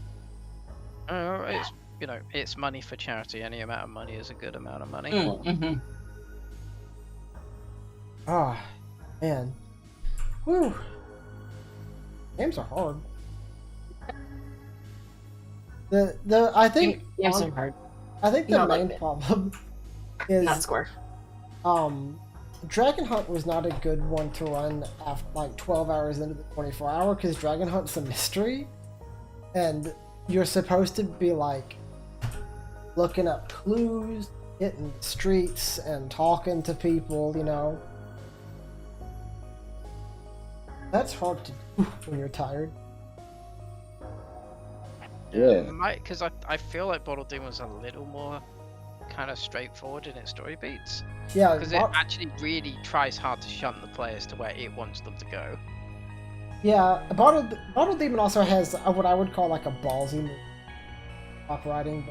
It's, you know, it's money for charity. Any amount of money is a good amount of money. Mm-hmm. Ah, man. Whew. Games are hard. I think Games are hard. I think the Not like main that. problem Not is score. Dragon Hunt was not a good one to run after like 12 hours into the 24-hour because Dragon Hunt's a mystery, and you're supposed to be like looking up clues, hitting the streets, and talking to people. You know, that's hard to do when you're tired. Yeah. Because I feel like Bottle Doom was a little more kind of straightforward in its story beats. Yeah, Because it actually really tries hard to shunt the players to where it wants them to go. yeah. Bottle Demon also has what I would call like a ballsy move, operating.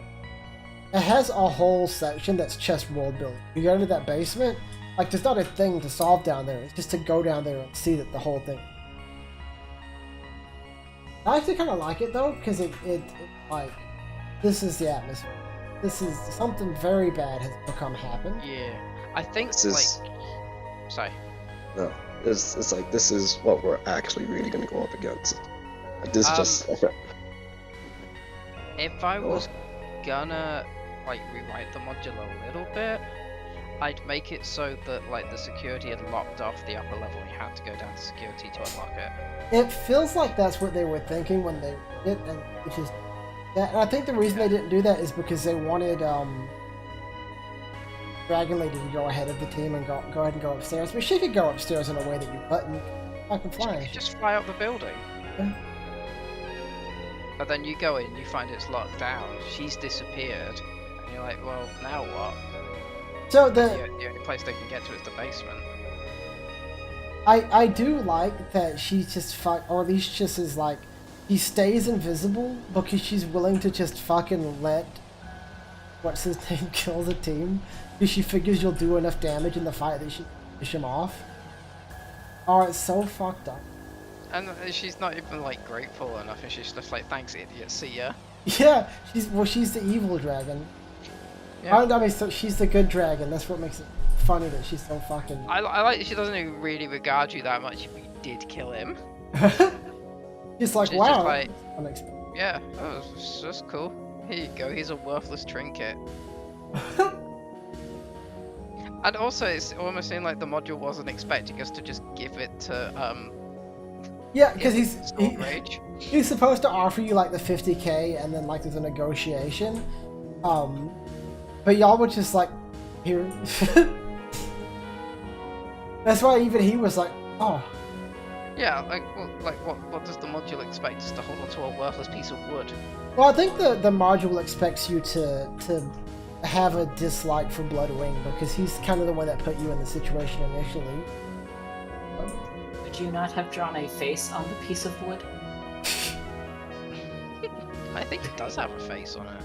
It has a whole section that's just world building. You go into that basement, like there's not a thing to solve down there. It's just to go down there and see that the whole thing. I actually kind of like it though, because it like this is the atmosphere. This is something very bad has become happen. Yeah, I think This is- like, sorry. No, it's like this is what we're actually really going to go up against. Like this is just If I was gonna like rewrite the module a little bit, I'd make it so that like the security had locked off the upper level. You had to go down to security to unlock it. It feels like that's what they were thinking when they did, and which is that. And I think the reason they didn't do that is because they wanted Dragon Lady to go ahead of the team and go ahead and go upstairs. But she could go upstairs in a way that you couldn't. I can You fly. could just fly up the building. But then you go in, you find it's locked down. She's disappeared, and you're like, well, now what? So The only place they can get to is the basement. I do like that she's just or at least just is like, she stays invisible because she's willing to just fucking let what's his name kill the team because she figures you'll do enough damage in the fight that she can finish him off. Oh, it's so fucked up. And she's not even like grateful enough, and she's just like, thanks, idiot, see ya. Yeah, she's the evil dragon. Yeah. I mean, so she's the good dragon. That's what makes it funny that she's so fucking. I like that she doesn't even really regard you that much if you did kill him. She's like, She's wow. just like, Unexpected. yeah, oh, it's just cool. Here you go, here's a worthless trinket. And also, it's almost seemed like the module wasn't expecting us to just give it to, Yeah, because Storm Rage. he's supposed to offer you like the 50k and then like there's a negotiation. But y'all were just like, here. That's why even he was like, oh. Yeah, what does the module expect us to hold onto a worthless piece of wood? Well, I think the module expects you to have a dislike for Bloodwing because he's kind of the one that put you in the situation initially. Would you not have drawn a face on the piece of wood? I think it does have a face on it.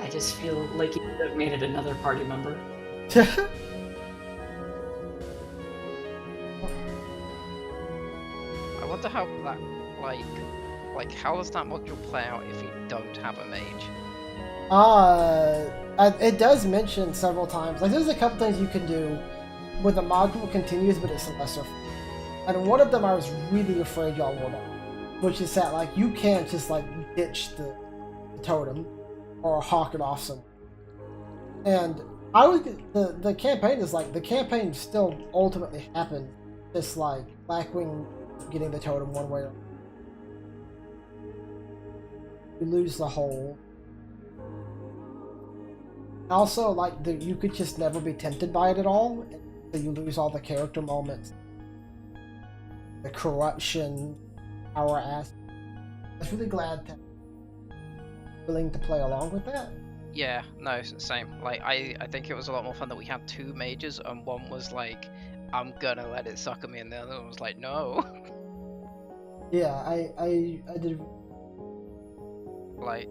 I just feel like you could have made it another party member. I wonder how that, like how does that module play out if you don't have a mage? It does mention several times. Like, there's a couple things you can do where the module continues, but it's a lesser. And one of them I was really afraid y'all would have, which is that like you can't just like ditch the totem or hawk it off somewhere. And I would the campaign is like the campaign still ultimately happened, just like Blackwing getting the totem one way or you lose the whole. Also, like you could just never be tempted by it at all, so you lose all the character moments, the corruption, our ass. I was really glad that willing to play along with that. Yeah, no, same. Like I think it was a lot more fun that we had two mages, and one was like, I'm gonna let it suck at me, and the other one was like, no. Yeah, I did. Like,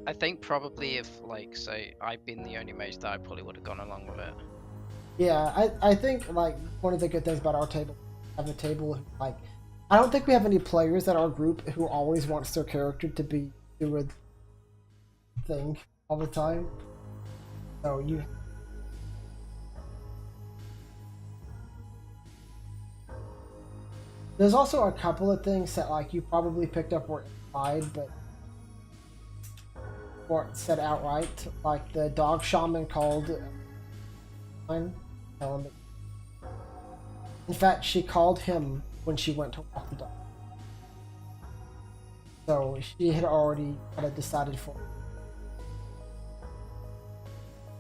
I think probably if, like, say, I'd been the only mage that I probably would have gone along with it. Yeah, I think like one of the good things about our table, have a table like, I don't think we have any players at our group who always wants their character to be do a thing all the time. So you. There's also a couple of things that like you probably picked up were implied, but weren't said outright. Like the dog shaman called. In fact, she called him when she went to walk the dog. So she had already kind of decided for.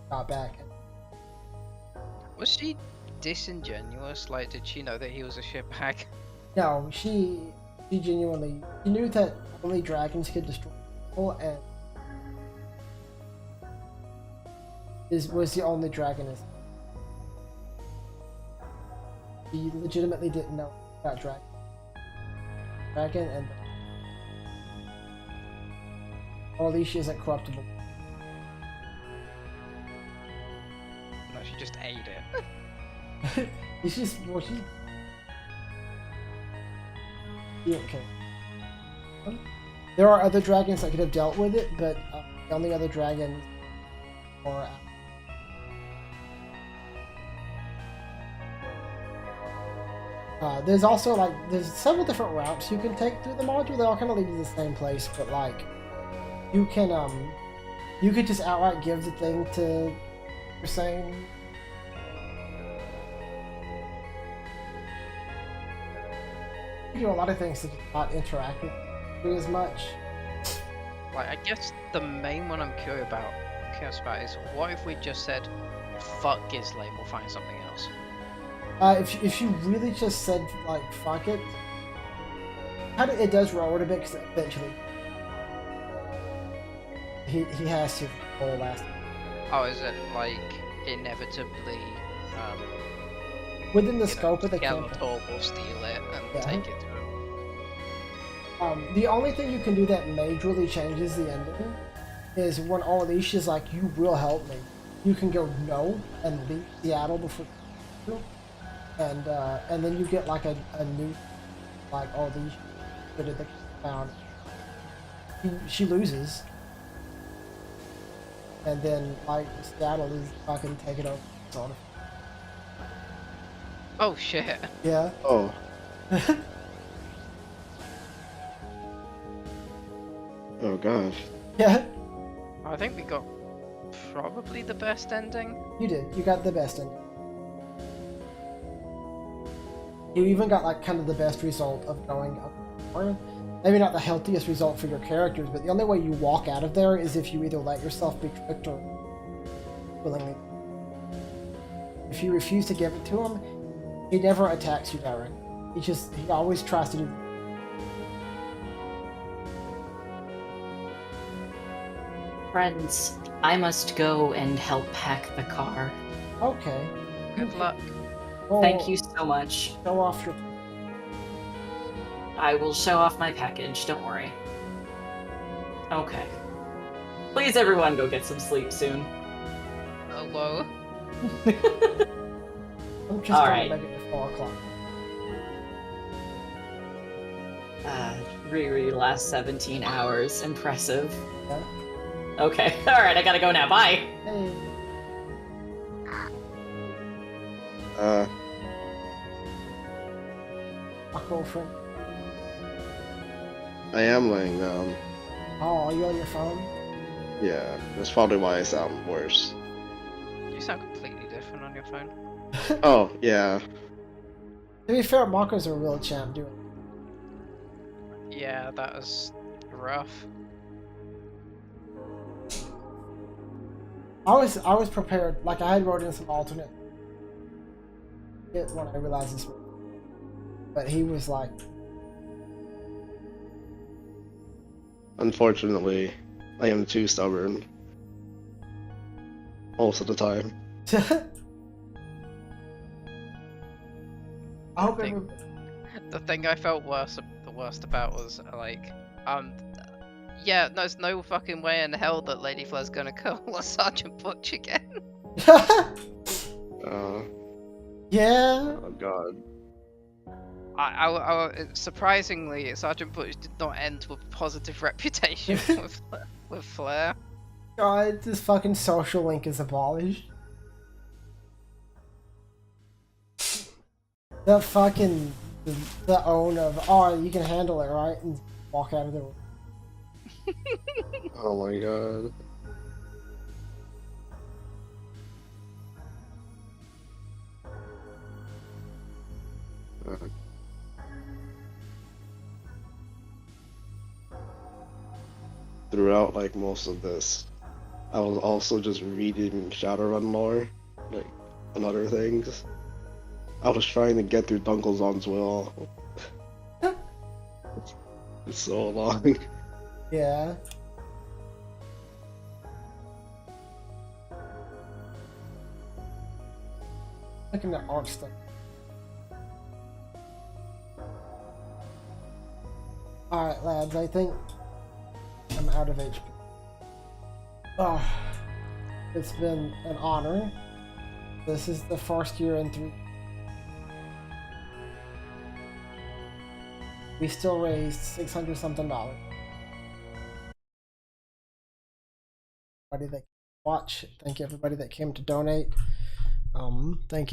Got back. Was she disingenuous? Like, did she know that he was a shitbag? No, she genuinely she knew that only dragons could destroy people, and was the only dragoness. She legitimately didn't know about dragon, and or at least she isn't corruptible. No, she just ate it. It's just she didn't care. There are other dragons that could have dealt with it, but the only other dragons are. There's also like there's several different routes you can take through the module. They all kind of lead to the same place, but like you could just outright give the thing to you're saying. You do a lot of things to not interact with you as much. Like, I guess the main one I'm curious about is what if we just said, fuck Gizlane, we'll find something else. If you really just said like fuck it, it does roll it a bit because eventually He has to roll last. Oh, is it like inevitably Within the you know, scope of the campaign. Skeletor will steal it and Yeah. take it to him? The only thing you can do that majorly changes the ending is when Alicia's like, "You will help me." You can go no and leave Seattle before, and then you get like a new, like Alicia good at the found. She loses, and then like Seattle is fucking taking over. Sort of. Oh shit. Yeah. Oh, oh gosh. Yeah. I think we got probably the best ending. You did. You got the best ending. You even got like kind of the best result of going up. Maybe not the healthiest result for your characters, but the only way you walk out of there is if you either let yourself be tricked or willingly. If you refuse to give it to him, he never attacks you directly. He always tries to do. Friends, I must go and help pack the car. Okay. Good luck. Well, Thank you so much. Show off your. I will show off my package, don't worry. Okay. Please, everyone, go get some sleep soon. Hello. I'm just All gonna right. make it to 4 o'clock. Riri, last 17 hours. Impressive. Yeah. Okay. Alright, I gotta go now. Bye. Hey. My girlfriend. I am laying down. Oh, are you on your phone? Yeah, that's probably why I sound worse. You sound completely different on your phone. Oh, yeah. To be fair, Marco's a real champ, dude. Yeah, that was rough. I was prepared. Like I had wrote in some alternate shit when I realized this, but he was like, Unfortunately, I am too stubborn. Most of the time. I hope Think- everybody. The thing I felt the worst about was like, yeah, there's no fucking way in hell that Lady Flair's gonna kill Sergeant Butch again. Yeah. Oh god. Surprisingly, Sergeant Butch did not end with a positive reputation with Flair. God, this fucking social link is abolished. The fucking the own of you can handle it, right? And walk out of the room. Oh my god. Throughout like most of this, I was also just reading Shadowrun lore, like and other things. I was trying to get through Dunkelzon's will. It's so long. Yeah. Looking at art stuff. Alright, lads, I think I'm out of HP. Oh, it's been an honor. This is the first year in 3. We still raised $600 something. Everybody that watch, thank you everybody that came to donate. Thank you.